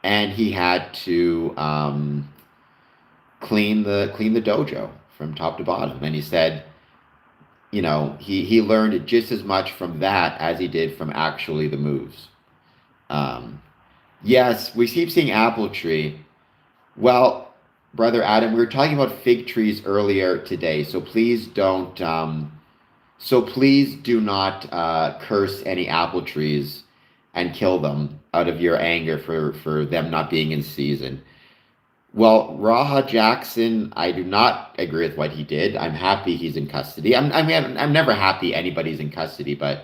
and he had to clean the dojo from top to bottom. And he said, he learned just as much from that as he did from actually the moves. Um, yes, we keep seeing apple tree. Well, brother Adam, we were talking about fig trees earlier today, so please don't. So please do not curse any apple trees and kill them out of your anger for them not being in season. Well, Raha Jackson, I do not agree with what he did. I'm happy he's in custody. I'm never happy anybody's in custody, but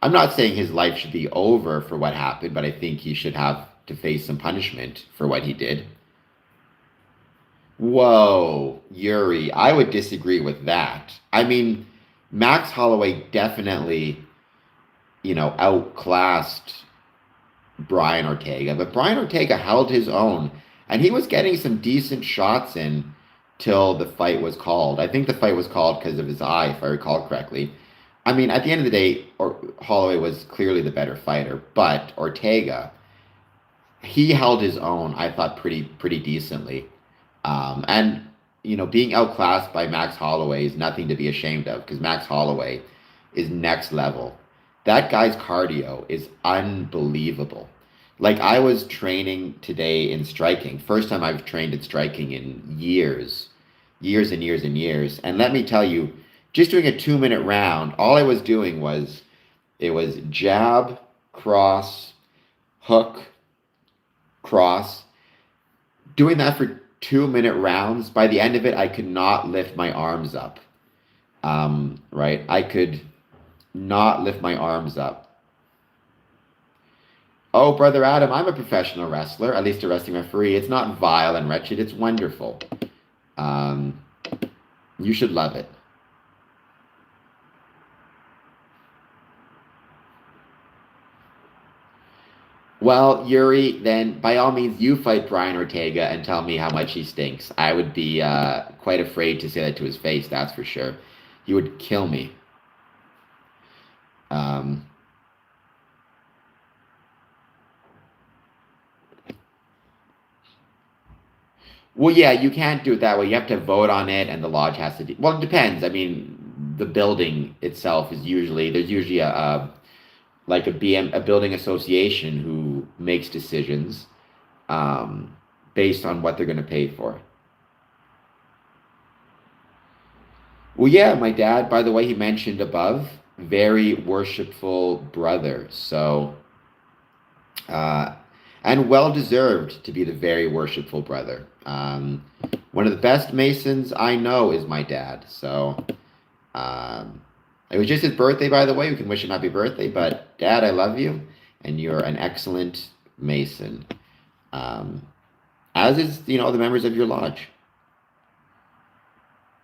I'm not saying his life should be over for what happened, but I think he should have to face some punishment for what he did. Whoa, Yuri, I would disagree with that. I mean, Max Holloway definitely, outclassed Brian Ortega, but Brian Ortega held his own, and he was getting some decent shots in till the fight was called. I think the fight was called because of his eye, if I recall correctly. I mean, at the end of the day, Holloway was clearly the better fighter, but Ortega, he held his own, I thought, pretty decently. And being outclassed by Max Holloway is nothing to be ashamed of because Max Holloway is next level. That guy's cardio is unbelievable. Like I was training today in striking. First time I've trained in striking in years, years and years and years. And let me tell you, just doing a 2 minute round, all I was doing was it was jab, cross, hook, cross. Doing that for 2 minute rounds. By the end of it, I could not lift my arms up. Right? I could not lift my arms up. Oh, brother Adam, I'm a professional wrestler, at least a wrestling referee. It's not vile and wretched. It's wonderful. Um, you should love it. Well, Yuri, then by all means, you fight Brian Ortega and tell me how much he stinks. I would be quite afraid to say that to his face, that's for sure. He would kill me. Um, well, yeah, you can't do it that way. You have to vote on it, and the lodge has to. Well, it depends. I mean, the building itself is usually there's usually a like a building association who makes decisions um, based on what they're going to pay for. Well, yeah, my dad, by the way, he mentioned above, very worshipful brother. So, uh, and well deserved to be the very worshipful brother. One of the best Masons I know is my dad. So, um, it was just his birthday, by the way. We can wish him happy birthday. But, Dad, I love you, and you're an excellent Mason. Um, as is, the members of your lodge.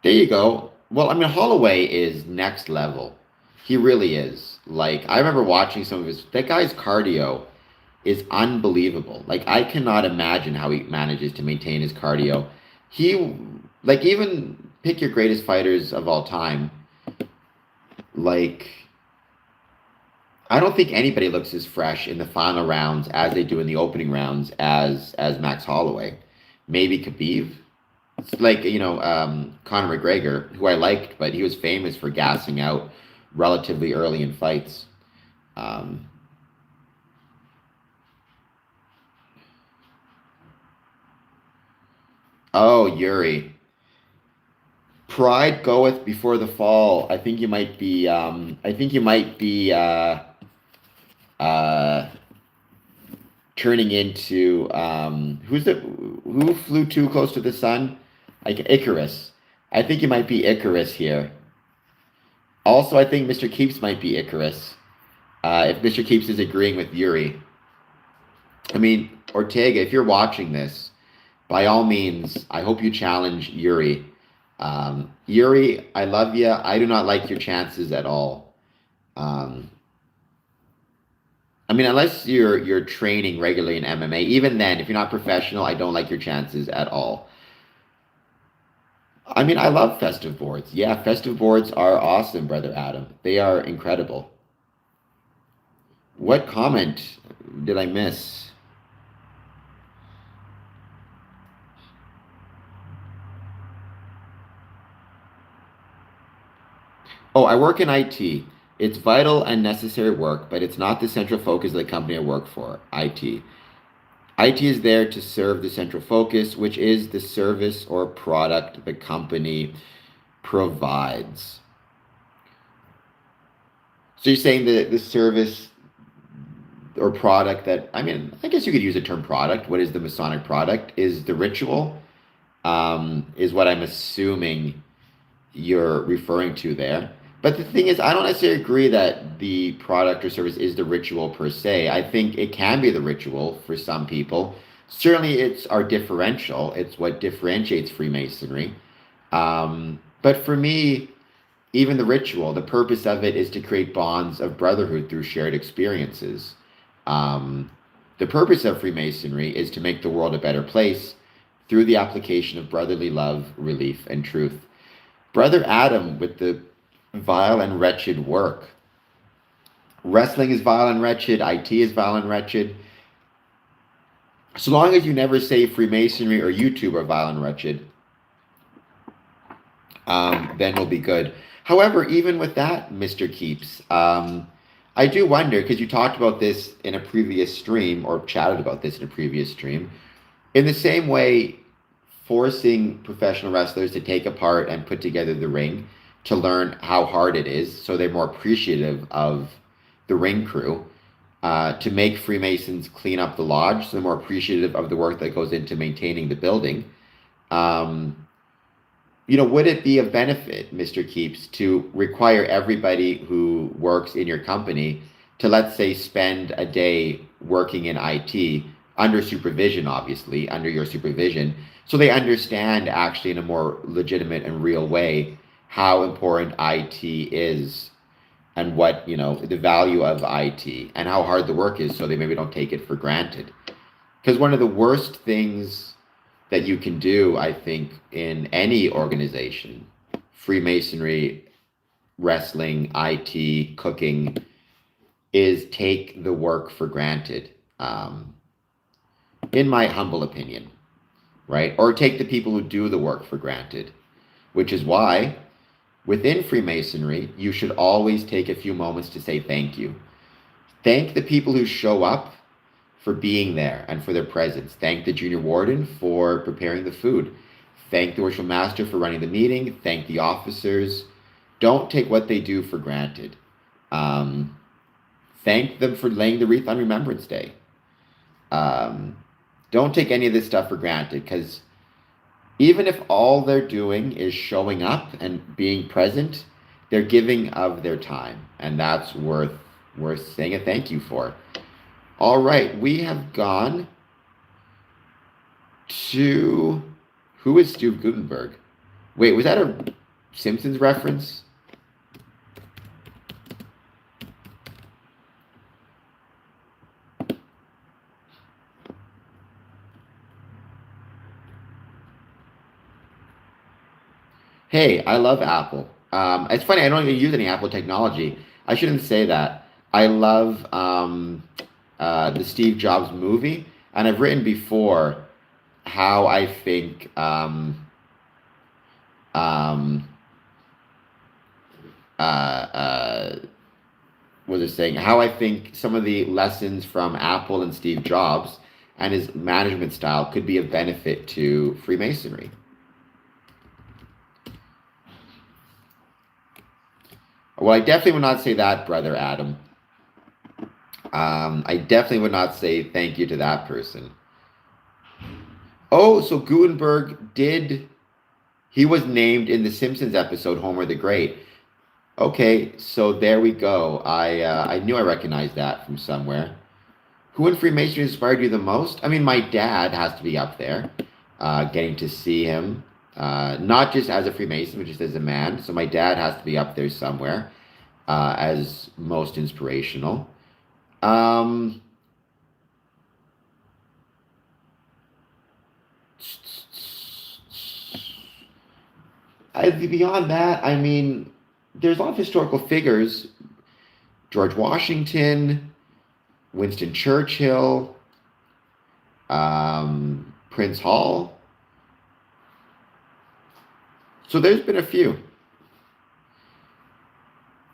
There you go. Well, I mean, Holloway is next level. He really is. Like, I remember watching some of his. That guy's cardio is unbelievable. Like, I cannot imagine how he manages to maintain his cardio. He, like, even pick your greatest fighters of all time. Like, I don't think anybody looks as fresh in the final rounds as they do in the opening rounds as Max Holloway. Maybe Khabib. It's like Conor McGregor, who I liked, but he was famous for gassing out relatively early in fights. Um, oh, Yuri, pride goeth before the fall. I think you might be. I think you might be uh, turning into who flew too close to the sun? Like Icarus. I think you might be Icarus here. Also, I think Mr. Keeps might be Icarus. If Mr. Keeps is agreeing with Yuri. I mean, Ortega, if you're watching this, by all means, I hope you challenge Yuri. Yuri, I love you. I do not like your chances at all. Um, I mean, unless you're training regularly in MMA, even then, if you're not professional, I don't like your chances at all. I mean, I love festive boards. Yeah, festive boards are awesome, brother Adam. They are incredible. What comment did I miss? Oh, I work in IT. It's vital and necessary work, but it's not the central focus of the company I work for, IT. IT is there to serve the central focus, which is the service or product the company provides. So you're saying that the service or product that, I mean, I guess you could use the term product. What is the Masonic product? Is the ritual, is what I'm assuming you're referring to there. But the thing is, I don't necessarily agree that the product or service is the ritual per se. I think it can be the ritual for some people. Certainly, it's our differential. It's what differentiates Freemasonry. But for me, even the ritual, the purpose of it is to create bonds of brotherhood through shared experiences. Um, the purpose of Freemasonry is to make the world a better place through the application of brotherly love, relief, and truth. Brother Adam with the vile and wretched work. Wrestling is vile and wretched, IT is vile and wretched. So long as you never say Freemasonry or YouTube are vile and wretched, then we'll be good. However, even with that, Mr. Keeps, I do wonder, because you talked about this in a previous stream or chatted about this in a previous stream, in the same way, forcing professional wrestlers to take apart and put together the ring to learn how hard it is, so they're more appreciative of the ring crew, to make Freemasons clean up the lodge, so they're more appreciative of the work that goes into maintaining the building. Um, would it be of benefit, Mr. Keeps, to require everybody who works in your company to, let's say, spend a day working in IT under supervision, obviously, under your supervision, so they understand actually in a more legitimate and real way how important IT is and what, the value of IT and how hard the work is, so they maybe don't take it for granted. Because one of the worst things that you can do, I think, in any organization, Freemasonry, wrestling, IT, cooking, is take the work for granted, in my humble opinion, right? Or take the people who do the work for granted, which is why within Freemasonry, you should always take a few moments to say thank you. Thank the people who show up for being there and for their presence. Thank the junior warden for preparing the food. Thank the worship master for running the meeting. Thank the officers. Don't take what they do for granted. Um, Thank them for laying the wreath on Remembrance Day. Um, don't take any of this stuff for granted, because even if all they're doing is showing up and being present, they're giving of their time, and that's worth saying a thank you for. All right, we have gone to, who is Stu Gutenberg? Wait, was that a Simpsons reference? Hey, I love Apple. It's funny, I don't even use any Apple technology. I shouldn't say that. I love the Steve Jobs movie, and I've written before how I think, um, uh, uh, what was I saying? How I think some of the lessons from Apple and Steve Jobs and his management style could be of benefit to Freemasonry. Well, I definitely would not say that, brother Adam. I definitely would not say thank you to that person. Oh, so Gutenberg did. He was named in the Simpsons episode Homer the Great. Okay, so there we go. I knew I recognized that from somewhere. Who in Freemasonry inspired you the most? I mean, my dad has to be up there. Getting to see him, not just as a Freemason, but just as a man. So my dad has to be up there somewhere, as most inspirational. Um, beyond that, I mean, there's a lot of historical figures: George Washington, Winston Churchill, Prince Hall. So there's been a few.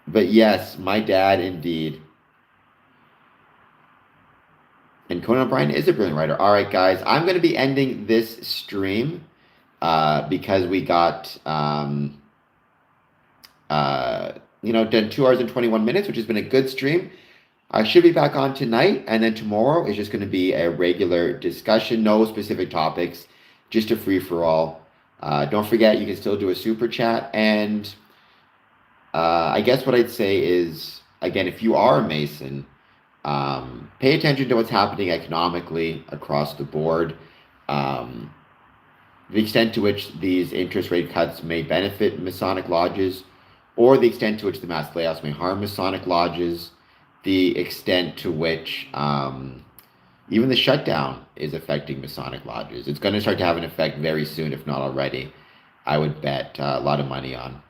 But yes, my dad indeed. And Conan O'Brien is a brilliant writer. All right, guys, I'm going to be ending this stream because we got done 2 hours and 21 minutes, which has been a good stream. I should be back on tonight, and then tomorrow is just going to be a regular discussion, no specific topics, just a free for all. Don't forget, you can still do a super chat. And I guess what I'd say is, again, if you are a Mason, pay attention to what's happening economically across the board. Um, the extent to which these interest rate cuts may benefit Masonic lodges, or the extent to which the mass layoffs may harm Masonic lodges, the extent to which even the shutdown is affecting Masonic lodges. It's going to start to have an effect very soon, if not already. I would bet a lot of money on.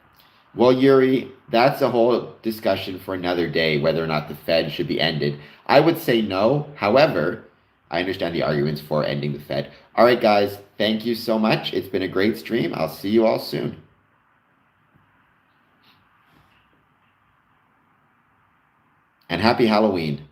Well, Yuri, that's a whole discussion for another day, whether or not the Fed should be ended. I would say no. However, I understand the arguments for ending the Fed. All right, guys, thank you so much. It's been a great stream. I'll see you all soon. And happy Halloween.